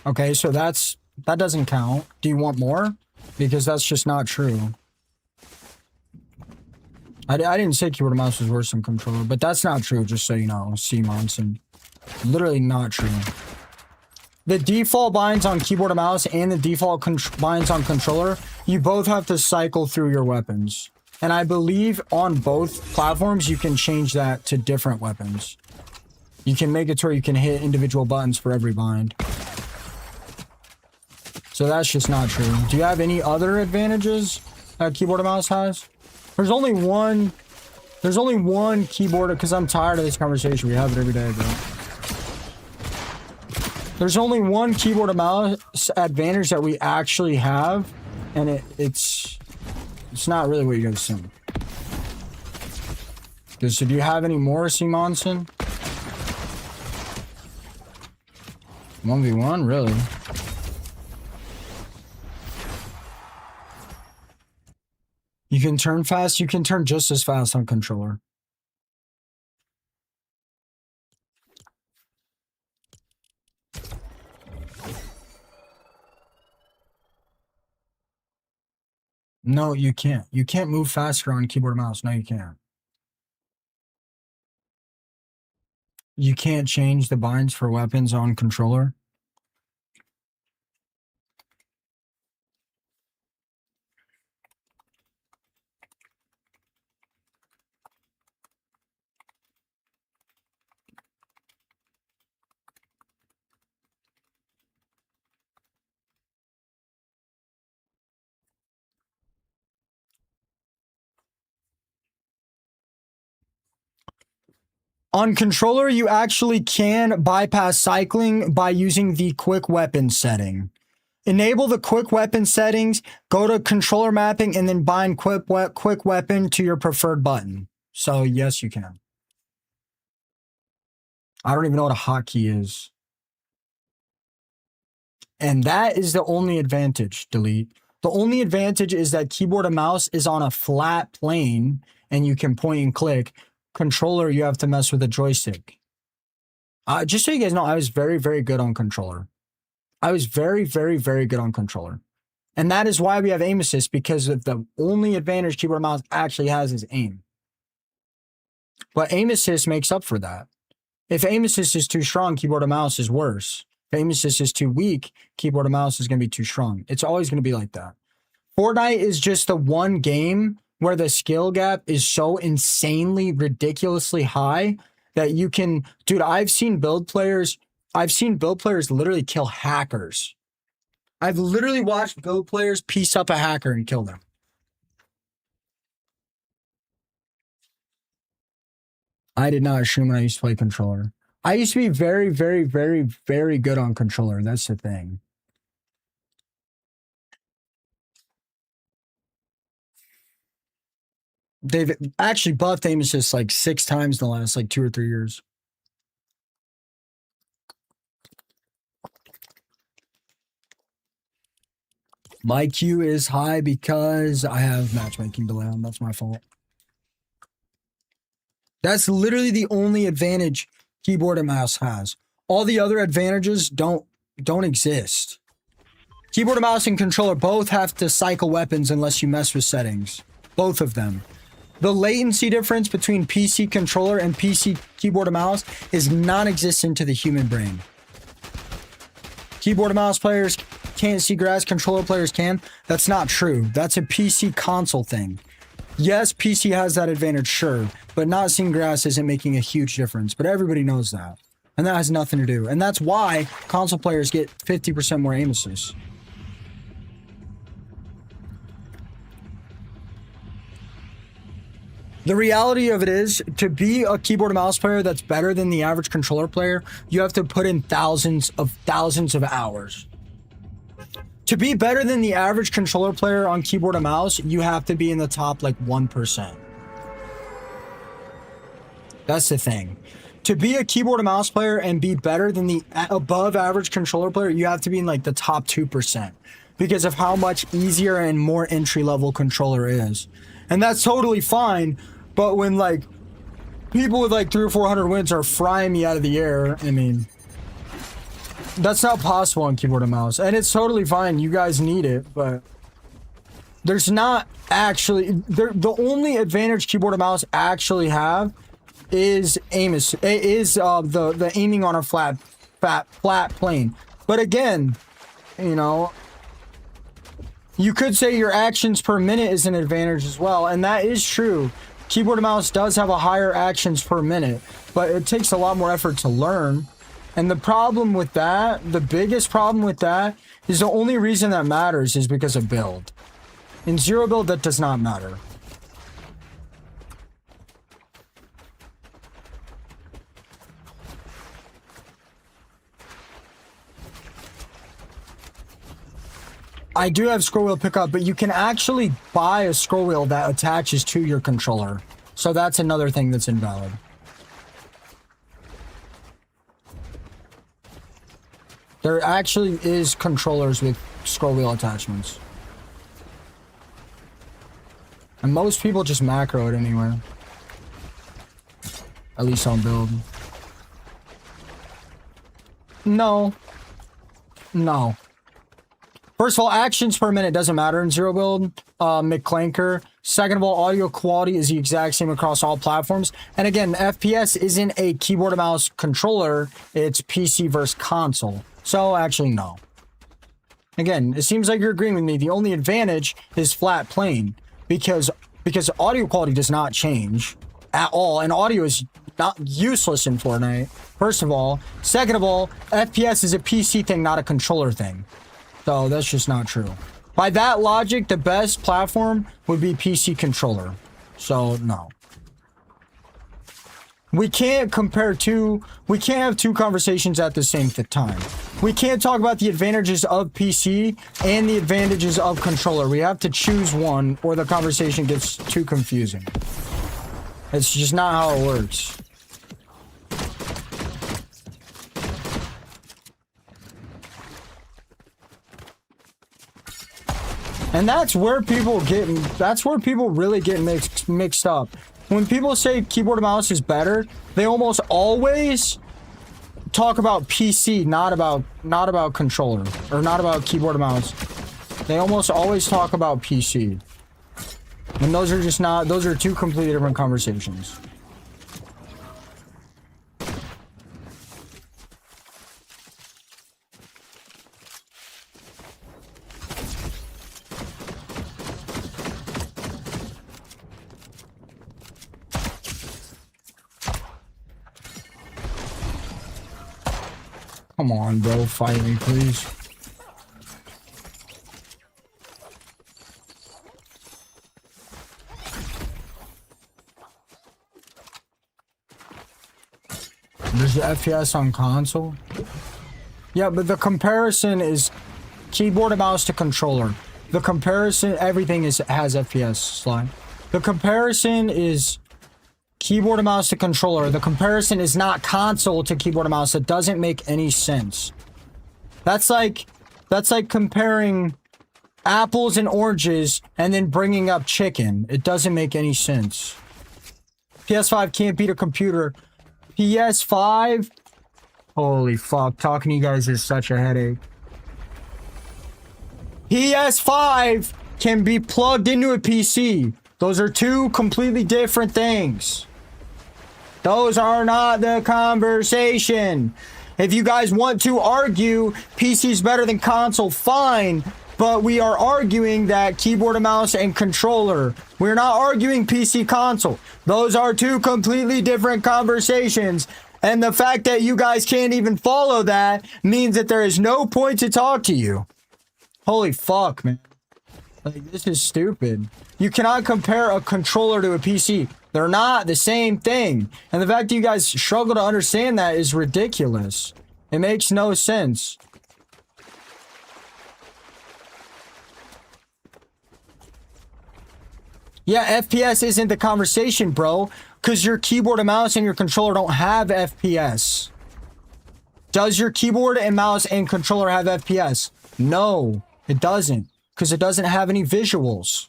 Speaker 1: Okay, so that doesn't count. Do you want more? Because that's just not true. I didn't say keyboard and mouse was worse than controller, but that's not true, just so you know, C-Monson. Literally not true. The default binds on keyboard and mouse and the default binds on controller, you both have to cycle through your weapons. And I believe on both platforms, you can change that to different weapons. You can make it to where you can hit individual buttons for every bind. So that's just not true. Do you have any other advantages that keyboard and mouse has? There's only one There's only one keyboard, because I'm tired of this conversation. We have it every day, bro. There's only one keyboard and mouse advantage that we actually have, and it's not really what you guys think. Because do you have any more, Simonson? 1v1, really? You can turn fast. You can turn just as fast on controller. No, you can't. You can't move faster on keyboard and mouse. No, you can't. You can't change the binds for weapons on controller. On controller, you actually can bypass cycling by using the quick weapon setting. Enable the quick weapon settings, go to controller mapping, and then bind quick weapon to your preferred button. So yes, you can. I don't even know what a hotkey is. And that is the only advantage, delete. The only advantage is that keyboard and mouse is on a flat plane and you can point and click. Controller, you have to mess with a joystick. Just so you guys know, I was very, very good on controller. I was very, very, very good on controller. And that is why we have aim assist, because of the only advantage keyboard and mouse actually has is aim. But aim assist makes up for that. If aim assist is too strong, keyboard and mouse is worse. If aim assist is too weak, keyboard and mouse is going to be too strong. It's always going to be like that. Fortnite is just the one game where the skill gap is so insanely, ridiculously high that you can, dude, I've seen build players literally kill hackers. I've literally watched build players piece up a hacker and kill them. I did not assume when I used to play controller. I used to be very, very, very, very good on controller. That's the thing. They've actually buffed aim assist like 6 times in the last like 2 or 3 years. My Q is high because I have matchmaking delay on. That's my fault. That's literally the only advantage keyboard and mouse has. All the other advantages don't exist. Keyboard and mouse and controller both have to cycle weapons unless you mess with settings. Both of them. The latency difference between PC controller and PC keyboard and mouse is non-existent to the human brain. Keyboard and mouse players can't see grass, controller players can. That's not true. That's a PC console thing. Yes, PC has that advantage, sure, but not seeing grass isn't making a huge difference, but everybody knows that. And that has nothing to do. And that's why console players get 50% more aim assist. The reality of it is, to be a keyboard and mouse player that's better than the average controller player, you have to put in thousands of hours. To be better than the average controller player on keyboard and mouse, you have to be in the top like 1%. That's the thing. To be a keyboard and mouse player and be better than the above average controller player, you have to be in like the top 2% because of how much easier and more entry level controller is. And that's totally fine. But when like people with like 300 or 400 wins are frying me out of the air, I mean, that's not possible on keyboard and mouse. And it's totally fine. You guys need it, but there's not actually, the only advantage keyboard and mouse actually have is the aiming on a flat plane. But again, you know, you could say your actions per minute is an advantage as well, and that is true. Keyboard and mouse does have a higher actions per minute, but it takes a lot more effort to learn. And the problem with that, the biggest problem with that, is the only reason that matters is because of build. In zero build, that does not matter. I do have scroll wheel pickup, but you can actually buy a scroll wheel that attaches to your controller. So that's another thing that's invalid. There actually is controllers with scroll wheel attachments. And most people just macro it anyway. At least on build. No. No. First of all, actions per minute doesn't matter in zero build, McClanker. Second of all, audio quality is the exact same across all platforms. And again, FPS isn't a keyboard and mouse controller, it's PC versus console. So actually, no. Again, it seems like you're agreeing with me. The only advantage is flat plane because audio quality does not change at all, and audio is not useless in Fortnite. First of all. Second of all, FPS is a PC thing, not a controller thing. So that's just not true. By that logic, the best platform would be PC controller. So no. We can't compare two, we can't have two conversations at the same time. We can't talk about the advantages of PC and the advantages of controller. We have to choose one or the conversation gets too confusing. It's just not how it works. And that's where people really get mixed up. When people say keyboard and mouse is better, they almost always talk about PC, not about controller, or not about keyboard and mouse. They almost always talk about PC. And those are just not, those are two completely different conversations. Come on, bro. Fight me, please. There's the FPS on console. Yeah, but the comparison is keyboard and mouse to controller. The comparison, everything has FPS slide. The comparison is keyboard and mouse to controller. The comparison is not console to keyboard and mouse. It doesn't make any sense. That's like comparing apples and oranges and then bringing up chicken. It doesn't make any sense. PS5 can't beat a computer. PS5? Holy fuck. Talking to you guys is such a headache. PS5 can be plugged into a PC. Those are two completely different things. Those are not the conversation. If you guys want to argue PC is better than console, fine. But we are arguing that keyboard and mouse and controller. We're not arguing PC console. Those are two completely different conversations. And the fact that you guys can't even follow that means that there is no point to talk to you. Holy fuck, man. Like, this is stupid. You cannot compare a controller to a PC. They're not the same thing. And the fact that you guys struggle to understand that is ridiculous. It makes no sense. Yeah, FPS isn't the conversation, bro. Because your keyboard and mouse and your controller don't have FPS. Does your keyboard and mouse and controller have FPS? No, it doesn't. Because it doesn't have any visuals.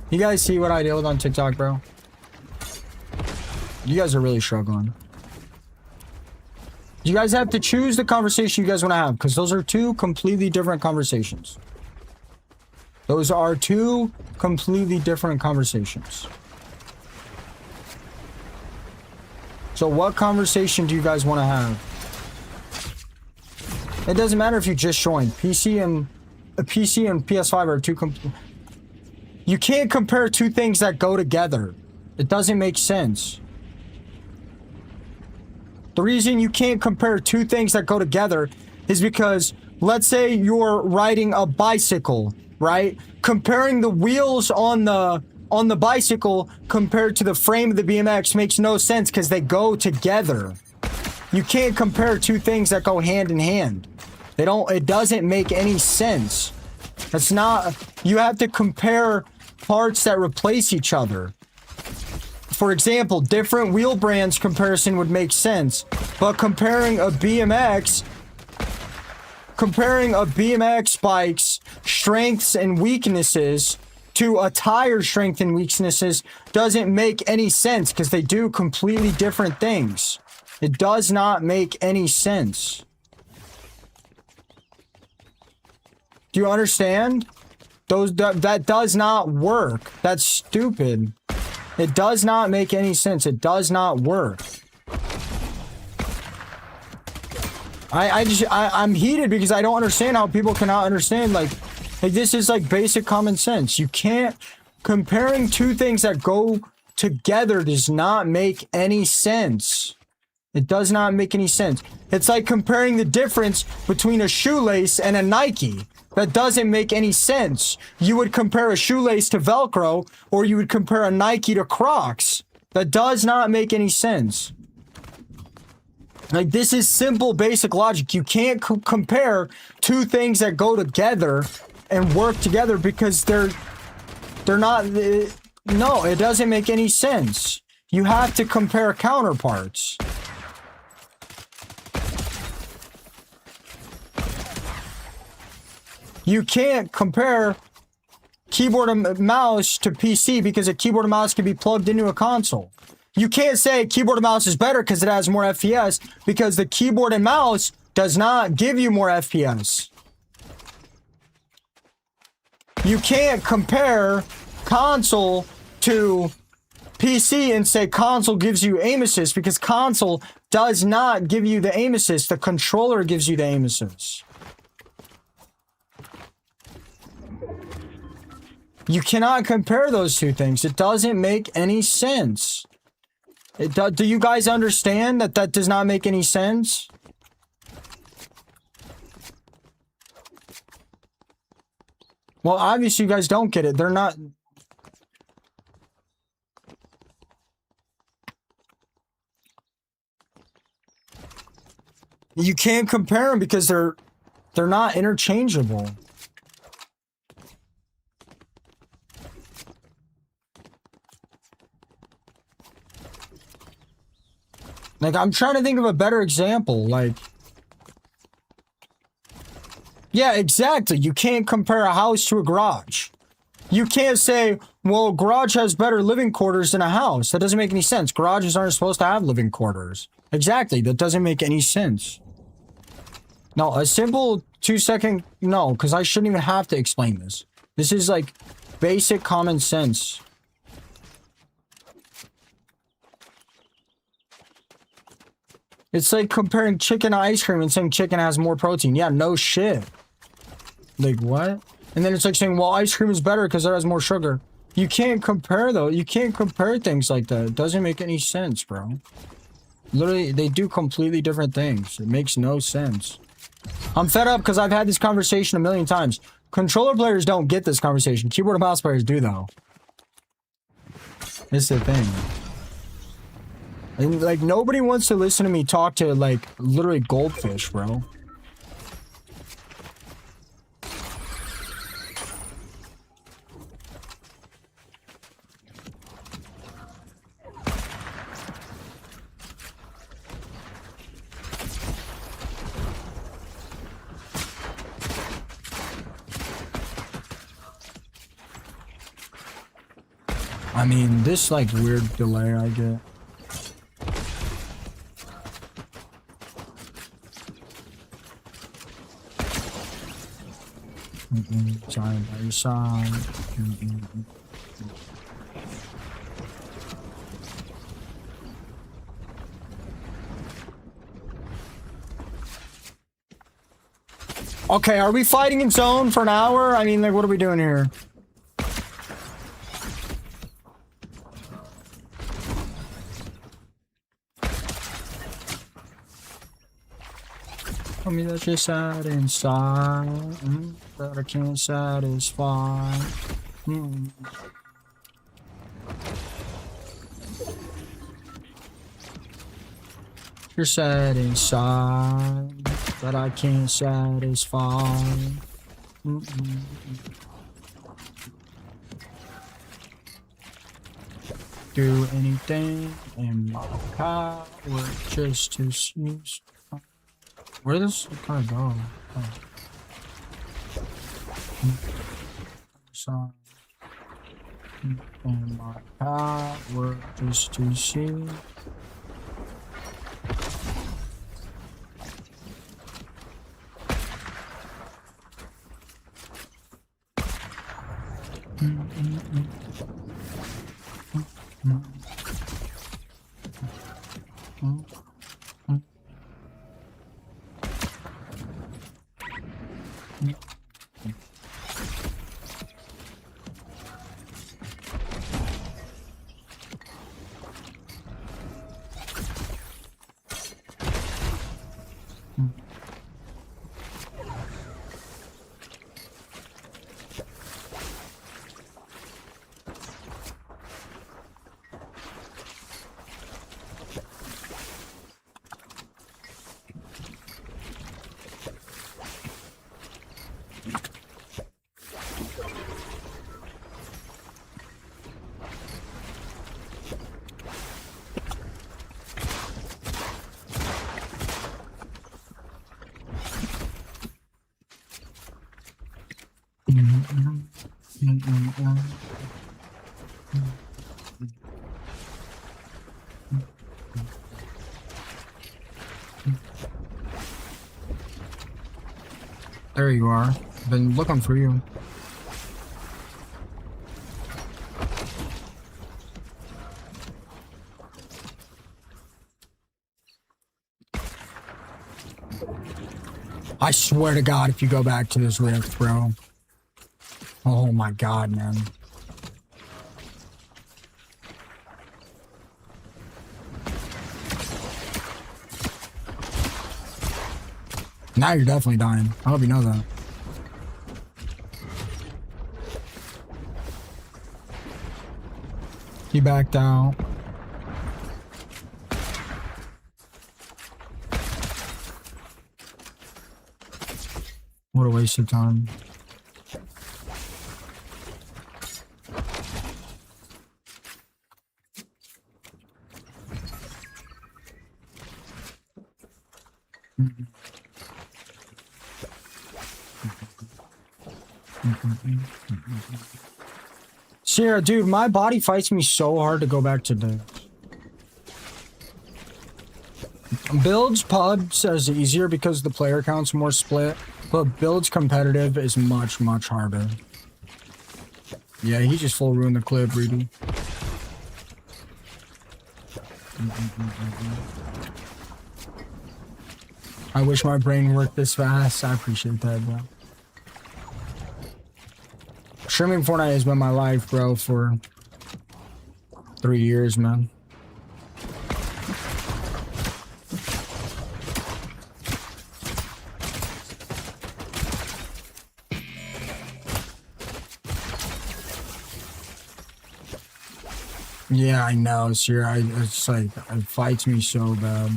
Speaker 1: You guys see what I deal with on TikTok, bro? You guys are really struggling. You guys have to choose the conversation you guys want to have, because those are two completely different conversations. Those are two completely different conversations. So what conversation do you guys want to have? It doesn't matter if you just joined. PC and PS5 are two you can't compare two things that go together. It doesn't make sense. The reason you can't compare two things that go together is because, let's say you're riding a bicycle, right? Comparing the wheels on the bicycle compared to the frame of the BMX makes no sense because they go together. You can't compare two things that go hand in hand. It doesn't make any sense. That's not, you have to compare parts that replace each other. For example, different wheel brands comparison would make sense, but comparing a BMX bike's strengths and weaknesses to a tire strength and weaknesses doesn't make any sense because they do completely different things. It does not make any sense. Do you understand? That does not work. That's stupid. It does not make any sense. It does not work. I'm heated because I don't understand how people cannot understand, like this is like basic common sense. You can't, comparing two things that go together does not make any sense. It does not make any sense. It's like comparing the difference between a shoelace and a Nike. That doesn't make any sense. You would compare a shoelace to Velcro, or you would compare a Nike to Crocs. That does not make any sense. Like, this is simple, basic logic. You can't compare two things that go together and work together because they're not... no, it doesn't make any sense. You have to compare counterparts. You can't compare keyboard and mouse to PC because a keyboard and mouse can be plugged into a console. You can't say keyboard and mouse is better because it has more FPS because the keyboard and mouse does not give you more FPS. You can't compare console to PC and say console gives you aim assist because console does not give you the aim assist. The controller gives you the aim assist. You cannot compare those two things. It doesn't make any sense. Do you guys understand that that does not make any sense? Well, obviously you guys don't get it. They're not... You can't compare them because they're not interchangeable. Like, I'm trying to think of a better example, like... Yeah, exactly. You can't compare a house to a garage. You can't say, well, garage has better living quarters than a house. That doesn't make any sense. Garages aren't supposed to have living quarters. Exactly. That doesn't make any sense. No, a simple 2-second... No, because I shouldn't even have to explain this. This is, like, basic common sense. It's like comparing chicken to ice cream and saying chicken has more protein. Yeah, no shit. Like, what? And then it's like saying, well, ice cream is better because it has more sugar. You can't compare, though. You can't compare things like that. It doesn't make any sense, bro. Literally, they do completely different things. It makes no sense. I'm fed up because I've had this conversation a million times. Controller players don't get this conversation. Keyboard and mouse players do, though. It's the thing. And, like, nobody wants to listen to me talk to, like, literally goldfish, bro. I mean, this, like, weird delay I get. Side by side. Okay, are we fighting in zone for an hour? I mean, like, what are we doing here? Tell me that you're sad inside, that I can't satisfy. You're satisfied, but I can't satisfy. Do anything in my power just to snooze. Where does this kind of go? Oh. So, in my power just to see. There you are. Been looking for you. I swear to God, if you go back to this rift, bro. Oh my God, man. Now you're definitely dying. I hope you know that. He backed out. What a waste of time. Sierra, dude, my body fights me so hard to go back to the builds. Pub says easier because the player count's more split, but builds competitive is much harder. Yeah, he just full ruined the clip, Reedy. I wish my brain worked this fast. I appreciate that, bro. Streaming Fortnite has been my life, bro, for 3 years, man. Yeah, I know, Sierra. It's like, it fights me so bad.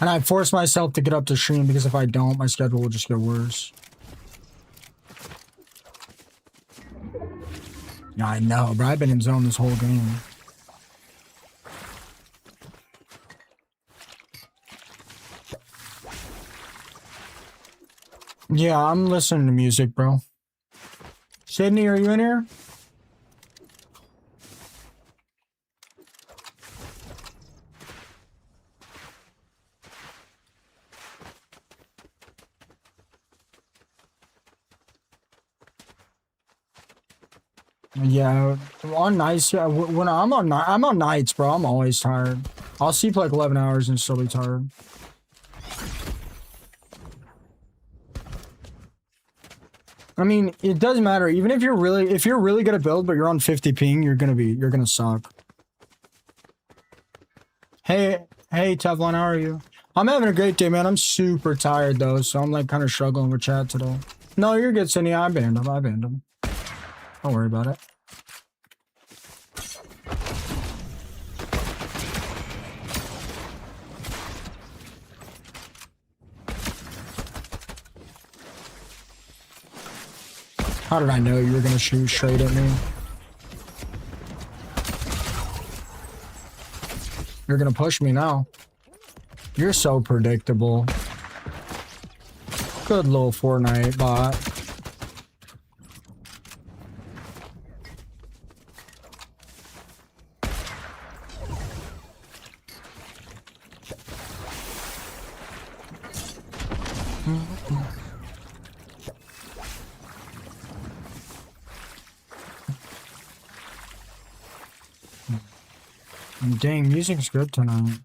Speaker 1: And I force myself to get up to stream because if I don't, my schedule will just get worse. Yeah, I know, bro. I've been in zone this whole game. Yeah, I'm listening to music, bro. Sydney, are you in here? Yeah, on nights. Yeah, when I'm on nights, bro. I'm always tired. I'll sleep like 11 hours and still be tired. I mean, it doesn't matter. Even if you're really good at build, but you're on 50 ping, you're gonna suck. Hey, Teflon, how are you? I'm having a great day, man. I'm super tired though, so I'm like kind of struggling with chat today. No, you're good, Cindy. I banned him. Don't worry about it. How did I know you were gonna shoot straight at me? You're gonna push me now. You're so predictable. Good little Fortnite bot. Dang, music's good tonight.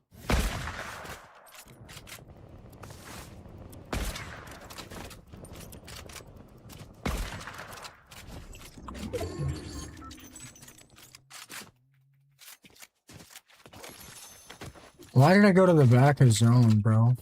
Speaker 1: Why did I go to the back of zone, bro?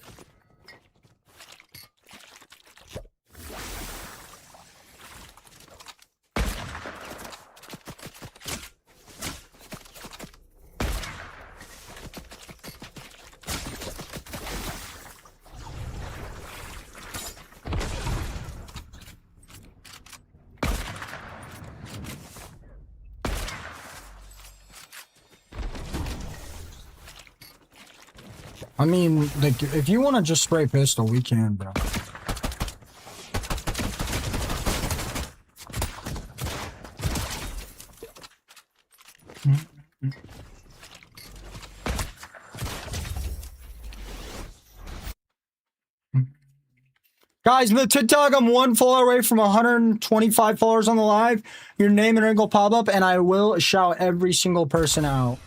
Speaker 1: I mean, like, if you want to just spray pistol, we can, bro. Guys, in the TikTok, I'm 1 follower away from 125 followers on the live. Your name and ring will pop up, and I will shout every single person out.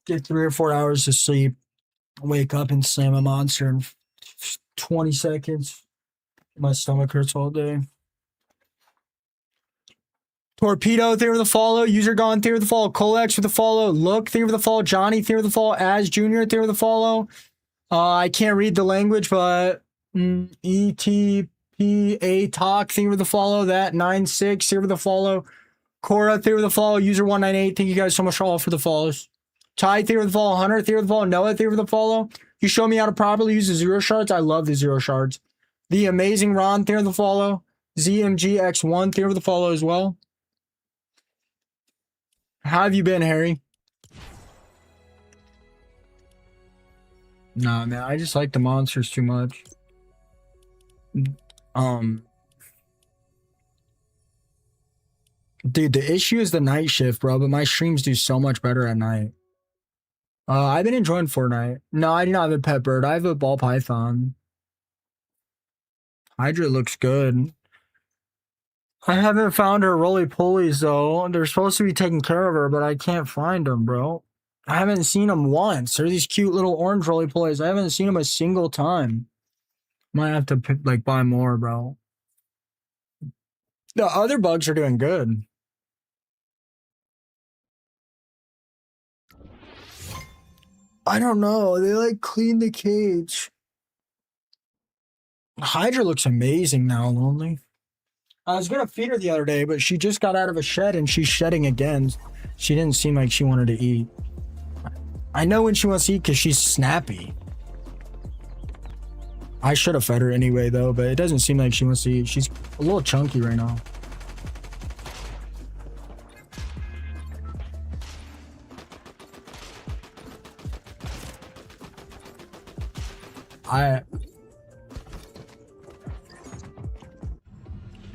Speaker 1: Get 3 or 4 hours of sleep, wake up and slam a monster in 20 seconds. My stomach hurts all day. Torpedo, theory of the follow. User gone, theory of the follow. Colex with the follow. Look, theory of the follow. Johnny, theory of the follow. As Junior, theory of the follow. I can't read the language, but ETPA talk, theory of the follow. That 96, theory of the follow. Cora, theory of the follow. User 198. Thank you guys so much all for the follows. Ty, theory of the follow. Hunter, theory of the follow. Noah, theory of the follow. You show me how to properly use the 0 shards. I love the 0 shards. The amazing Ron, theory of the follow. ZMGX1, theory of the follow as well. How have you been, Harry? Nah, man, I just like the monsters too much. Dude, the issue is the night shift, bro, but my streams do so much better at night. I've been enjoying Fortnite. No, I do not have a pet bird. I have a ball python. Hydra looks good. I haven't found her roly-polies, though. They're supposed to be taking care of her, but I can't find them, bro. I haven't seen them once. They're these cute little orange roly-polies. I haven't seen them a single time. Might have to, like, buy more, bro. The other bugs are doing good. I don't know. They, like, clean the cage. Hydra looks amazing now, Lonely. I was gonna feed her the other day, but she just got out of a shed and she's shedding again. She didn't seem like she wanted to eat. I know when she wants to eat because she's snappy. I should have fed her anyway, though, but it doesn't seem like she wants to eat. She's a little chunky right now.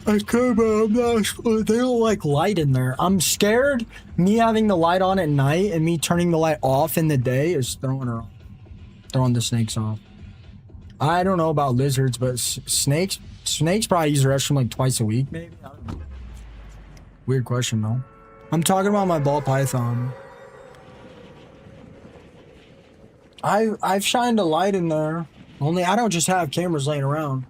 Speaker 1: I could, but I'm not sure. They don't like light in there. I'm scared me having the light on at night and me turning the light off in the day is throwing the snakes off. I don't know about lizards, but snakes probably use the restroom like twice a week, maybe. I don't know. Weird question though. I'm talking about my ball python. I've shined a light in there. Only I don't just have cameras laying around.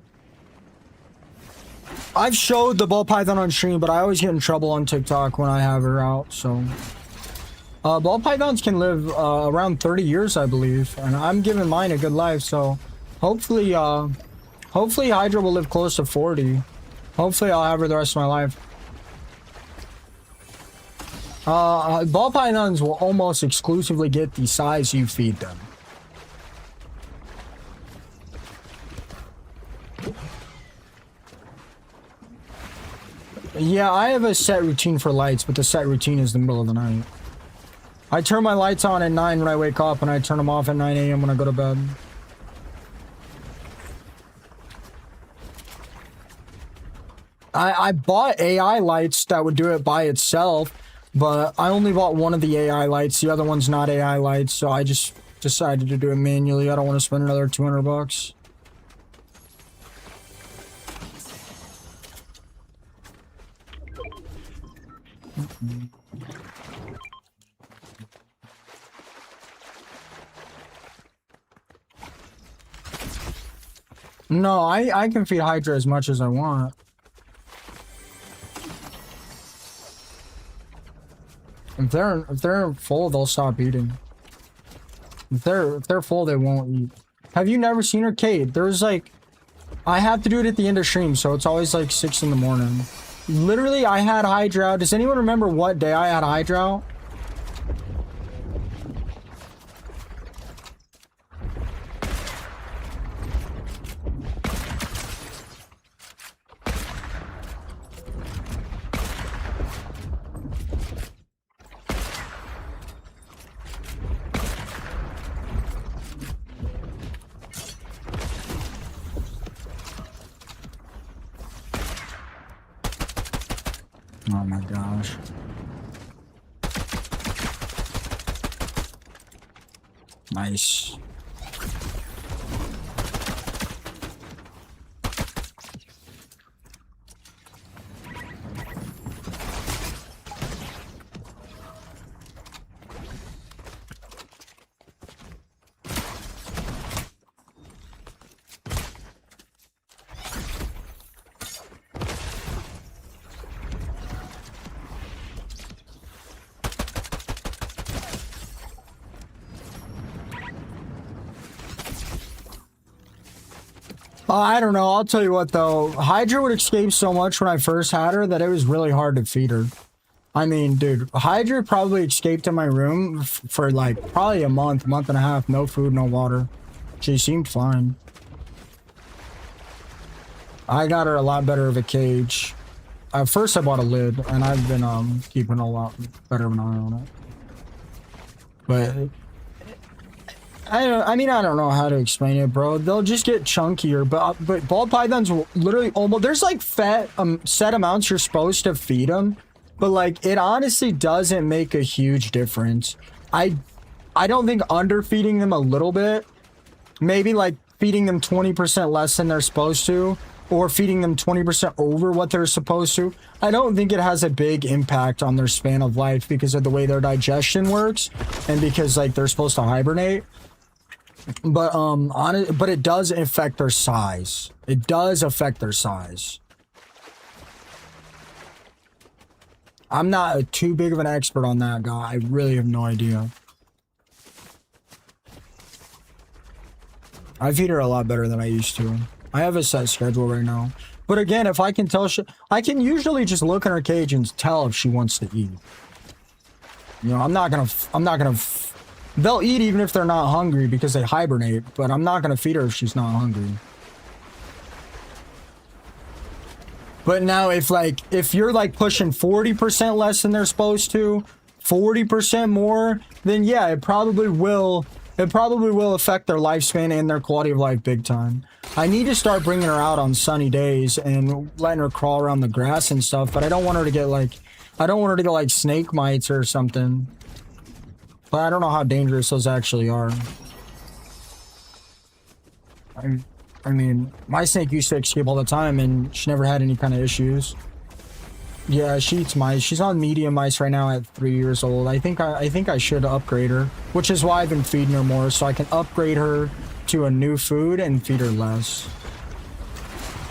Speaker 1: I've showed the ball python on stream, but I always get in trouble on TikTok when I have her out, so. Ball pythons can live around 30 years, I believe, and I'm giving mine a good life, so hopefully Hydra will live close to 40. Hopefully I'll have her the rest of my life. Ball pythons will almost exclusively get the size you feed them. Yeah, I have a set routine for lights, but the set routine is the middle of the night. I turn my lights on at 9 when I wake up, and I turn them off at 9 a.m. when I go to bed. I bought AI lights that would do it by itself, but I only bought one of the AI lights. The other one's not AI lights, so I just decided to do it manually. I don't want to spend another 200 bucks. No, I can feed Hydra as much as I want. If they're full, they'll stop eating. If they're full, they won't eat. Have you never seen Arcade? There's like, I have to do it at the end of stream, so it's always like 6 in the morning. Literally, I had Hydra out. Does anyone remember what day I had Hydra out? Oh my gosh. Nice. I don't know. I'll tell you what, though. Hydra would escape so much when I first had her that it was really hard to feed her. I mean, dude, Hydra probably escaped in my room for like probably a month and a half. No food, no water. She seemed fine. I got her a lot better of a cage. First I bought a lid, and I've been keeping a lot better of an eye on it. But I mean, I don't know how to explain it, bro. They'll just get chunkier, but ball pythons will literally almost, there's like set amounts you're supposed to feed them, but like it honestly doesn't make a huge difference. I don't think underfeeding them a little bit, maybe like feeding them 20% less than they're supposed to, or feeding them 20% over what they're supposed to, I don't think it has a big impact on their span of life because of the way their digestion works and because like they're supposed to hibernate. But but it does affect their size. It does affect their size. I'm not too big of an expert on that, guy. I really have no idea. I feed her a lot better than I used to. I have a set schedule right now. But again, if I can tell, I can usually just look in her cage and tell if she wants to eat. You know, I'm not gonna. They'll eat even if they're not hungry because they hibernate, but I'm not gonna feed her if she's not hungry. But now if you're like pushing 40% less than they're supposed to, 40% more, then yeah, it probably will affect their lifespan and their quality of life big time. I need to start bringing her out on sunny days and letting her crawl around the grass and stuff, but I don't want her to get like snake mites or something. But I don't know how dangerous those actually are. I mean, my snake used to escape all the time and she never had any kind of issues. Yeah, she eats mice. She's on medium mice right now at 3 years old. I think I should upgrade her, which is why I've been feeding her more, so I can upgrade her to a new food and feed her less.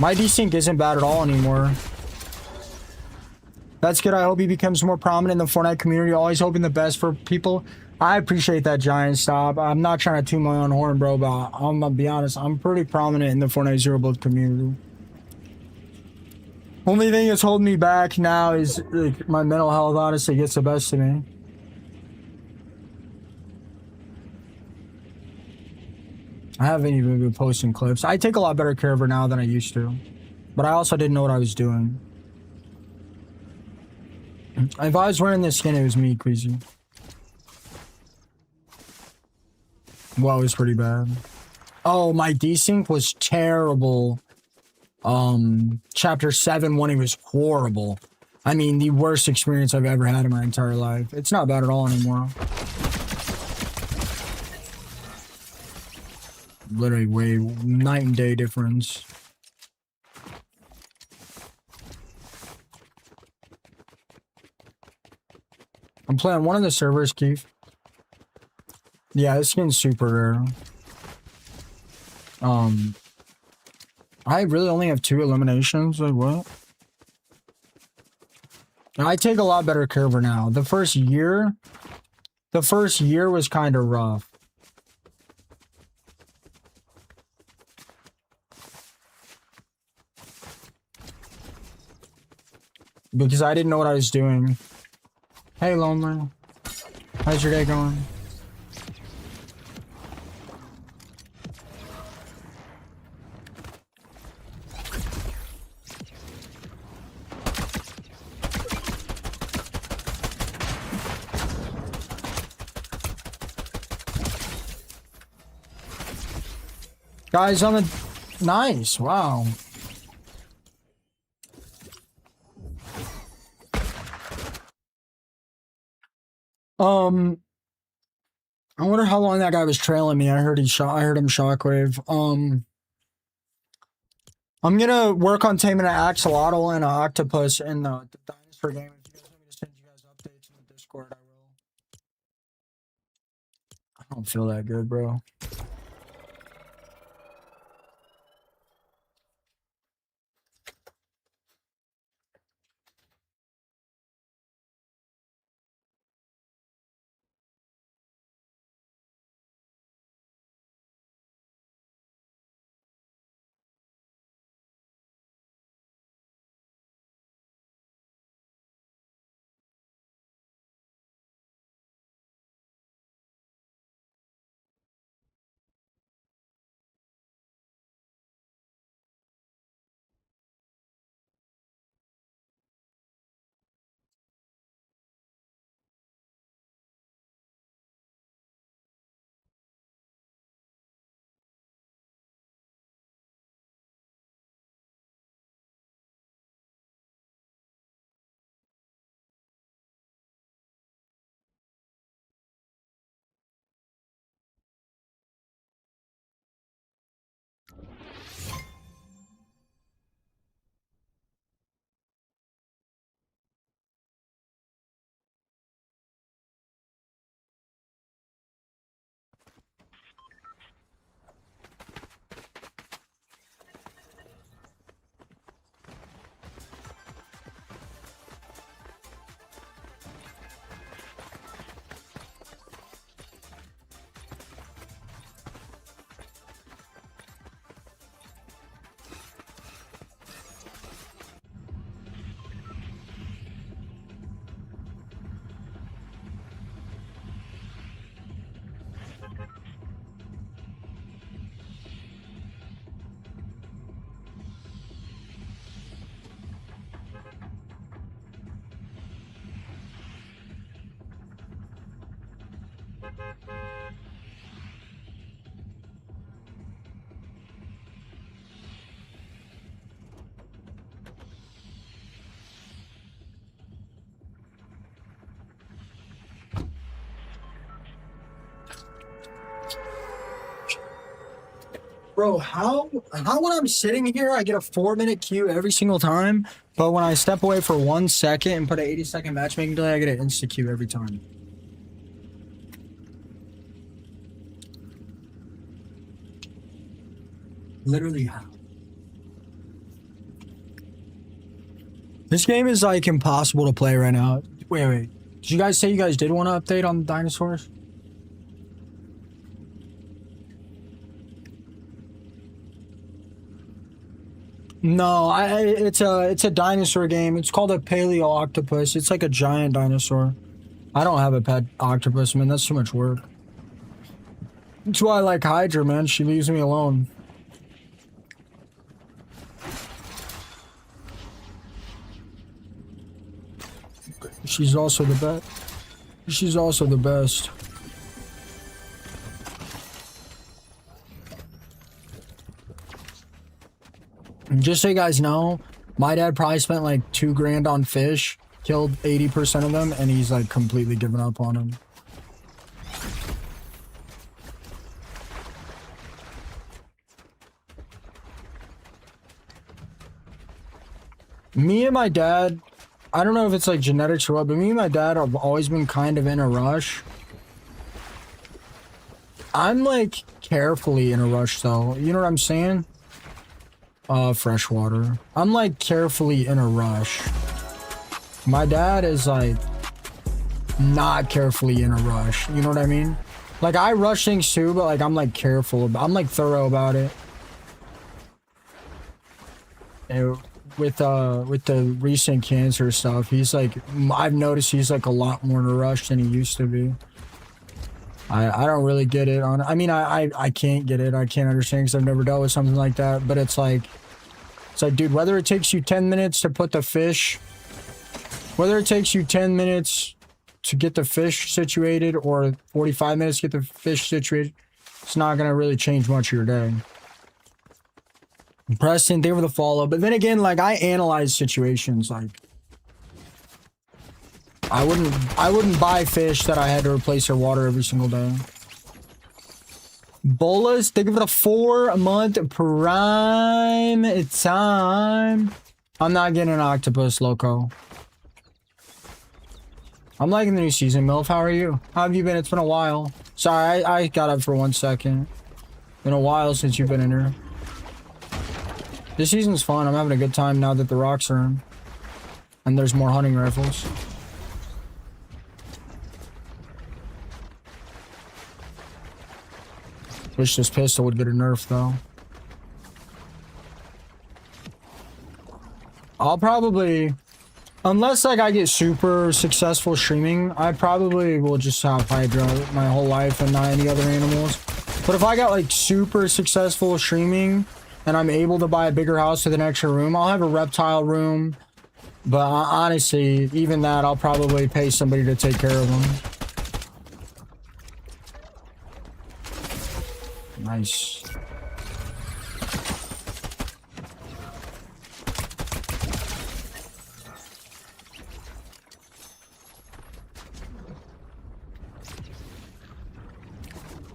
Speaker 1: My desync isn't bad at all anymore. That's good. I hope he becomes more prominent in the Fortnite community. Always hoping the best for people. I appreciate that, Giant Stop. I'm not trying to toot my own horn, bro, but I'm gonna be honest. I'm pretty prominent in the Fortnite Zero Build community. Only thing that's holding me back now is like my mental health. Honestly, gets the best of me. I haven't even been posting clips. I take a lot better care of her now than I used to, but I also didn't know what I was doing. If I was wearing this skin, it was me, Queasy. Well, it was pretty bad. Oh, my desync was terrible. Chapter 7 when it was horrible. I mean, the worst experience I've ever had in my entire life. It's not bad at all anymore. Literally way night and day difference. I'm playing one of the servers, Keith. Yeah, this skin's super rare. I really only have 2 eliminations. Like, what? I take a lot better care of her now. The first year was kind of rough. Because I didn't know what I was doing. Hey, Lonely. How's your day going? Guys on the... Nice, wow. I wonder how long that guy was trailing me. I heard him shockwave. I'm gonna work on taming an axolotl and an octopus in the dinosaur game. If you guys want me to send you guys updates in the Discord, I will. I don't feel that good, bro. Bro, how when I'm sitting here, I get a 4-minute queue every single time, but when I step away for 1 second and put an 80-second matchmaking delay, I get an insta queue every time. Literally how? This game is like impossible to play right now. Wait. Did you guys say you guys did want to update on the dinosaurs? No, it's a dinosaur game. It's called a paleo octopus. It's like a giant dinosaur. I don't have a pet octopus, man. That's too much work. That's why I like Hydra, man. She leaves me alone. She's also the best. She's also the best. Just so you guys know, my dad probably spent like $2 grand on fish, killed 80% of them, and he's like completely given up on them. Me and my dad, I don't know if it's like genetics or what, but me and my dad have always been kind of in a rush. I'm like carefully in a rush though. You know what I'm saying? Freshwater. I'm like carefully in a rush. My dad is like not carefully in a rush. You know what I mean? Like I rush things too, but like I'm like careful. I'm like thorough about it. And with the recent cancer stuff, he's like, I've noticed he's like a lot more in a rush than he used to be. I don't really get it on. I mean, I can't get it. I can't understand because I've never dealt with something like that. But it's like, dude, whether it takes you 10 minutes to put the fish, whether it takes you 10 minutes to get the fish situated or 45 minutes to get the fish situated, it's not gonna really change much of your day. Preston, thank you for the follow. But then again, like I analyze situations. Like I wouldn't buy fish that I had to replace their water every single day. Bolas, thank you for the 4-month prime. It's time. I'm not getting an octopus, loco. I'm liking the new season, MILF. How are you? How have you been? It's been a while. Sorry, I got up for 1 second. Been a while since you've been in here. This season's fun. I'm having a good time now that the rocks are in. And there's more hunting rifles. Wish this pistol would get a nerf though. I'll probably, unless like I get super successful streaming, I probably will just have Hydra my whole life and not any other animals. But if I got like super successful streaming and I'm able to buy a bigger house with an extra room, I'll have a reptile room. But honestly, even that, I'll probably pay somebody to take care of them. Nice.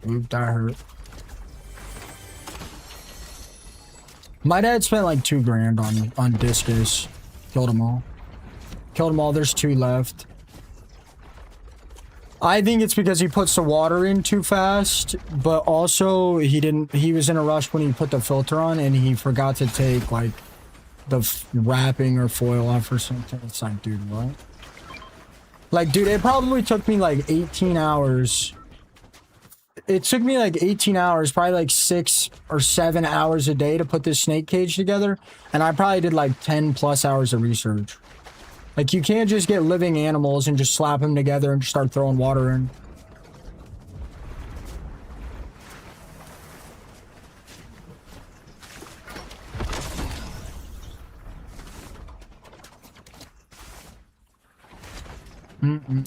Speaker 1: Oop, that hurt. My dad spent like $2 grand on discus. Killed them all. Killed them all. There's 2 left. I think it's because he puts the water in too fast, but also he was in a rush when he put the filter on and he forgot to take like the wrapping or foil off or something. It's like, dude, what? Like, dude, it probably took me like 18 hours. It took me like 18 hours, probably like 6 or 7 hours a day to put this snake cage together. And I probably did like 10+ hours of research. Like, you can't just get living animals and just slap them together and start throwing water in.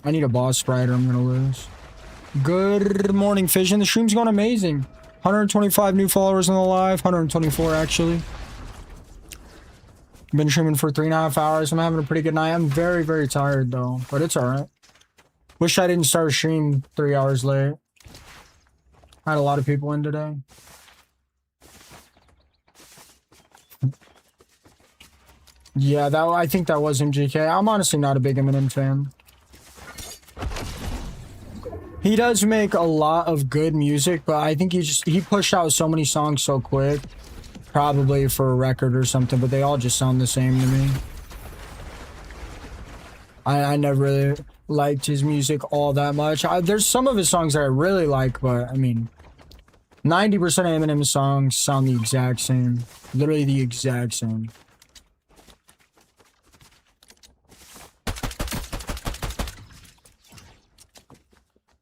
Speaker 1: I need a boss sprite or I'm gonna lose. Good morning, Fission. The stream's going amazing. 125 new followers on the live. 124, actually. Been streaming for 3.5 hours. I'm having a pretty good night. I'm very, very tired, though. But it's alright. Wish I didn't start a stream 3 hours late. I had a lot of people in today. Yeah, I think that was MGK. I'm honestly not a big Eminem fan. He does make a lot of good music, but I think he pushed out so many songs so quick. Probably for a record or something, but they all just sound the same to me. I never really liked his music all that much. There's some of his songs that I really like, but I mean, 90% of Eminem songs sound the exact same. Literally the exact same.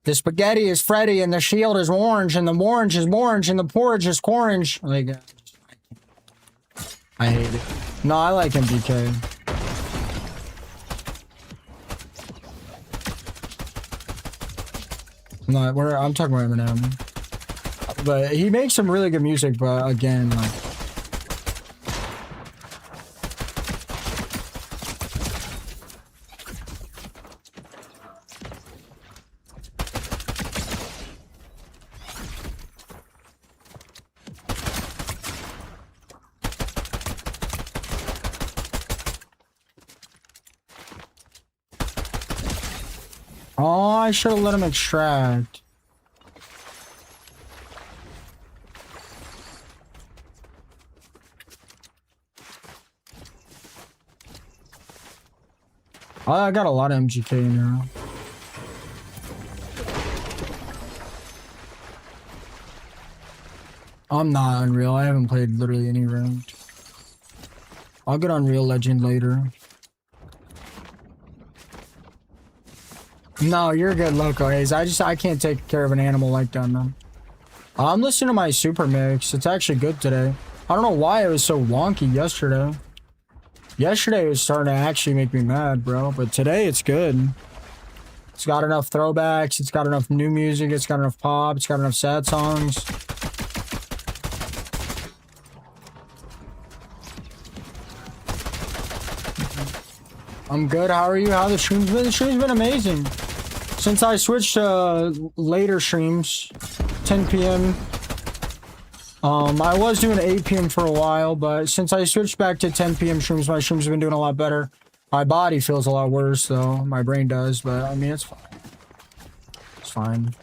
Speaker 1: The spaghetti is Freddy, and the shield is orange, and the orange is orange, and the porridge is orange. Like, I hate it. No, I like MGK. No, I'm talking about Eminem. But he makes some really good music, but again, like... Oh, I should have let him extract. Oh, I got a lot of MGK now. I'm not Unreal. I haven't played literally any ranked. I'll get Unreal Legend later. No, you're good, Loco Haze. I can't take care of an animal like that, man. I'm listening to my Super Mix. It's actually good today. I don't know why it was so wonky yesterday. Yesterday it was starting to actually make me mad, bro. But today it's good. It's got enough throwbacks. It's got enough new music. It's got enough pop. It's got enough sad songs. I'm good. How are you? How the stream's been? The stream's been amazing. Since I switched to later streams, 10 p.m. I was doing 8 p.m. for a while, but since I switched back to 10 p.m. streams, my streams have been doing a lot better. My body feels a lot worse, though. My brain does, but I mean, it's fine. It's fine.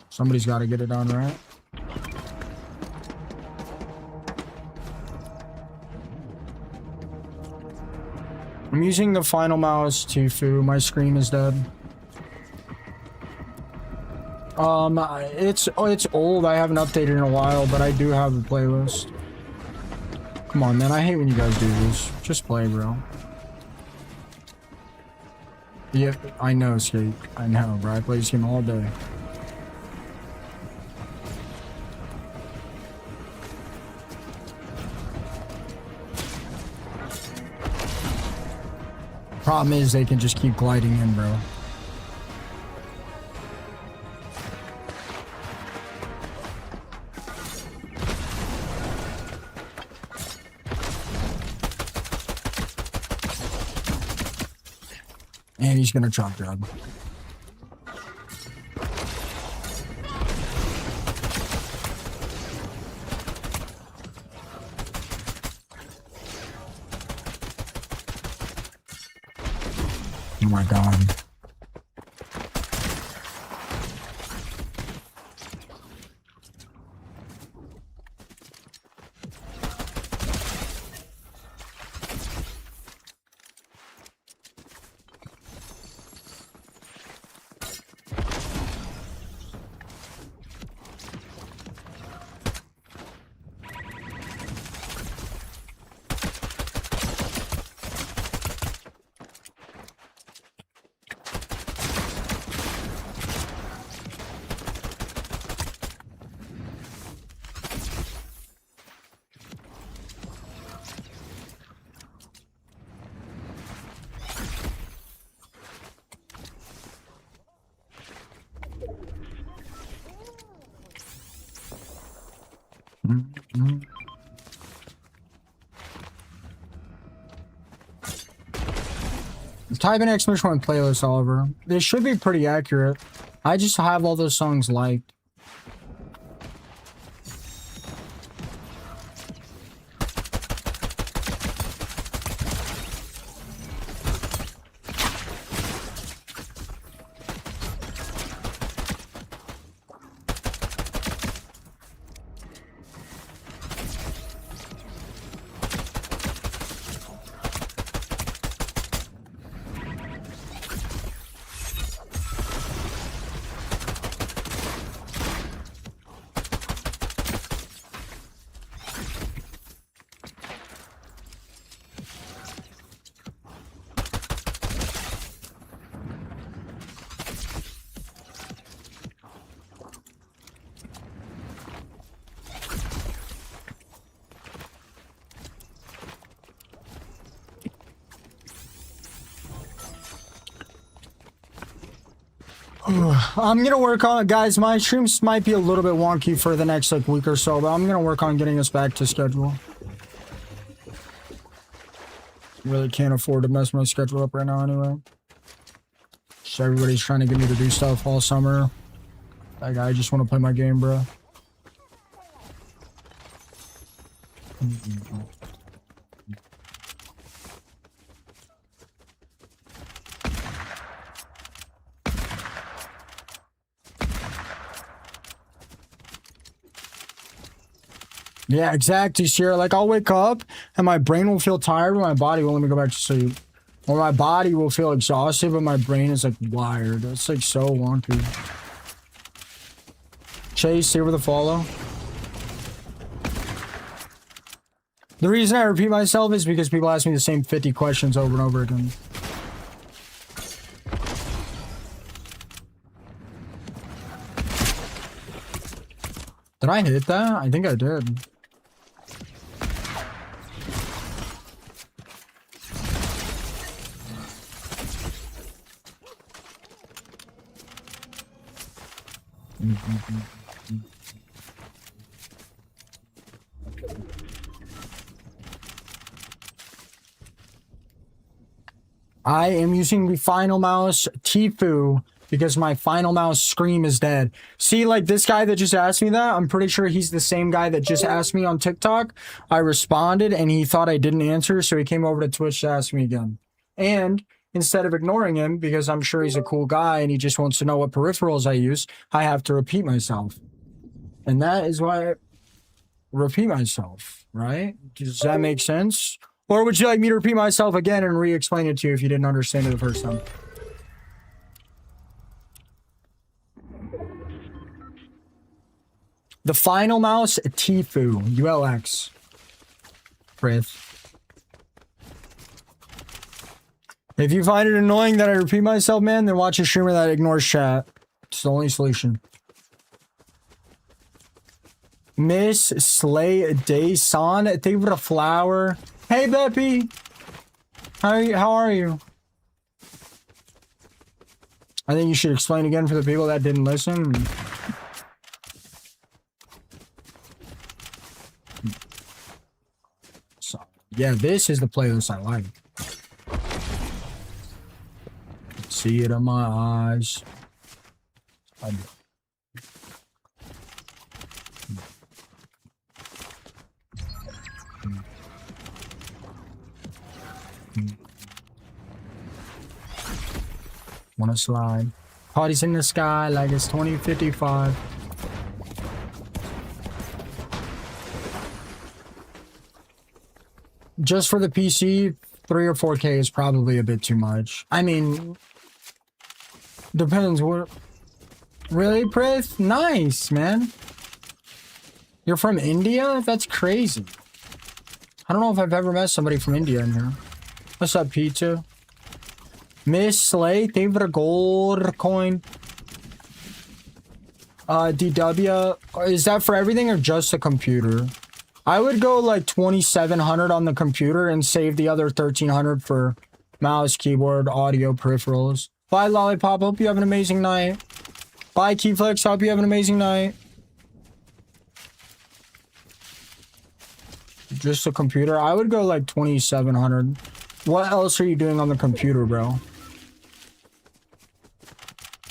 Speaker 1: Somebody's got to get it done, right? I'm using the final mouse, Tfue. My screen is dead. It's old. I haven't updated in a while, but I do have a playlist. Come on, man. I hate when you guys do this. Just play, bro. Yeah, I know, Skate. I know, bro. I play this game all day. Problem is, they can just keep gliding in, bro. And he's gonna chop job. Oh my god. Type in exclamation point playlist, Oliver. They should be pretty accurate. I just have all those songs liked. I'm gonna work on it, guys. My streams might be a little bit wonky for the next like week or so, but I'm gonna work on getting us back to schedule. Really can't afford to mess my schedule up right now anyway. So everybody's trying to get me to do stuff all summer. Like, I just want to play my game, bro. Yeah, exactly, Sierra. Like, I'll wake up and my brain will feel tired, but my body won't let me go back to sleep. Or my body will feel exhausted, but my brain is like wired. It's like so wonky. Chase, stay with the follow. The reason I repeat myself is because people ask me the same 50 questions over and over again. Did I hit that? I think I did. I am using the Final Mouse Tfue because my Final Mouse Scream is dead. See, like this guy that just asked me that, I'm pretty sure he's the same guy that just asked me on TikTok. I responded and he thought I didn't answer, so he came over to Twitch to ask me again. And instead of ignoring him, because I'm sure he's a cool guy and he just wants to know what peripherals I use, I have to repeat myself. And that is why I repeat myself, right? Does that make sense? Or would you like me to repeat myself again and re-explain it to you if you didn't understand it the first time? The Final Mouse Tfue, ULX. Frith. If you find it annoying that I repeat myself, man, then watch a streamer that ignores chat. It's the only solution. Miss Slay Dayson, thank you for the flower. Hey, Beppy. How are you? I think you should explain again for the people that didn't listen. So, yeah, this is the playlist I like. See it in my eyes. I do. Wanna slide? Parties in the sky like it's 2055. Just for the PC, 3 or 4K is probably a bit too much. I mean, depends what. Really, Prith? Nice, man. You're from India? That's crazy. I don't know if I've ever met somebody from India in here. What's up, P2? Miss Slay, thank you for the gold coin. DW, is that for everything or just the computer? I would go like 2,700 on the computer and save the other 1,300 for mouse, keyboard, audio, peripherals. Bye, Lollipop. Hope you have an amazing night. Bye, Keyflex. Hope you have an amazing night. Just the computer? I would go like 2,700. What else are you doing on the computer, bro?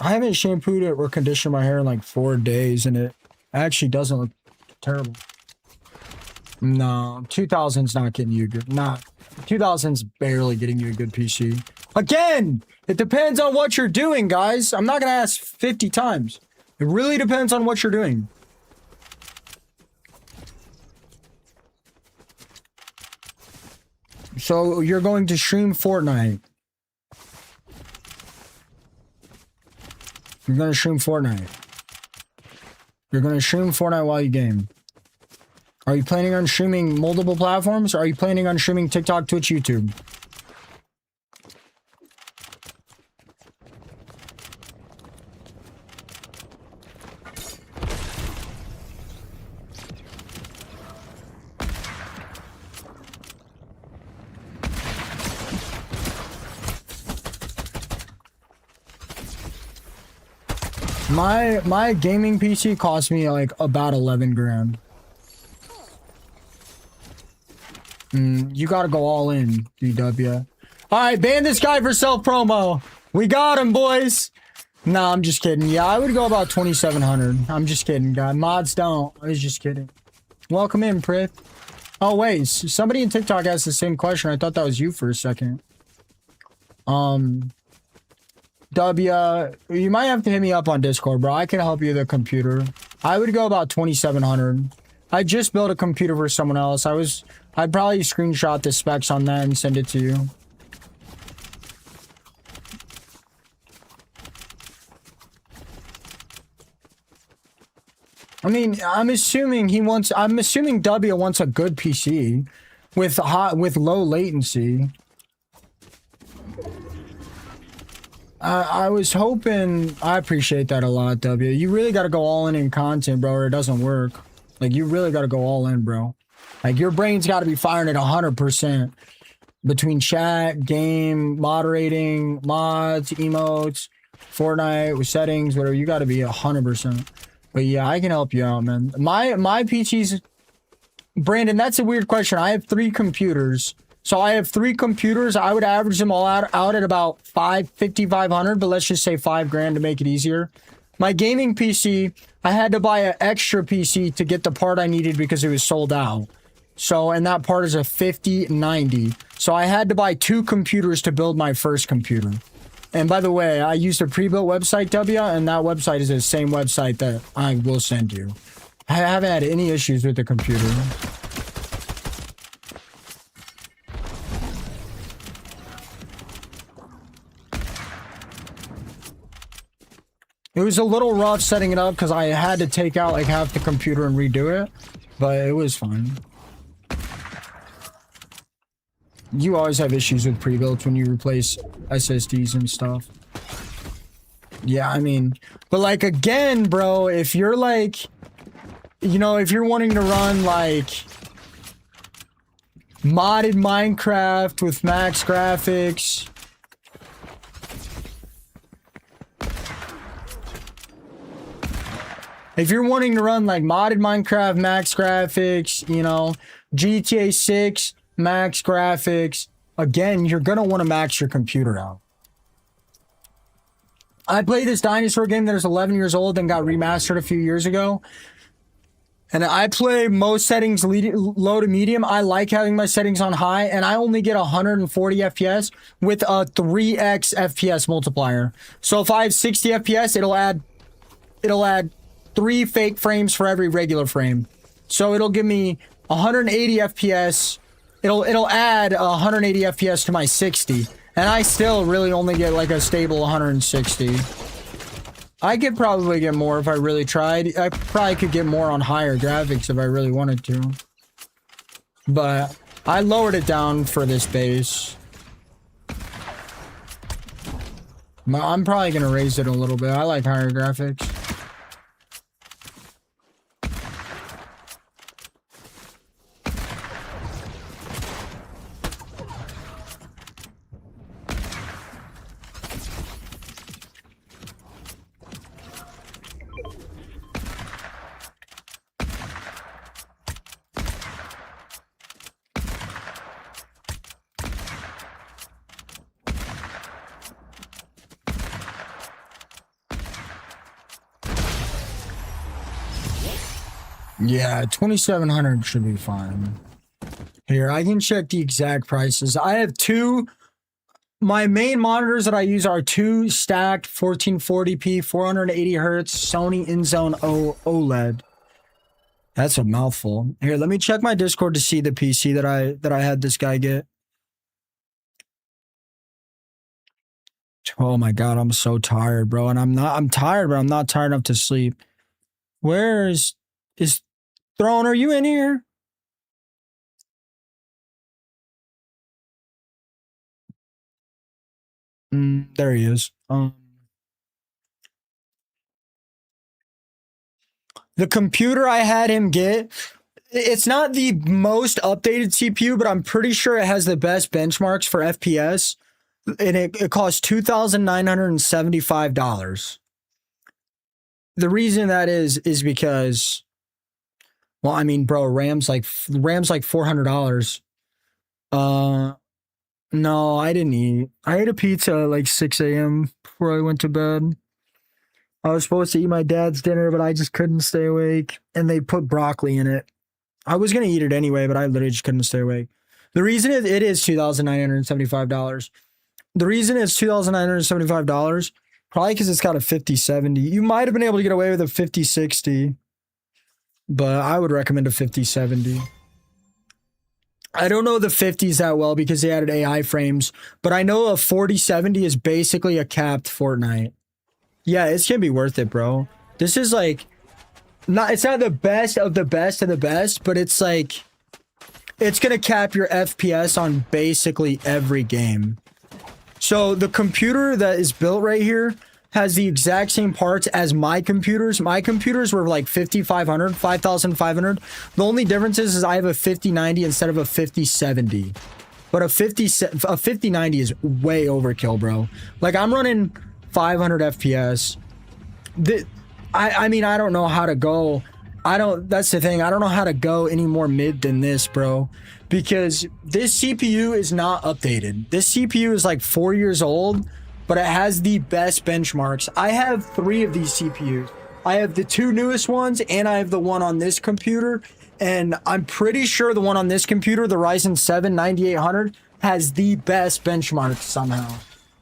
Speaker 1: I haven't shampooed it or conditioned my hair in like 4 days, and it actually doesn't look terrible. No, 2000's not getting you good. Not 2000's barely getting you a good PC. Again, it depends on what you're doing, guys. I'm not gonna ask 50 times. It really depends on what you're doing. So you're going to stream Fortnite. You're going to stream Fortnite. You're going to stream Fortnite while you game. Are you planning on streaming multiple platforms? Or are you planning on streaming TikTok, Twitch, YouTube? My gaming PC cost me like about 11 grand. You gotta go all in, DW. Alright, ban this guy for self-promo. We got him, boys. Nah, I'm just kidding. Yeah, I would go about 2,700. I'm just kidding, guy. Mods don't. I was just kidding. Welcome in, Prith. Oh, wait. Somebody in TikTok asked the same question. I thought that was you for a second. W, you might have to hit me up on Discord, bro. I can help you with a computer. I would go about 2,700. I just built a computer for someone else. I'd probably screenshot the specs on that and send it to you. I mean, I'm assuming W wants a good PC with low latency. I was hoping. I appreciate that a lot, W. You really got to go all in content, bro, or it doesn't work. Like, you really got to go all in, bro. Like, your brain's got to be firing at 100% between chat, game, moderating, mods, emotes, Fortnite with settings, whatever. You got to be 100%. But yeah, I can help you out, man. My PC's, Brandon, that's a weird question. I have 3 computers. So I have 3 computers. I would average them all out at about 5,500, but let's just say 5 grand to make it easier. My gaming PC, I had to buy an extra PC to get the part I needed because it was sold out. So, and that part is a 5090. So I had to buy 2 computers to build my first computer. And by the way, I used a pre-built website, W, and that website is the same website that I will send you. I haven't had any issues with the computer. It was a little rough setting it up because I had to take out like half the computer and redo it, but it was fine. You always have issues with pre-builts when you replace SSDs and stuff. Yeah, I mean, but like again, bro, if you're like, you know, if you're wanting to run like modded Minecraft with max graphics, if you're wanting to run like modded Minecraft, max graphics, you know, GTA 6, max graphics, again, you're going to want to max your computer out. I played this dinosaur game that is 11 years old and got remastered a few years ago. And I play most settings low to medium. I like having my settings on high, and I only get 140 FPS with a 3x FPS multiplier. So if I have 60 FPS, it'll add 3 fake frames for every regular frame. So it'll give me 180 FPS. It'll add 180 FPS to my 60. And I still really only get like a stable 160. I could probably get more if I really tried. I probably could get more on higher graphics if I really wanted to. But I lowered it down for this base. I'm probably going to raise it a little bit. I like higher graphics. Yeah, 2,700 should be fine. Here, I can check the exact prices. I have 2. My main monitors that I use are 2 stacked 1440p, 480 hertz Sony InZone OLED. That's a mouthful. Here, let me check my Discord to see the PC that I had this guy get. Oh my god, I'm so tired, bro. And I'm tired, but I'm not tired enough to sleep. Where is Throne, are you in here? There he is. The computer I had him get, it's not the most updated CPU, but I'm pretty sure it has the best benchmarks for FPS. And it costs $2,975. the reason that is because, well, I mean, bro, Ram's like $400. No, I didn't eat. I ate a pizza at like 6 a.m. before I went to bed. I was supposed to eat my dad's dinner, but I just couldn't stay awake. And they put broccoli in it. I was going to eat it anyway, but I literally just couldn't stay awake. The reason it is $2,975. The reason it's $2,975, probably because it's got a 5070. You might have been able to get away with a 5060, but I would recommend a 5070. I don't know the 50s that well because they added AI frames, but I know a 4070 is basically a capped Fortnite. Yeah, it's gonna be worth it, bro. This is like, it's not the best of the best of the best, but it's like, it's gonna cap your FPS on basically every game. So the computer that is built right here has the exact same parts as my computers. My computers were like 5,500, 5,500. The only difference is I have a 5090 instead of a 5070. But a 5090 is way overkill, bro. Like, I'm running 500 FPS. I mean, I don't know how to go. That's the thing. I don't know how to go any more mid than this, bro. Because this CPU is not updated. This CPU is like 4 years old, but it has the best benchmarks. I have 3 of these CPUs. I have the 2 newest ones, and I have the one on this computer. And I'm pretty sure the one on this computer, the Ryzen 7 9800, has the best benchmarks somehow.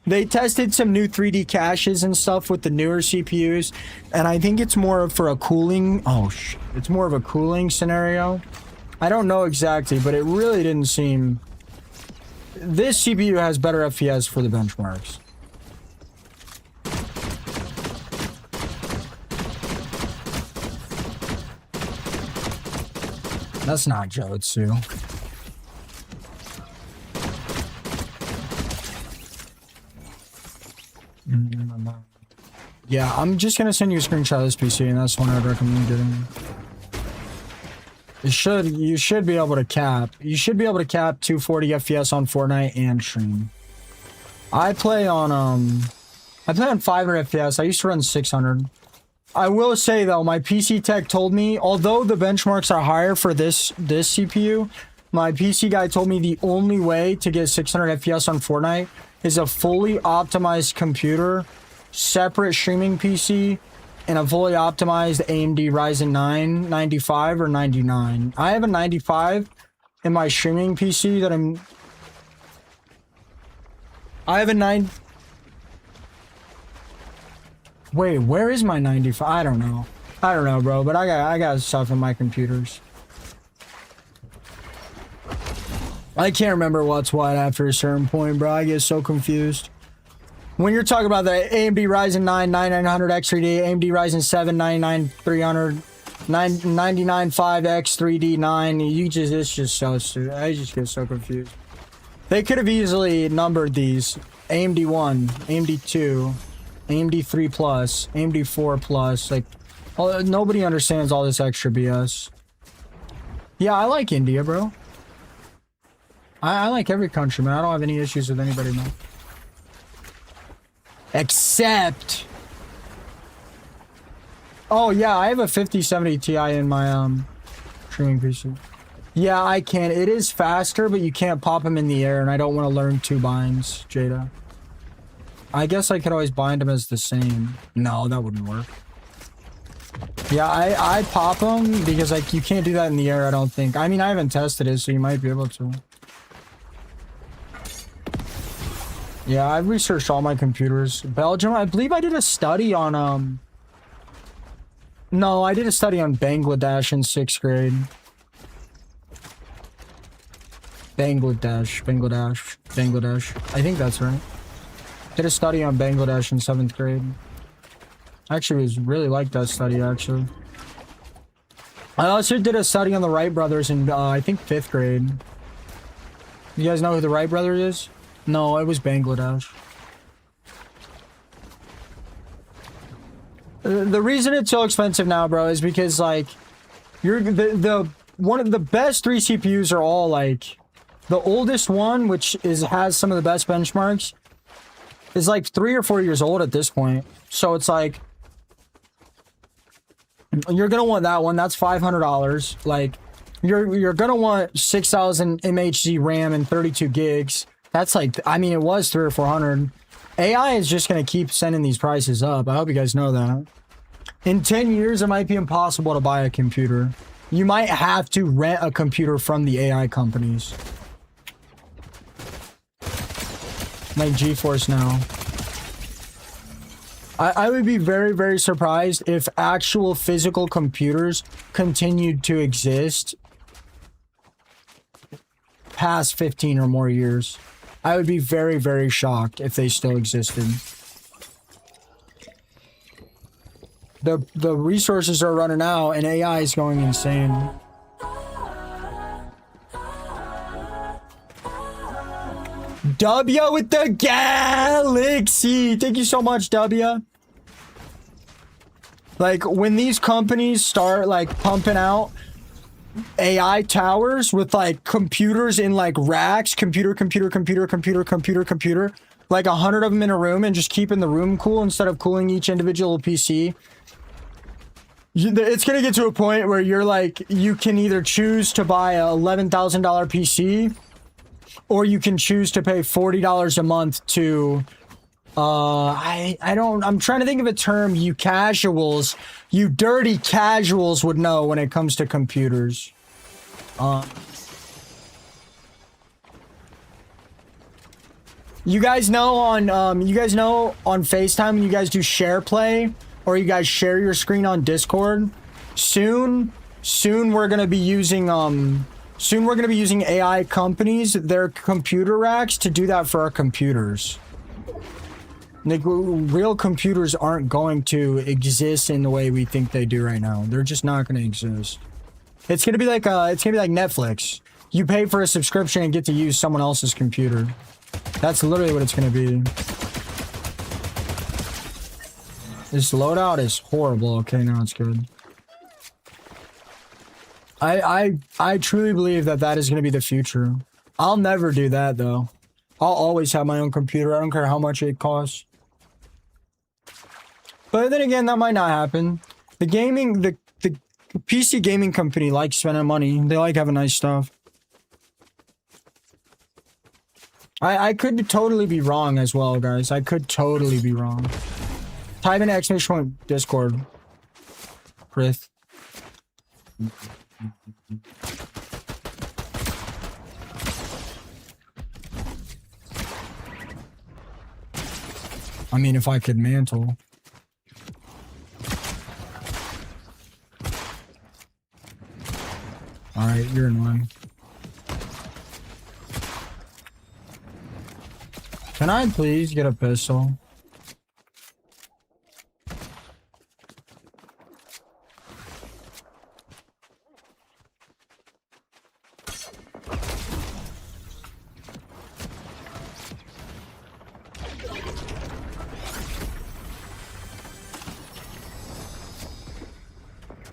Speaker 1: They tested some new 3D caches and stuff with the newer CPUs, and I think it's more for a cooling... Oh, shit. It's more of a cooling scenario. I don't know exactly, but it really didn't seem... This CPU has better FPS for the benchmarks. That's not Jotsu. Yeah, I'm just gonna send you a screenshot of this PC, and that's one I'd recommend getting. You should be able to cap. You should be able to cap 240 FPS on Fortnite and stream. I play on 500 FPS. I used to run 600. I will say though, my PC tech told me, although the benchmarks are higher for this CPU, my PC guy told me the only way to get 600 FPS on Fortnite is a fully optimized computer, separate streaming PC, and a fully optimized AMD Ryzen 9 95 or 99. I have a 95 in my streaming PC that I have a 9... Wait, where is my 95? I don't know. I don't know, bro, but I got stuff in my computers. I can't remember what's what after a certain point, bro. I get so confused. When you're talking about the AMD Ryzen 9 9900 X3D, AMD Ryzen 7 99300, 995X 3D9, it's just so stupid. I just get so confused. They could have easily numbered these. AMD 1, AMD 2, AMD 3 Plus, AMD 4 Plus. Like, nobody understands all this extra BS. Yeah, I like India, bro. I like every country, man. I don't have any issues with anybody, man. Except... Oh, yeah, I have a 5070 Ti in my streaming PC. Yeah, I can. It is faster, but you can't pop them in the air, and I don't want to learn 2 binds, Jada. I guess I could always bind them as the same. No, that wouldn't work. Yeah, I pop them because, like, you can't do that in the air, I don't think. I mean, I haven't tested it, so you might be able to. Yeah, I've researched all my computers. Belgium, I believe I did a study on, No, I did a study on Bangladesh in 6th grade. Bangladesh. I think that's right. Did a study on Bangladesh in 7th grade. Actually, really liked that study, actually. I also did a study on the Wright brothers in, I think 5th grade. You guys know who the Wright brothers is? No, it was Bangladesh. The reason it's so expensive now, bro, is because, like, one of the best 3 CPUs are all, like, the oldest one, which has some of the best benchmarks, is like 3 or 4 years old at this point. So it's like, You're gonna want that one. That's $500. Like, you're gonna want 6,000 MHz RAM and 32 gigs. That's like, I mean, it was 300 or 400. AI is just gonna keep sending these prices up. I hope you guys know that. In 10 years, it might be impossible to buy a computer. You might have to rent a computer from the AI companies. Like GeForce now. I would be very, very surprised if actual physical computers continued to exist past 15 or more years. I would be very, very shocked if they still existed. The resources are running out and AI is going insane. W with the galaxy. Thank you so much, W. Like, when these companies start, like, pumping out AI towers with, like, computers in, like, racks, computer, like 100 of them in a room and just keeping the room cool instead of cooling each individual PC. It's gonna get to a point where you're like, you can either choose to buy a $11,000 PC or you can choose to pay $40 a month to, I'm trying to think of a term you casuals, you dirty casuals would know when it comes to computers. You guys know on FaceTime when you guys do share play or you guys share your screen on Discord? Soon we're going to be using AI companies, their computer racks, to do that for our computers. Like, real computers aren't going to exist in the way we think they do right now. They're just not going to exist. It's going to be like Netflix. You pay for a subscription and get to use someone else's computer. That's literally what it's going to be. This loadout is horrible. Okay, now it's good. I truly believe that is going to be the future. I'll never do that, though. I'll always have my own computer. I don't care how much it costs. But then again, that might not happen. The PC gaming company likes spending money. They like having nice stuff. I could totally be wrong as well, guys. I could totally be wrong. Type in exclamation point Discord. Prith. I mean, if I could mantle. Alright, you're in line. Can I please get a pistol?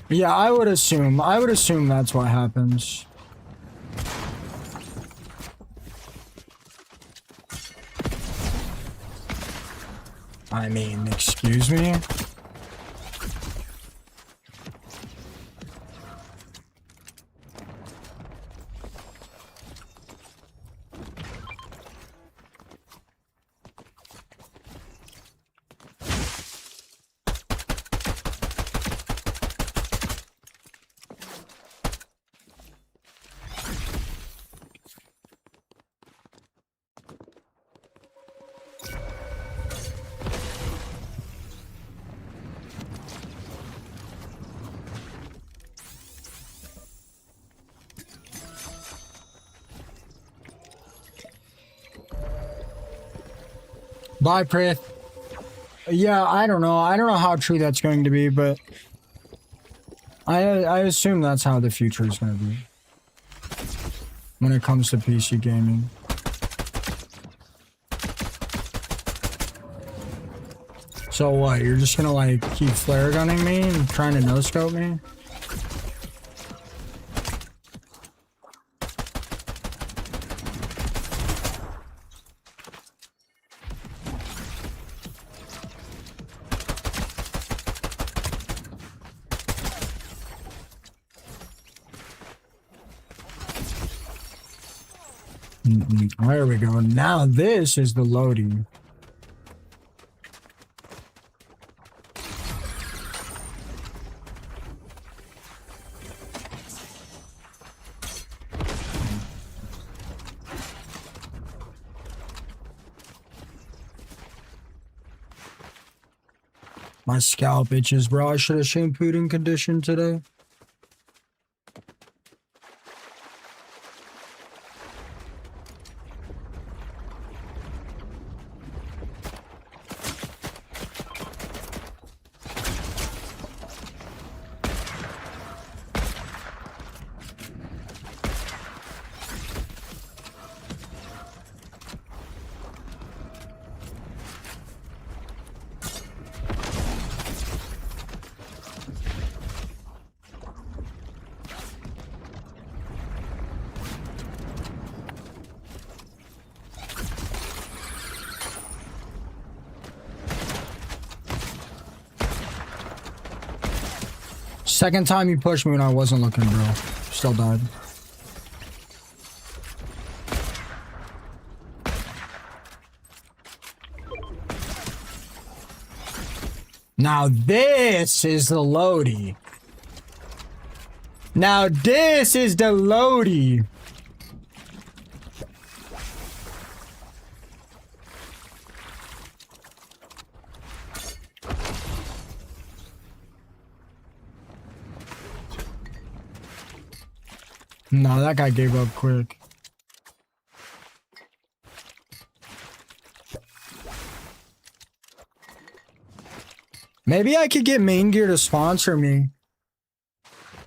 Speaker 1: Yeah, I would assume that's what happens. I mean, excuse me? Bye, Prith. Yeah, I don't know. I don't know how true that's going to be, but I assume that's how the future is going to be when it comes to PC gaming. So what? You're just gonna like keep flare gunning me and trying to no scope me? There we go. Now this is the loading. My scalp itches, bro. I should have shampooed and conditioned today. Second time you pushed me when I wasn't looking, bro. Still died. Now this is the loady. Now this is the loady. No, that guy gave up quick. Maybe I could get Main Gear to sponsor me.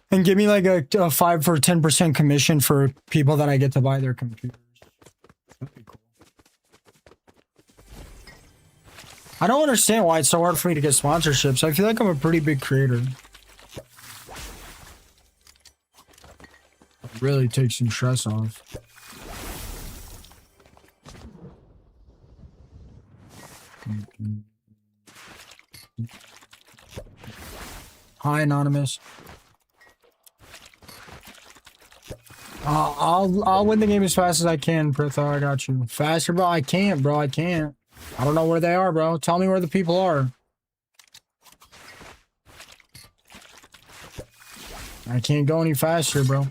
Speaker 1: And give me like a 5 for 10% commission for people that I get to buy their computers. That'd be cool. I don't understand why it's so hard for me to get sponsorships. I feel like I'm a pretty big creator. Really takes some stress off. Hi, Anonymous. I'll win the game as fast as I can, Pritha. I got you. Faster, bro? I can't, bro. I can't. I don't know where they are, bro. Tell me where the people are. I can't go any faster, bro.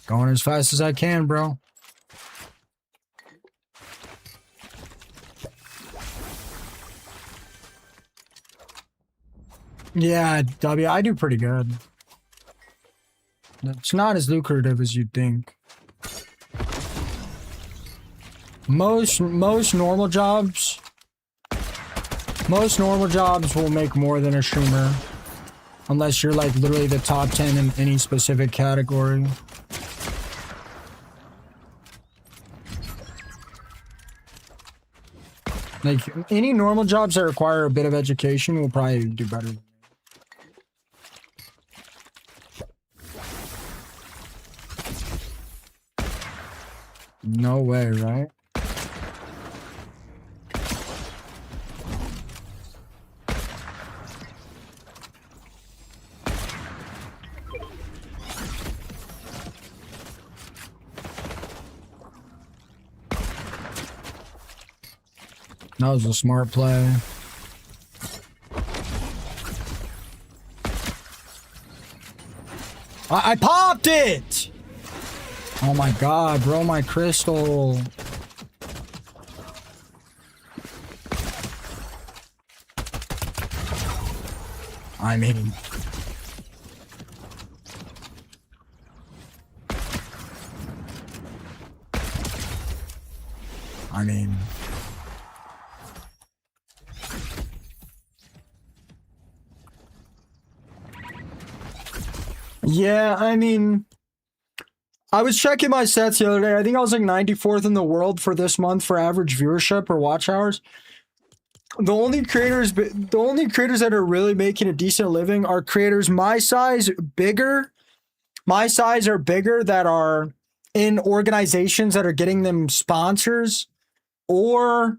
Speaker 1: Going as fast as I can, bro. Yeah, W, I do pretty good. It's not as lucrative as you'd think. Most normal jobs will make more than a streamer. Unless you're like literally the top 10 in any specific category. Like, any normal jobs that require a bit of education will probably do better. No way, right? That was a smart play. I popped it! Oh my god, bro, my crystal. I mean... Yeah, I mean, I was checking my stats the other day. I think I was like 94th in the world for this month for average viewership or watch hours. The only creators that are really making a decent living are creators my size or bigger that are in organizations that are getting them sponsors or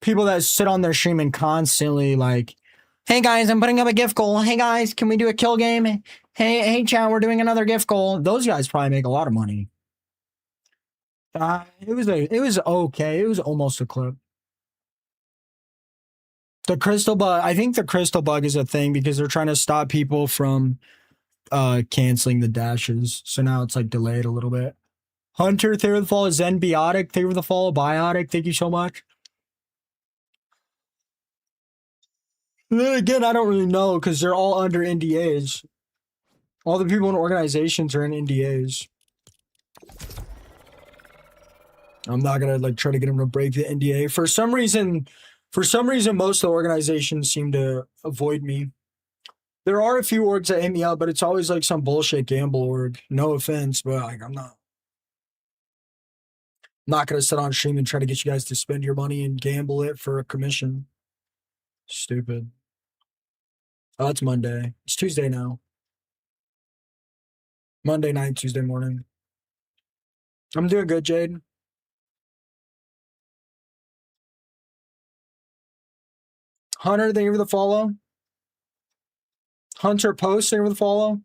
Speaker 1: people that sit on their stream and constantly like, hey guys, I'm putting up a gift goal. Hey guys, can we do a kill game? Hey chat, we're doing another gift goal. Those guys probably make a lot of money. It was okay. It was almost a clip. The crystal bug. I think the crystal bug is a thing because they're trying to stop people from canceling the dashes. So now it's like delayed a little bit. Hunter, thank you for the follow. Zen Biotic, thank you for the follow. Biotic, thank you so much. And then again, I don't really know because they're all under NDAs. All the people in organizations are in NDAs. I'm not gonna like try to get them to break the NDA. For some reason, most of the organizations seem to avoid me. There are a few orgs that hit me up, but it's always like some bullshit gamble org. No offense, but like I'm not gonna sit on stream and try to get you guys to spend your money and gamble it for a commission. Stupid. Oh, it's Monday. It's Tuesday now. Monday night, Tuesday morning. I'm doing good, Jade. Hunter, thank you for the follow. Hunter Post, thank you for the follow.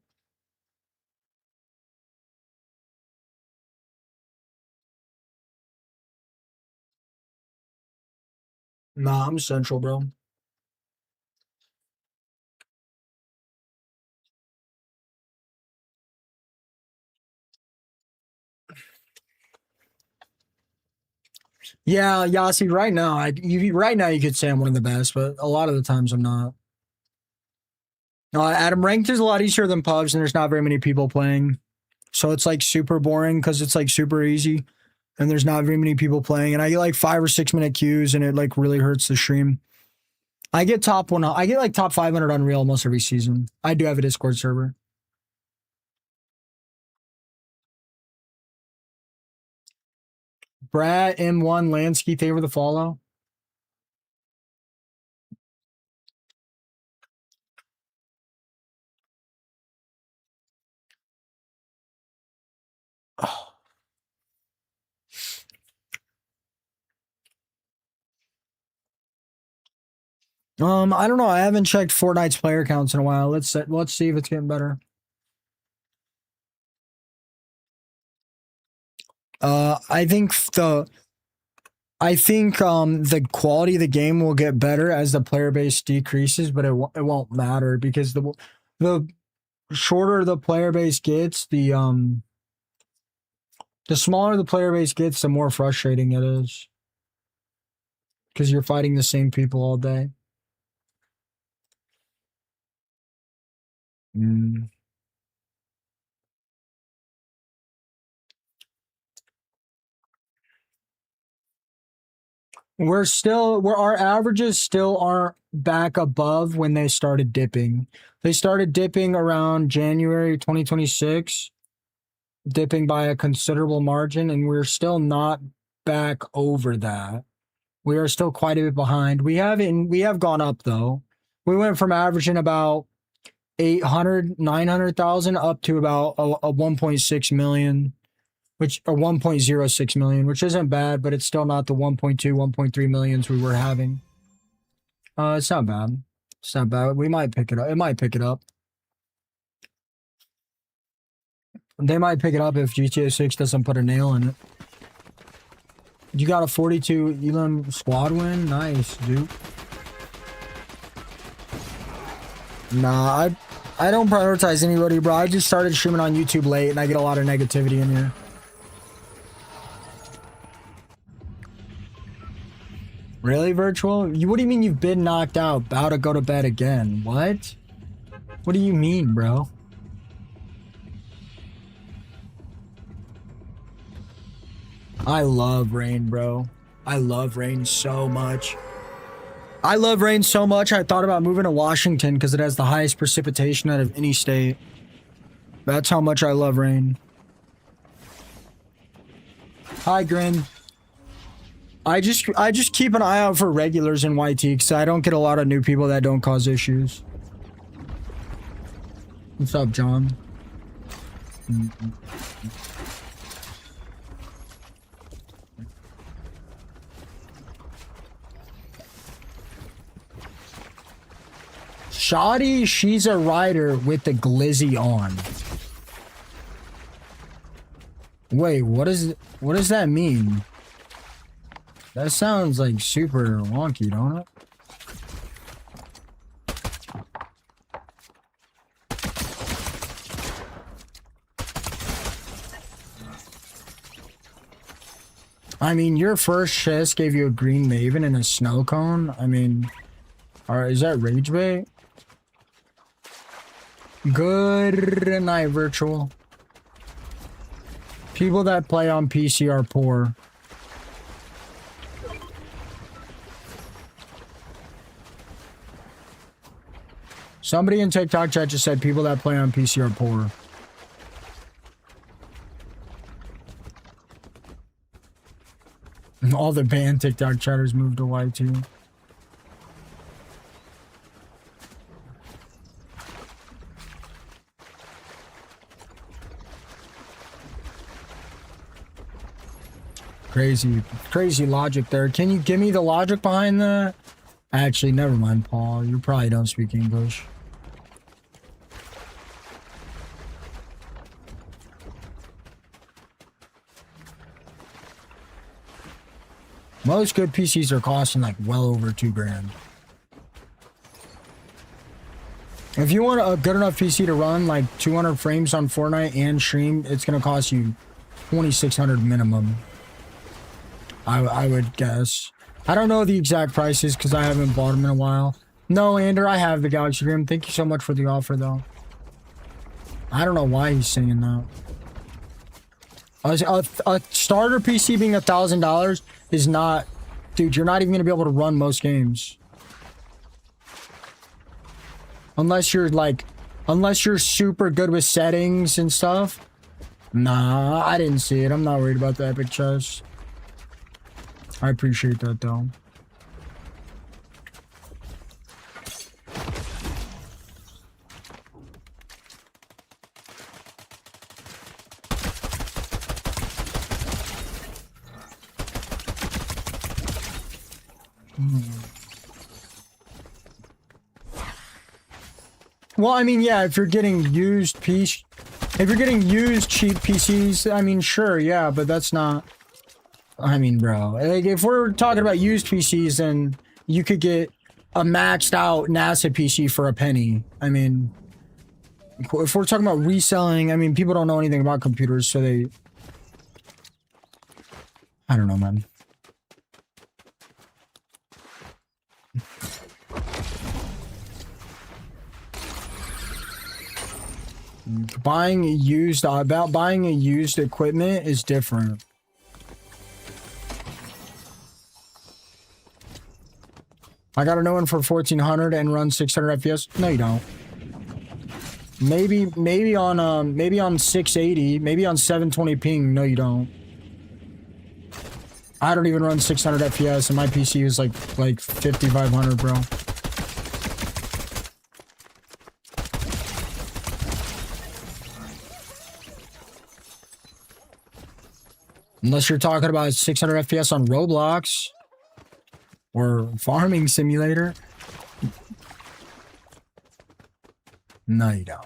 Speaker 1: Nah, I'm Central, bro. Yeah, Yasi, right now, you could say I'm one of the best, but a lot of the times I'm not. Adam, ranked is a lot easier than pubs, and there's not very many people playing. So it's like super boring because it's like super easy, and there's not very many people playing. And I get like 5 or 6 minute queues, and it like really hurts the stream. I get like top 500 Unreal almost every season. I do have a Discord server. Brad M1 Lansky, favor the follow. I don't know. I haven't checked Fortnite's player counts in a while. Let's see if it's getting better. I think the quality of the game will get better as the player base decreases, but it won't matter because the shorter the player base gets, the smaller the player base gets, the more frustrating it is because you're fighting the same people all day. Our averages still aren't back above when they started dipping. They started dipping around January 2026, dipping by a considerable margin, and we're still not back over that. We are still quite a bit behind. We have gone up though. We went from averaging about 900,000 up to about a 1.6 million. Or 1.06 million, which isn't bad, but it's still not the 1.2, 1.3 millions we were having. It's not bad. It's not bad. We might pick it up. It might pick it up. They might pick it up if GTA 6 doesn't put a nail in it. You got a 42 Elam squad win? Nice, dude. Nah, I don't prioritize anybody, bro. I just started streaming on YouTube late, and I get a lot of negativity in here. Really, Virtual? What do you mean you've been knocked out? About to go to bed again? What? What do you mean, bro? I love rain, bro. I love rain so much. I love rain so much, I thought about moving to Washington because it has the highest precipitation out of any state. That's how much I love rain. Hi, Grin. I just keep an eye out for regulars in YT because I don't get a lot of new people that don't cause issues. What's up, John? Shoddy, she's a rider with the glizzy on. Wait, what does that mean? That sounds like super wonky, don't it? I mean, your first chest gave you a green Maven and a snow cone. I mean, alright, is that rage bait? Good night, virtual. People that play on PC are poor. Somebody in TikTok chat just said people that play on PC are poor. All the banned TikTok chatters moved to Y2. Crazy logic there. Can you give me the logic behind that? Actually, never mind, Paul. You probably don't speak English. Most good PCs are costing like well over $2 grand. If you want a good enough PC to run like 200 frames on Fortnite and stream, it's gonna cost you $2,600 minimum. I would guess. I don't know the exact prices because I haven't bought them in a while. No, Ander, I have the Galaxy Grim. Thank you so much for the offer, though. I don't know why he's saying that. A starter PC being $1,000 is not... Dude, you're not even going to be able to run most games. Unless you're, like... Unless you're super good with settings and stuff. Nah, I didn't see it. I'm not worried about the epic chest. I appreciate that, though. Well, I mean, yeah, if you're getting used cheap PCs, I mean, sure, yeah, but that's not... I mean, bro, like, if we're talking about used PCs, then you could get a maxed out NASA PC for a penny. I mean, if we're talking about reselling, I mean, people don't know anything about computers, so they... I don't know, man. Buying a used equipment is different. I got a new one for 1400 and run 600 FPS. No, you don't. Maybe on 680, maybe on 720 ping. No, you don't. I don't even run 600 FPS, and my PC is like 5500, bro. Unless you're talking about 600 FPS on Roblox. Or Farming Simulator. No, you don't.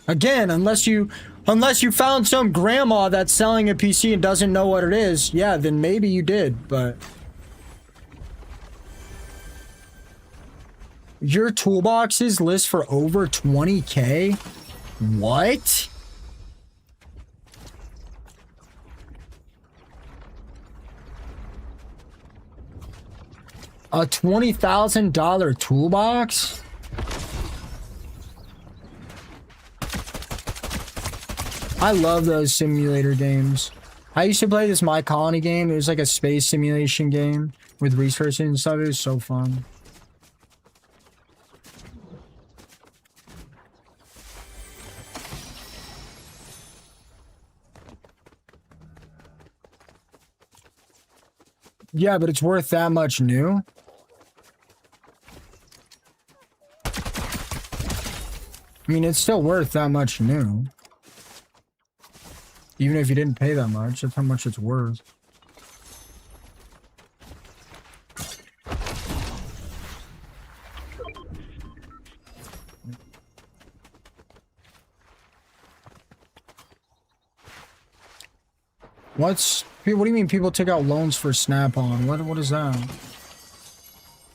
Speaker 1: Again, unless you found some grandma that's selling a PC and doesn't know what it is, yeah, then maybe you did, but... Your toolboxes list for over 20K? What? A $20,000 toolbox? I love those simulator games. I used to play this My Colony game. It was like a space simulation game with research and stuff. It was so fun. Yeah, but it's worth that much new. I mean, it's still worth that much new. Even if you didn't pay that much, that's how much it's worth. What do you mean people take out loans for Snap-on? What is that?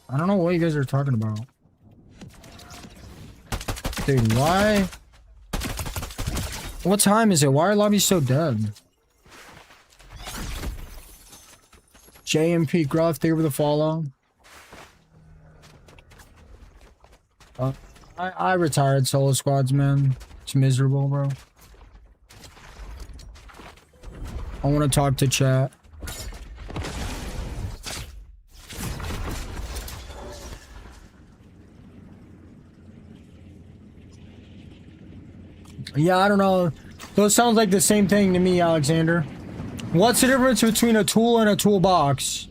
Speaker 1: I don't know what you guys are talking about. Dude, why? What time is it? Why are lobbies so dead? JMP Gruff, thank you for the follow. I retired solo squads, man. It's miserable, bro. I want to talk to chat. Yeah, I don't know. Those sound like the same thing to me, Alexander. What's the difference between a tool and a toolbox?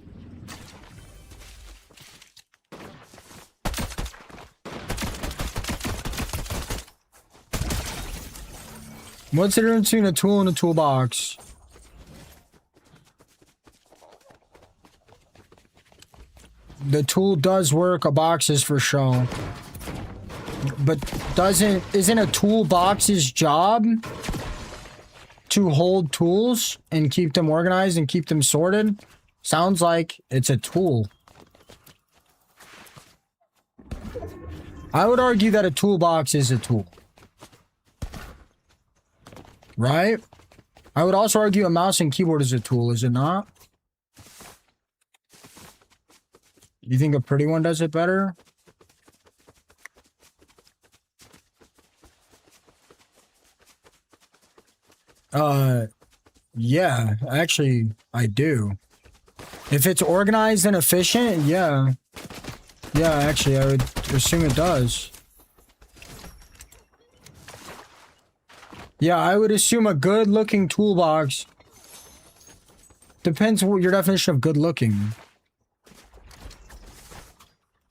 Speaker 1: What's the difference between a tool and a toolbox? The tool does work, a box is for show. But isn't a toolbox's job to hold tools and keep them organized and keep them sorted? Sounds like it's a tool. I would argue that a toolbox is a tool. Right? I would also argue a mouse and keyboard is a tool, is it not? You think a pretty one does it better? Yeah, actually, I do. If it's organized and efficient, yeah. Yeah, actually, I would assume it does. Yeah, I would assume a good-looking toolbox. Depends what your definition of good-looking.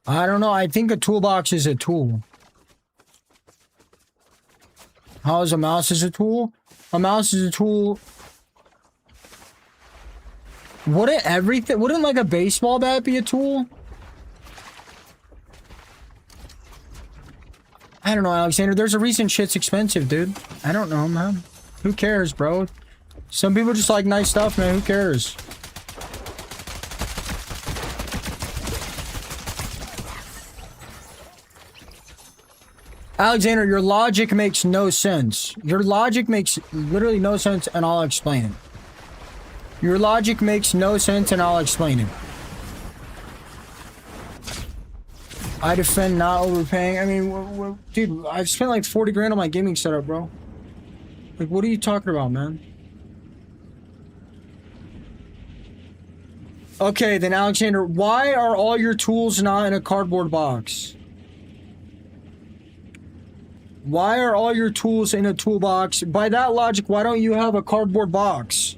Speaker 1: I don't know, I think a toolbox is a tool. How is a mouse is a tool? A mouse is a tool. Wouldn't like a baseball bat be a tool? I don't know, Alexander. There's a reason shit's expensive, dude. I don't know, man. Who cares, bro? Some people just like nice stuff, man. Who cares? Alexander, your logic makes no sense. Your logic makes literally no sense, and I'll explain it. Your logic makes no sense, and I'll explain it. I defend not overpaying. I mean, dude, I've spent like 40 grand on my gaming setup, bro. Like, what are you talking about, man? Okay, then, Alexander, why are all your tools not in a cardboard box? Why are all your tools in a toolbox? By that logic, why don't you have a cardboard box?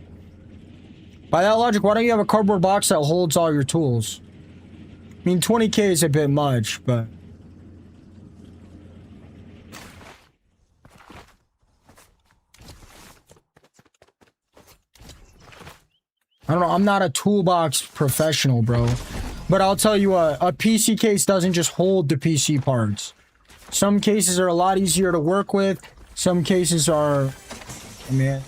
Speaker 1: By that logic, why don't you have a cardboard box that holds all your tools? I mean, 20K is a bit much, but... I don't know, I'm not a toolbox professional, bro. But I'll tell you what, a PC case doesn't just hold the PC parts. Some cases are a lot easier to work with. Some cases are... Man...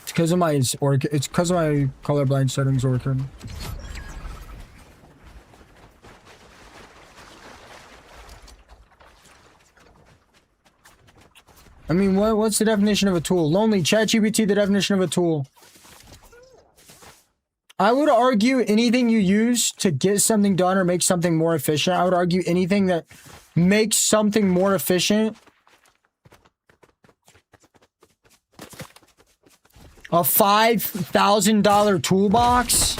Speaker 1: It's because of my colorblind settings working. I mean, what's the definition of a tool? Lonely, ChatGPT, the definition of a tool. I would argue anything you use to get something done or make something more efficient. I would argue anything that makes something more efficient. A $5,000 toolbox?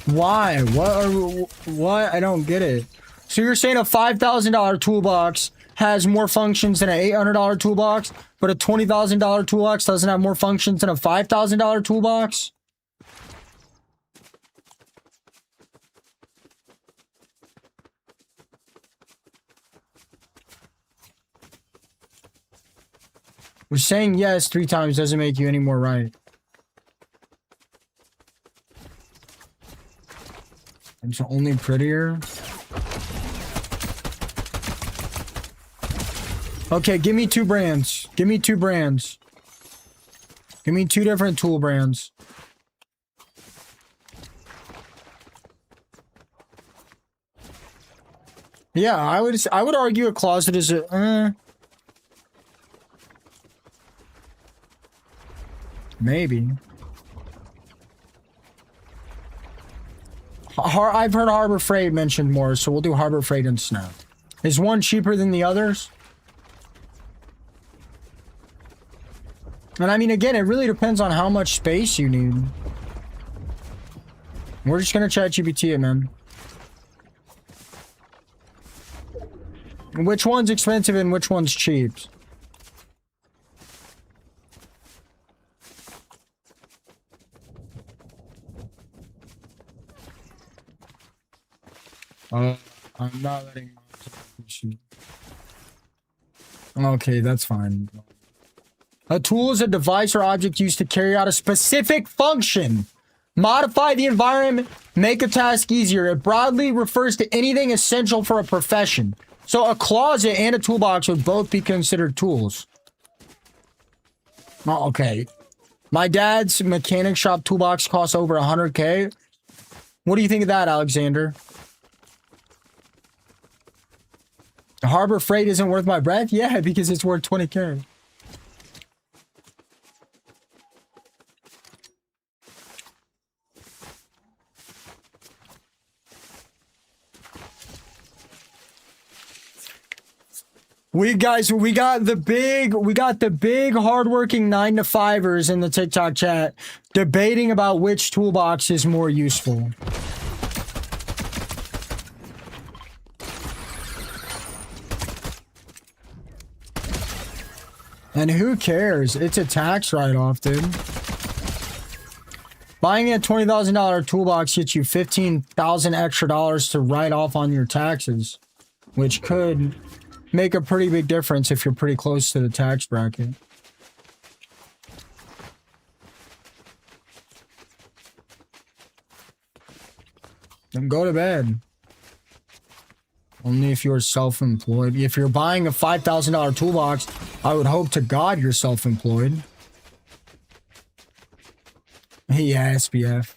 Speaker 1: Why? What? I don't get it. So you're saying a $5,000 toolbox has more functions than an $800 toolbox, but a $20,000 toolbox doesn't have more functions than a $5,000 toolbox? We're saying yes 3 times doesn't make you any more right. It's only prettier. Okay, give me 2 brands. Give me 2 brands. Give me 2 different tool brands. Yeah, I would argue a closet is a maybe. I've heard Harbor Freight mentioned more, so we'll do Harbor Freight and Snap. Is one cheaper than the others? And I mean, again, it really depends on how much space you need. We're just gonna ChatGPT it, man. Which one's expensive and which one's cheap? I'm not letting. Okay, that's fine. A tool is a device or object used to carry out a specific function. Modify the environment, make a task easier. It broadly refers to anything essential for a profession. So a closet and a toolbox would both be considered tools. Oh, okay. My dad's mechanic shop toolbox costs over 100K. What do you think of that, Alexander? Harbor Freight isn't worth my breath? Yeah, because it's worth 20K. We got the big hardworking 9-to-5ers in the TikTok chat debating about which toolbox is more useful. And who cares? It's a tax write-off, dude. Buying a $20,000 toolbox gets you $15,000 extra dollars to write off on your taxes, which could make a pretty big difference if you're pretty close to the tax bracket. Then go to bed. Only if you're self-employed. If you're buying a $5,000 toolbox, I would hope to God you're self-employed. Yeah, SPF.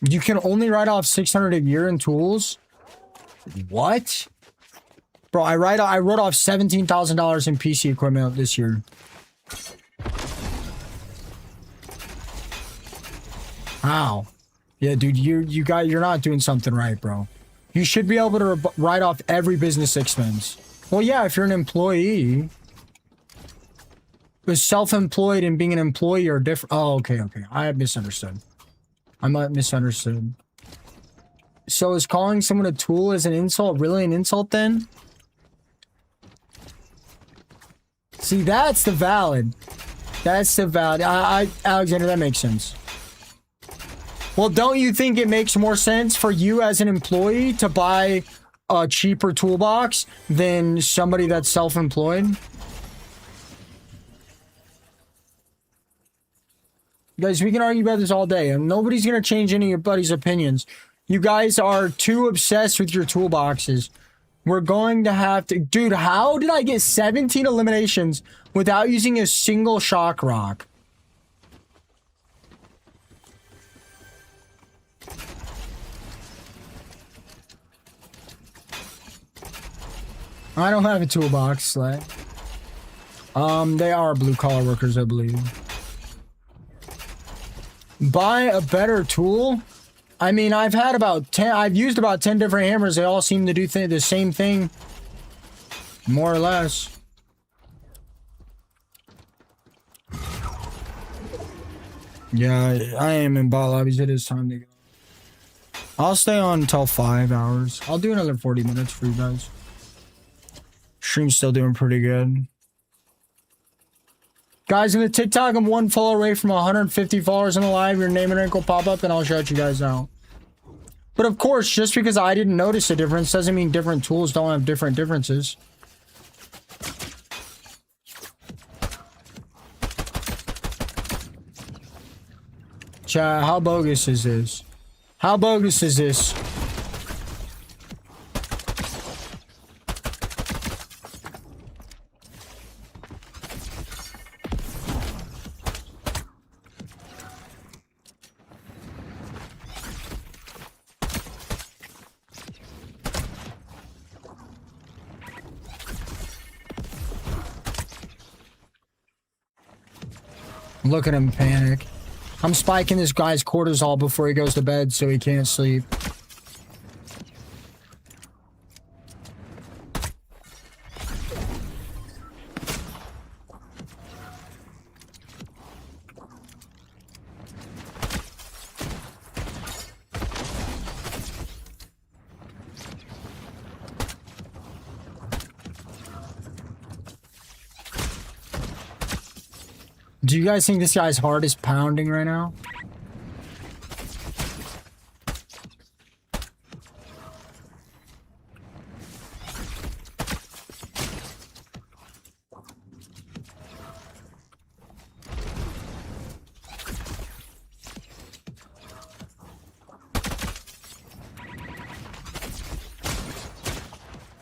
Speaker 1: You can only write off 600 a year in tools? What? Bro, I wrote off $17,000 in PC equipment this year. How? Yeah, dude, you're not doing something right, bro. You should be able to write off every business expense. Well, yeah, if you're an employee. But self-employed and being an employee are different. Oh, okay. I have misunderstood. I might misunderstood. So is calling someone a tool as an insult really an insult then? See, that's the valid. That's the valid. Alexander, that makes sense. Well, don't you think it makes more sense for you as an employee to buy a cheaper toolbox than somebody that's self-employed? Guys, we can argue about this all day, and nobody's going to change anybody's opinions. You guys are too obsessed with your toolboxes. We're going to have to... Dude, how did I get 17 eliminations without using a single shock rock? I don't have a toolbox, Slay. They are blue-collar workers, I believe. Buy a better tool? I mean, I've used about 10 different hammers. They all seem to do the same thing. More or less. Yeah, I am in bot lobbies. It is time to go. I'll stay on until 5 hours. I'll do another 40 minutes for you guys. Stream's still doing pretty good. Guys, in the TikTok, I'm one follow away from 150 followers in the live. Your name and rank will pop up and I'll shout you guys out. But of course, just because I didn't notice a difference doesn't mean different tools don't have different differences. Chat, how bogus is this? How bogus is this? Look at him panic. I'm spiking this guy's cortisol before he goes to bed so he can't sleep. Do you guys think this guy's heart is pounding right now?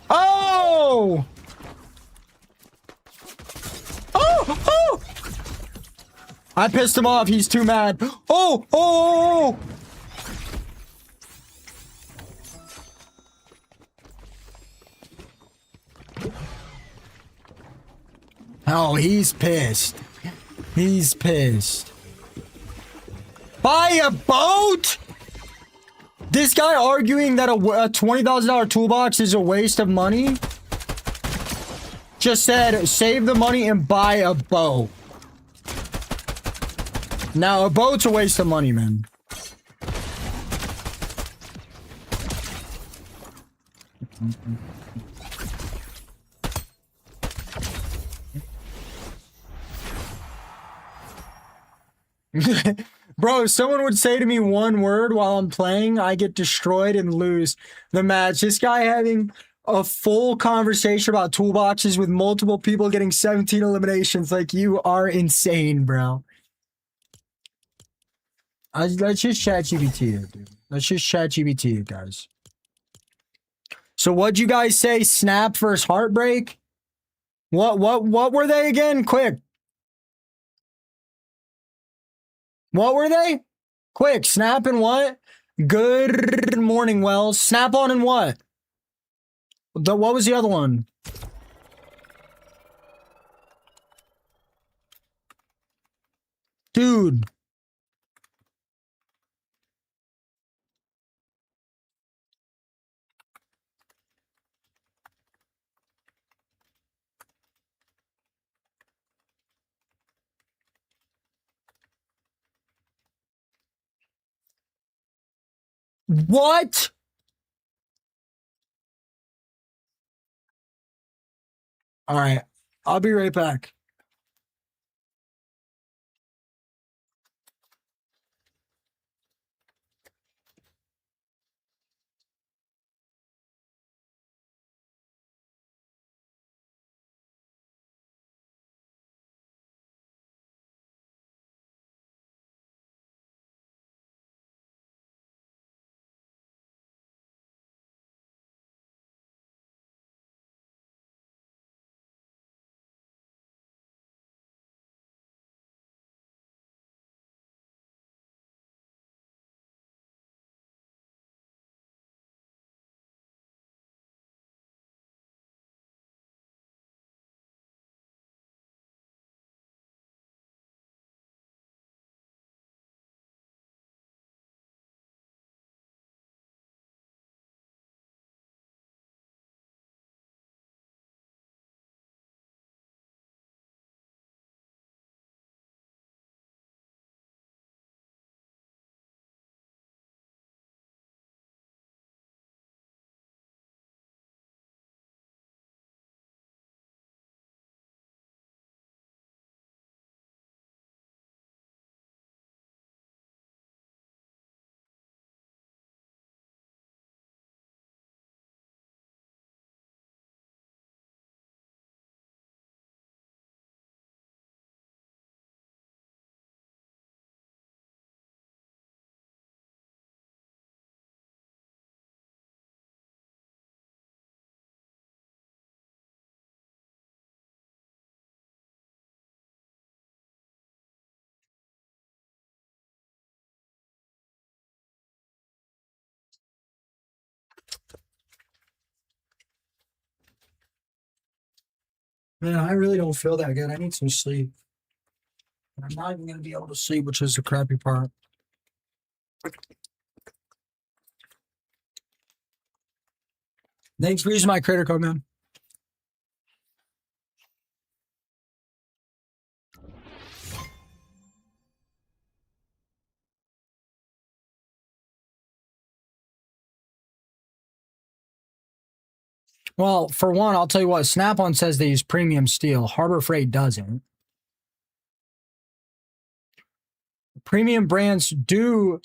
Speaker 1: Oh! Oh! Oh! I pissed him off. He's too mad. Oh! Oh! Oh, he's pissed. He's pissed. Buy a boat? This guy arguing that a $20,000 toolbox is a waste of money just said save the money and buy a boat. Now, a boat's a waste of money, man. Bro, if someone would say to me one word while I'm playing, I get destroyed and lose the match. This guy having a full conversation about toolboxes with multiple people getting 17 eliminations. Like, you are insane, bro. Let's just chat GPT it, dude. Let's just chat GPT it, guys. So what'd you guys say? Snap versus Heartbreak? What were they again? Quick. What were they? Quick, Snap and what? Good morning, Wells. Snap on and what? What was the other one? Dude. What? All right. I'll be right back. Man, I really don't feel that good. I need some sleep. I'm not even gonna be able to sleep, which is the crappy part. Thanks for using my credit card, man. Well, for one, I'll tell you what, Snap-on says they use premium steel. Harbor Freight doesn't. Premium brands do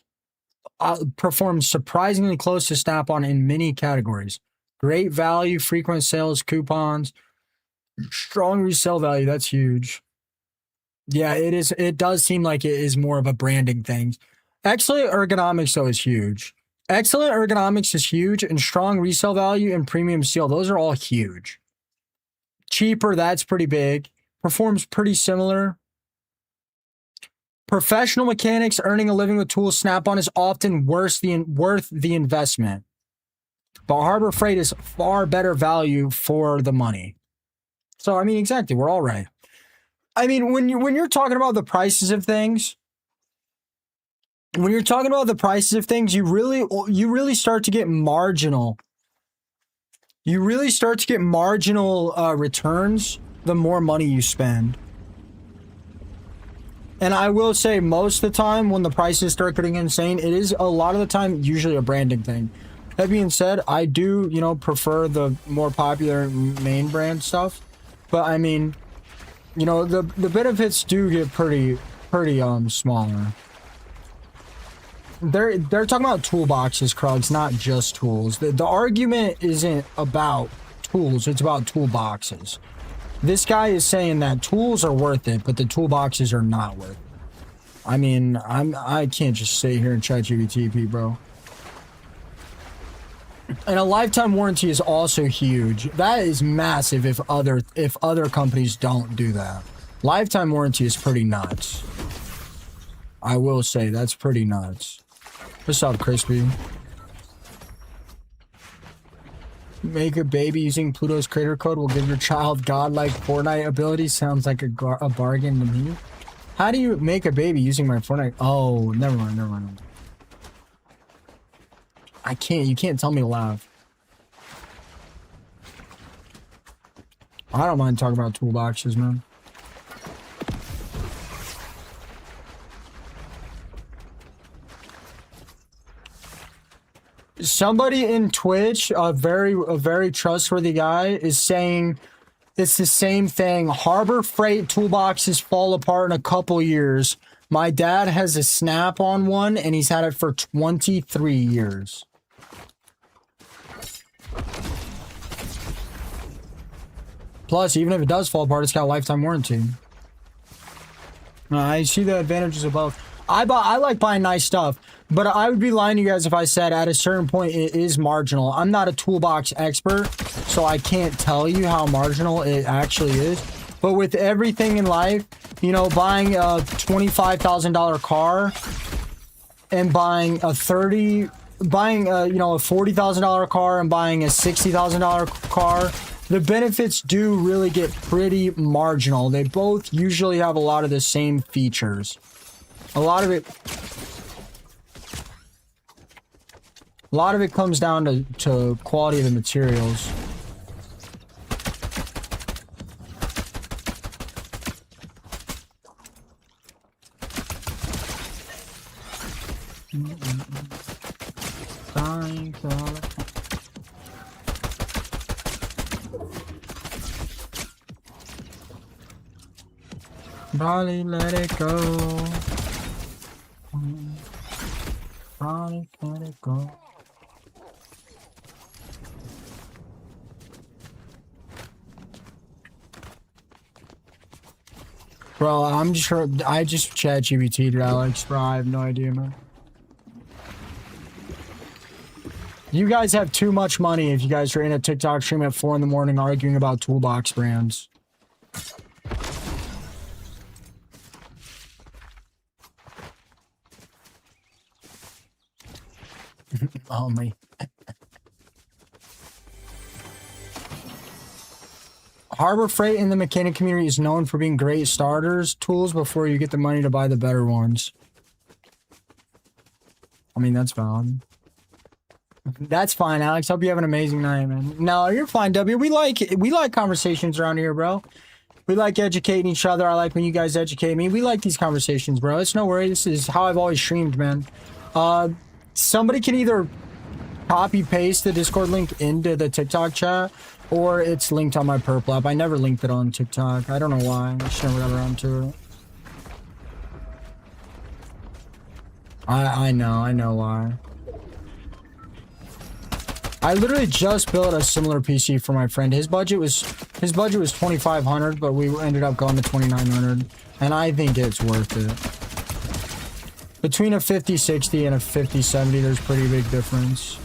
Speaker 1: perform surprisingly close to Snap-on in many categories. Great value, frequent sales, coupons, strong resale value. That's huge. Yeah, it is. It does seem like it is more of a branding thing. Excellent ergonomics, though, is huge. Excellent ergonomics is huge, and strong resale value and premium steel, those are all huge. Cheaper, that's pretty big. Performs pretty similar. Professional mechanics earning a living with tools, Snap-on is often worth the investment. But Harbor Freight is far better value for the money. So, I mean, exactly, we're all right. I mean, when you're talking about the prices of things, you really start to get marginal. You really start to get marginal returns the more money you spend. And I will say, most of the time when the prices start getting insane, it is a lot of the time usually a branding thing. That being said, I do, prefer the more popular main brand stuff. But I mean, the benefits do get pretty smaller. They're talking about toolboxes, Krugs, not just tools. The argument isn't about tools, it's about toolboxes. This guy is saying that tools are worth it, but the toolboxes are not worth it. I mean, I can't just sit here and ChatGPT, bro. And a lifetime warranty is also huge. That is massive if other companies don't do that. Lifetime warranty is pretty nuts. I will say that's pretty nuts. What's up, Crispy? Make a baby using Pluto's creator code will give your child godlike Fortnite abilities. Sounds like a bargain to me. How do you make a baby using my Fortnite? Oh, never mind. I can't. You can't tell me to laugh. I don't mind talking about toolboxes, man. Somebody in Twitch, a very trustworthy guy, is saying it's the same thing. Harbor Freight toolboxes fall apart in a couple years. My dad has a Snap-on one, and he's had it for 23 years. Plus, even if it does fall apart, it's got a lifetime warranty. I see the advantages of both. I like buying nice stuff, but I would be lying to you guys if I said at a certain point it is marginal. I'm not a toolbox expert, so I can't tell you how marginal it actually is. But with everything in life, buying a $25,000 car and buying a $40,000 car and buying a $60,000 car, the benefits do really get pretty marginal. They both usually have a lot of the same features. A lot of it comes down to quality of the materials. Probably let it go. Probably let it go. Bro, I'm sure I just ChatGPT'd Alex, bro. I have no idea, man. You guys have too much money if you guys are in a TikTok stream at 4 in the morning arguing about toolbox brands. Only. Harbor Freight in the mechanic community is known for being great starters tools before you get the money to buy the better ones. I mean, that's valid. That's fine, Alex. Hope you have an amazing night, man. No, you're fine, W. We like conversations around here, bro. We like educating each other. I like when you guys educate me. We like these conversations, bro. It's no worry. This is how I've always streamed, man. Somebody can either copy paste the Discord link into the TikTok chat, or it's linked on my Purple app. I never linked it on TikTok. I don't know why. I just never got around to it. I know why. I literally just built a similar PC for my friend. His budget was 2,500, but we ended up going to 2,900, and I think it's worth it. Between a 5060 and a 5070, there's pretty big difference.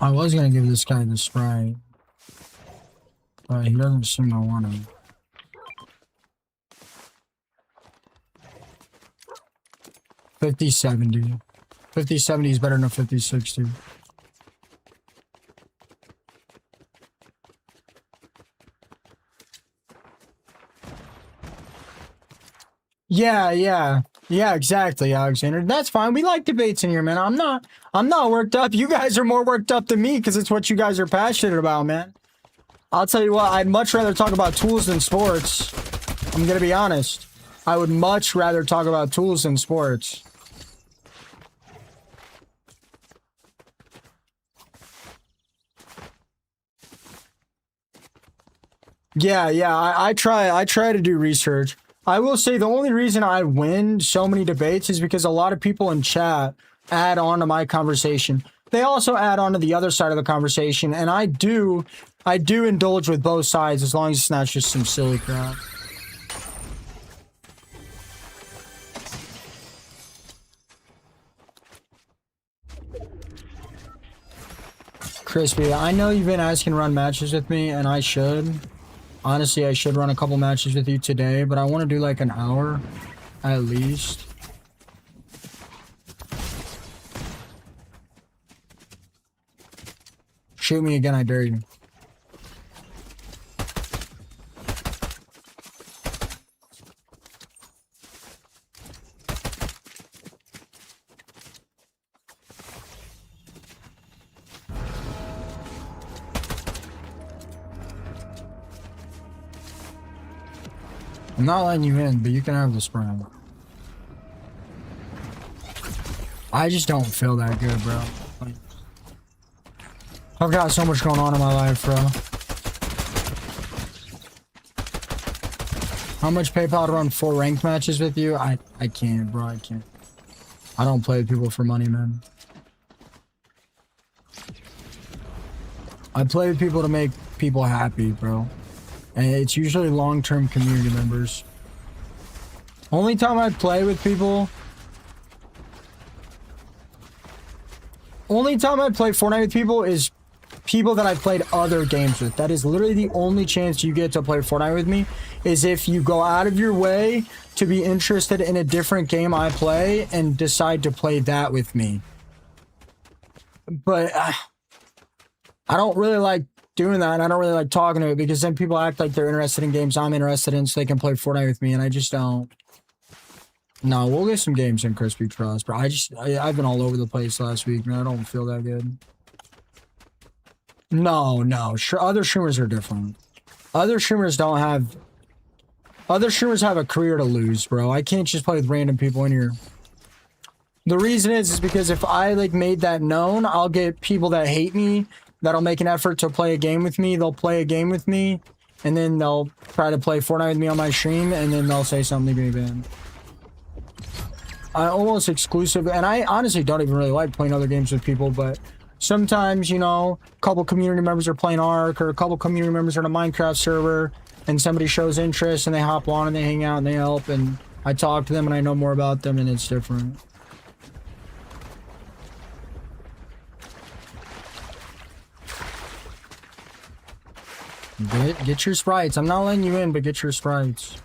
Speaker 1: I was gonna give this guy the Sprite, but he doesn't seem to want to. $50.70. $50.70 is better than a $50.60. Yeah, exactly, Alexander. That's fine. We like debates in here, man. I'm not worked up. You guys are more worked up than me because it's what you guys are passionate about, man. I'll tell you what, I'd much rather talk about tools than sports. I'm gonna be honest. I would much rather talk about tools than sports. Yeah, I try to do research. I will say the only reason I win so many debates is because a lot of people in chat add on to my conversation. They also add on to the other side of the conversation, and I do indulge with both sides as long as it's not just some silly crap. Crispy, I know you've been asking to run matches with me, and I should. Honestly, I should run a couple matches with you today, but I want to do like an hour at least. Shoot me again, I dare you. I'm not letting you in, but you can have the Sprite. I just don't feel that good, bro. Like, I've got so much going on in my life, bro. How much PayPal to run 4 ranked matches with you? I can't, bro. I can't. I don't play with people for money, man. I play with people to make people happy, bro. And it's usually long-term community members. Only time I play with people... Only time I play Fortnite with people is people that I played other games with. That is literally the only chance you get to play Fortnite with me, is if you go out of your way to be interested in a different game I play and decide to play that with me. But I don't really like doing that, and I don't really like talking to it, because then people act like they're interested in games I'm interested in so they can play Fortnite with me, and I just don't. No, we'll get some games in, Crispy Trust, but I've been all over the place last week, man. I don't feel that good. No. Other streamers are different. Other streamers don't have... Other streamers have a career to lose, bro. I can't just play with random people in here. The reason is because if I, like, made that known, I'll get people that hate me that'll make an effort to play a game with me. They'll play a game with me, and then they'll try to play Fortnite with me on my stream, and then they'll say something to me, man. I almost exclusive, and I honestly don't even really like playing other games with people, but sometimes, you know, a couple community members are playing Ark, or a couple community members are on a Minecraft server, and somebody shows interest, and they hop on, and they hang out, and they help, and I talk to them, and I know more about them, and it's different. Get your sprites. I'm not letting you in, but get your sprites.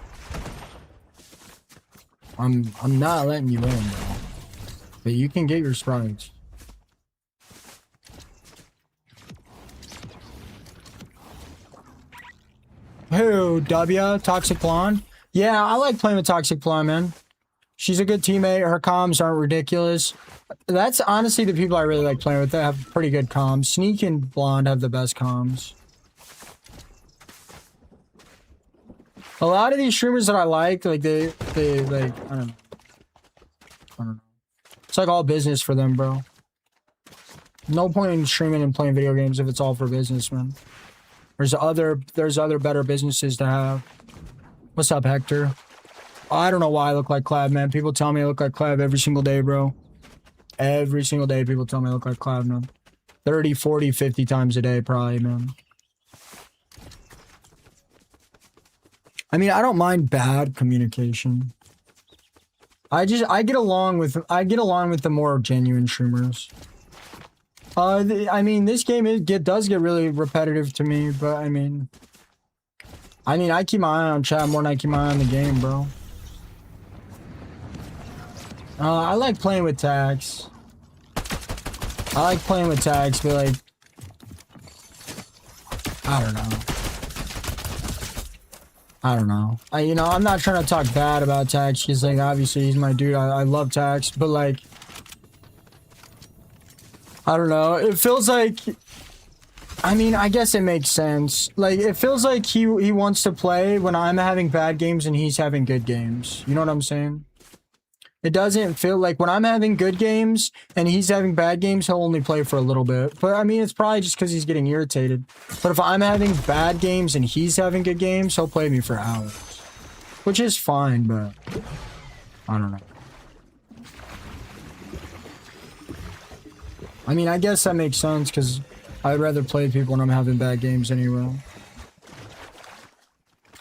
Speaker 1: I'm not letting you in, bro. But you can get your sprites. Who? W? Toxic Blonde? Yeah, I like playing with Toxic Blonde, man. She's a good teammate. Her comms aren't ridiculous. That's honestly the people I really like playing with. They have pretty good comms. Sneak and Blonde have the best comms. A lot of these streamers that I like they like, I don't know. It's like all business for them, bro. No point in streaming and playing video games if it's all for business, man. There's other better businesses to have. What's up, Hector? I don't know why I look like Clav, man. People tell me I look like Clav every single day, bro. Every single day people tell me I look like Clav, man. 30, 40, 50 times a day, probably, man. I mean, I don't mind bad communication. I get along with the more genuine streamers. I mean, this game does get really repetitive to me, but I mean, I keep my eye on chat more than I keep my eye on the game, bro. I like playing with tags. I like playing with tags, but like, I don't know. You know, I'm not trying to talk bad about Tax, because, like, obviously he's my dude. I love Tax, but, like, I don't know. It feels like, I mean, I guess it makes sense. Like, it feels like he wants to play when I'm having bad games and he's having good games. You know what I'm saying? It doesn't feel like when I'm having good games and he's having bad games, he'll only play for a little bit. But I mean, it's probably just because he's getting irritated. But if I'm having bad games and he's having good games, he'll play me for hours. Which is fine, but I don't know. I mean, I guess that makes sense because I'd rather play people when I'm having bad games anyway.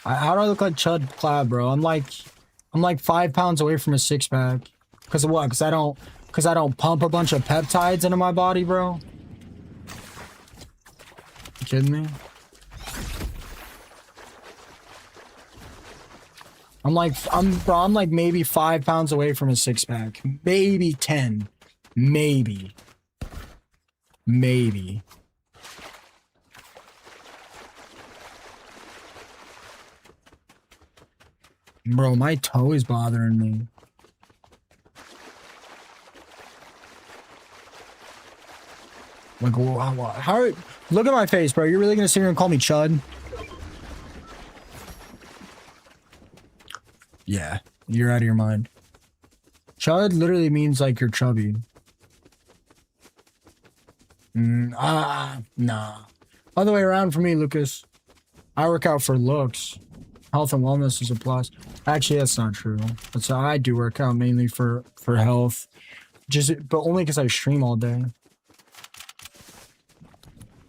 Speaker 1: How do I look like Chud Clab, bro? I'm like 5 pounds away from a 6-pack. Cause of what? Cause I don't pump a bunch of peptides into my body, bro. You kidding me? I'm like maybe 5 pounds away from a 6-pack. Maybe 10. Maybe. Bro, my toe is bothering me. Like, how? Look at my face, bro. You're really gonna sit here and call me Chud? Yeah, you're out of your mind. Chud literally means like you're chubby. Nah. Other way around for me, Lucas. I work out for looks. Health and wellness is a plus. Actually, that's not true. I do work out mainly for health. But only because I stream all day.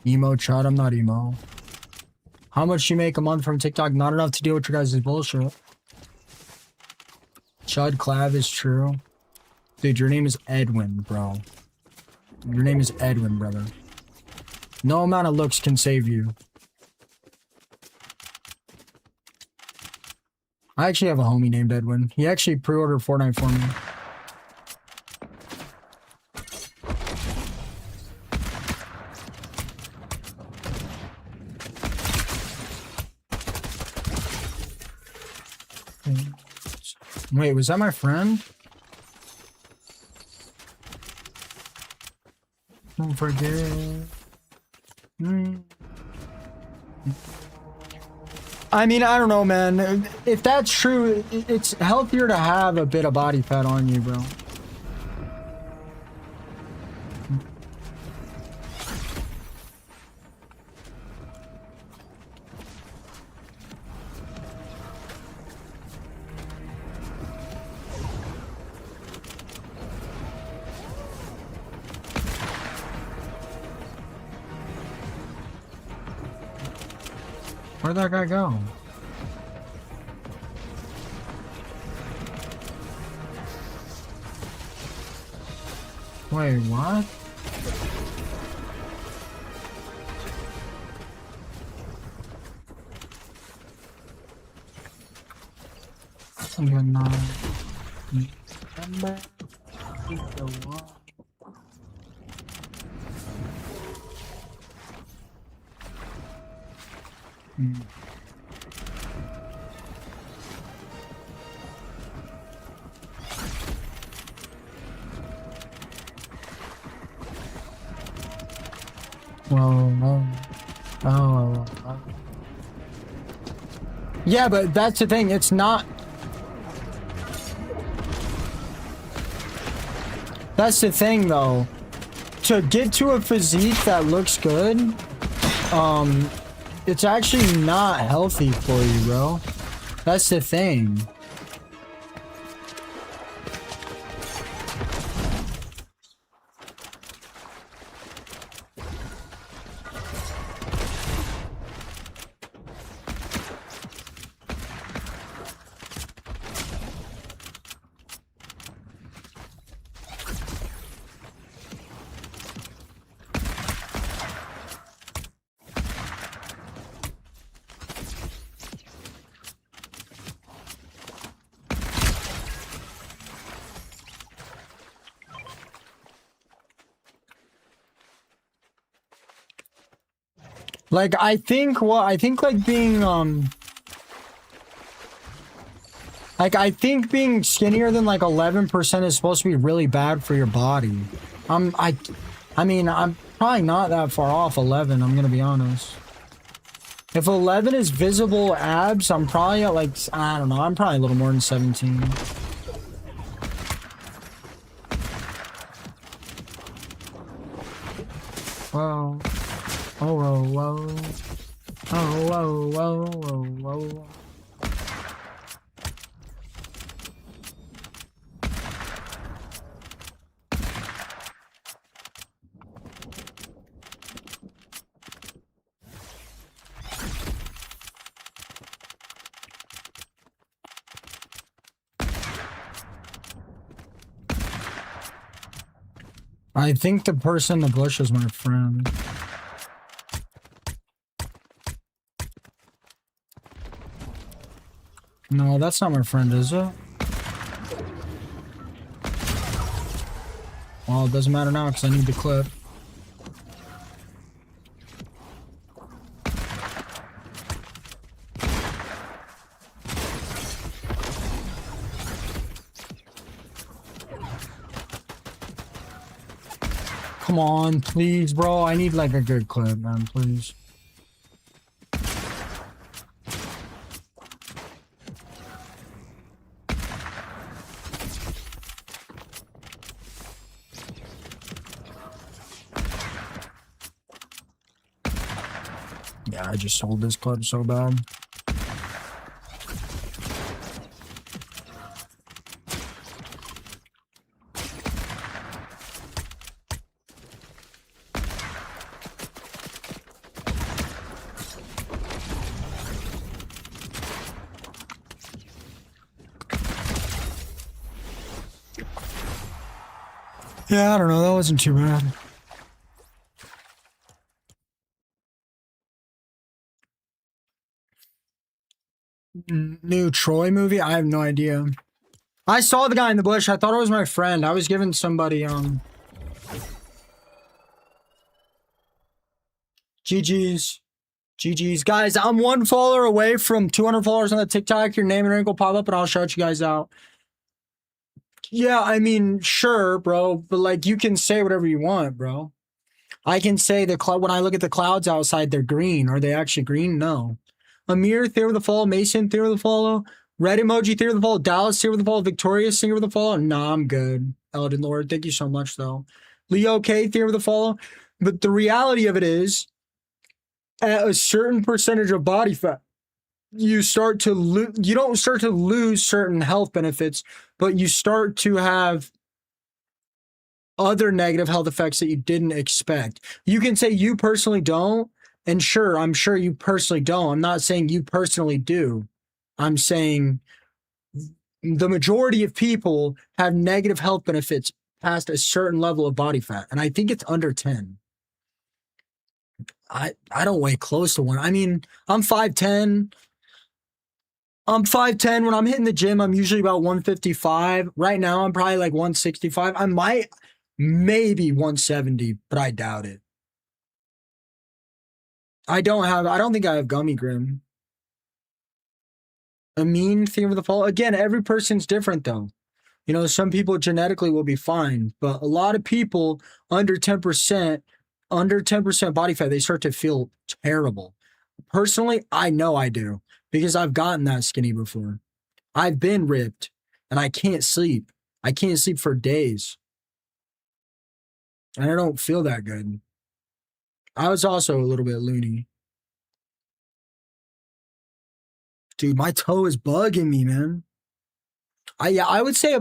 Speaker 1: Emo Chud, I'm not emo. How much you make a month from TikTok? Not enough to deal with your guys' bullshit. Chud Clav is true. Dude, your name is Edwin, bro. Your name is Edwin, brother. No amount of looks can save you. I actually have a homie named Edwin. He actually pre-ordered Fortnite for me. Wait, was that my friend? Don't forget. I mean, I don't know, man. If that's true, it's healthier to have a bit of body fat on you, bro. Where'd that guy go? Wait, what? You're not. Remember? Oh. Yeah, but that's the thing. It's not. That's the thing, though. To get to a physique that looks good, it's actually not healthy for you, bro. That's the thing. Like, I think like being, like, I think being skinnier than like 11% is supposed to be really bad for your body. I mean, I'm probably not that far off 11, I'm gonna be honest. If 11 is visible abs, I'm probably at like, I don't know, I'm probably a little more than 17. Whoa. Oh, whoa, whoa. Oh, whoa, whoa, whoa, whoa. I think the person in the bush is my friend. No, that's not my friend, is it? Well, it doesn't matter now because I need the clip. Come on, please, bro. I need like a good clip, man, please. Yeah, I just sold this clip so bad. Yeah, I don't know. That wasn't too bad. New Troy movie? I have no idea. I saw the guy in the bush. I thought it was my friend. I was giving somebody, GG's. GG's. Guys, I'm 1 follower away from 200 followers on the TikTok. Your name and rank will pop up and I'll shout you guys out. Yeah, I mean, sure, bro. But, like, you can say whatever you want, bro. I can say the cloud when I look at the clouds outside, they're green. Are they actually green? No. Amir, theory of the follow. Mason, theory of the follow. Red emoji, theory of the follow. Dallas, theory of the follow. Victorious, theory of the follow. Nah, I'm good. Elden Lord, thank you so much, though. Leo K, theory of the follow. But the reality of it is, at a certain percentage of body fat, you start to lose. You don't start to lose certain health benefits, but you start to have other negative health effects that you didn't expect. You can say you personally don't, and sure, I'm sure you personally don't. I'm not saying you personally do. I'm saying the majority of people have negative health benefits past a certain level of body fat, and I think it's under 10. I don't weigh close to one. I mean, I'm 5'10". I'm 5'10". When I'm hitting the gym, I'm usually about 155. Right now, I'm probably like 165. I might, maybe 170, but I doubt it. I don't think I have gummy grim. A mean thing of the fall. Again, every person's different though. You know, some people genetically will be fine, but a lot of people under 10% body fat, they start to feel terrible. Personally, I know I do because I've gotten that skinny before. I've been ripped and I can't sleep. I can't sleep for days. And I don't feel that good. I was also a little bit loony. Dude, my toe is bugging me, man. I would say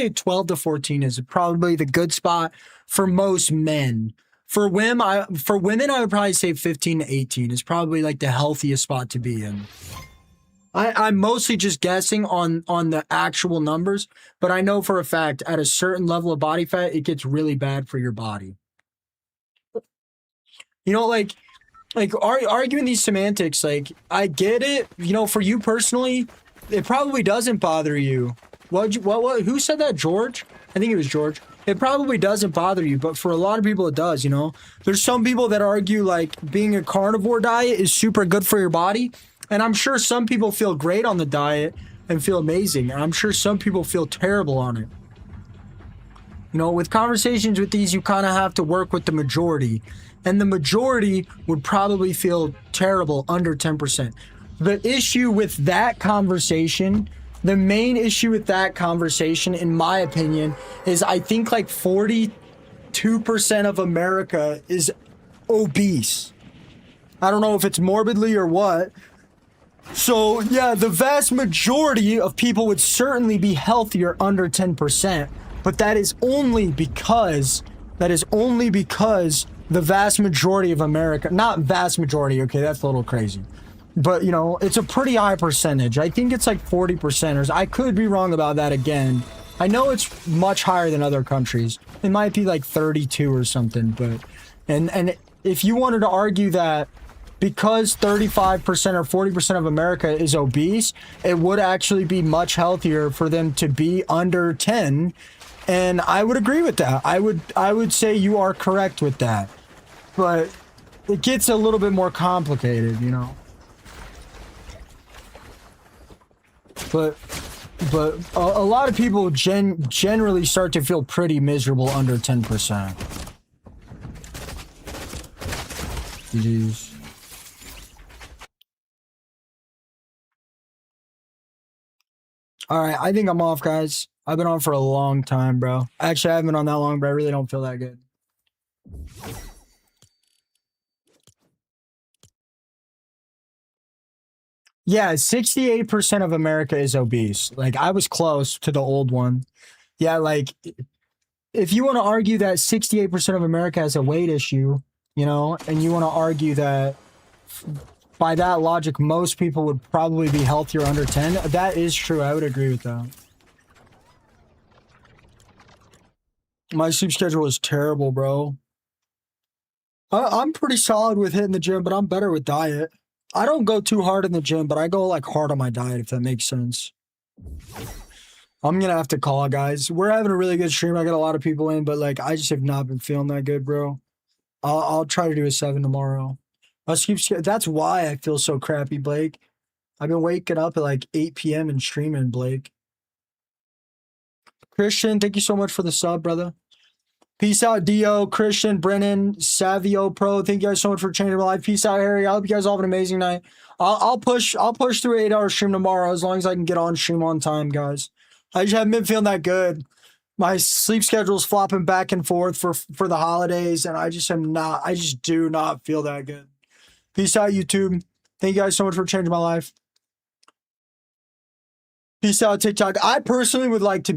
Speaker 1: 12 to 14 is probably the good spot for most men. For women, I would probably say 15 to 18 is probably like the healthiest spot to be in. I'm mostly just guessing on the actual numbers, but I know for a fact at a certain level of body fat, it gets really bad for your body. You know, like arguing these semantics, like I get it. You know, for you personally, it probably doesn't bother you. What? Who said that? George? I think it was George. It probably doesn't bother you, but for a lot of people, it does. You know, there's some people that argue like being a carnivore diet is super good for your body, and I'm sure some people feel great on the diet and feel amazing, and I'm sure some people feel terrible on it. You know, with conversations with these, you kind of have to work with the majority. And the majority would probably feel terrible under 10%. The issue with that conversation, the main issue with that conversation, in my opinion, is I think like 42% of America is obese. I don't know if it's morbidly or what. So, yeah, the vast majority of people would certainly be healthier under 10%. But that is only because the vast majority of America, not vast majority, okay, that's a little crazy. But, you know, it's a pretty high percentage. I think it's like 40%ers. I could be wrong about that again. I know it's much higher than other countries. It might be like 32 or something, but... And if you wanted to argue that because 35% or 40% of America is obese, it would actually be much healthier for them to be under 10. And I would agree with that. I would say you are correct with that. But it gets a little bit more complicated, you know. But a lot of people generally start to feel pretty miserable under 10%. GG's. All right, I think I'm off, guys. I've been on for a long time, bro. Actually, I haven't been on that long, but I really don't feel that good. Yeah, 68% of America is obese. Like, I was close to the old one. Yeah, like, if you want to argue that 68% of America has a weight issue, you know, and you want to argue that by that logic, most people would probably be healthier under 10, that is true. I would agree with that. My sleep schedule is terrible, bro. I'm pretty solid with hitting the gym, but I'm better with diet. I don't go too hard in the gym, but I go like hard on my diet, if that makes sense. I'm gonna have to call, guys. We're having a really good stream. I got a lot of people in, but like I just have not been feeling that good, bro. I'll try to do a 7 tomorrow. That's why I feel so crappy, Blake. I've been waking up at like 8 p.m. and streaming, Blake. Christian, thank you so much for the sub, brother. Peace out, Dio, Christian, Brennan, Savio Pro. Thank you guys so much for changing my life. Peace out, Harry. I hope you guys all have an amazing night. I'll push through an 8-hour stream tomorrow as long as I can get on stream on time, guys. I just haven't been feeling that good. My sleep schedule's flopping back and forth for the holidays, and I just do not feel that good. Peace out, YouTube. Thank you guys so much for changing my life. Peace out, TikTok. I personally would like to be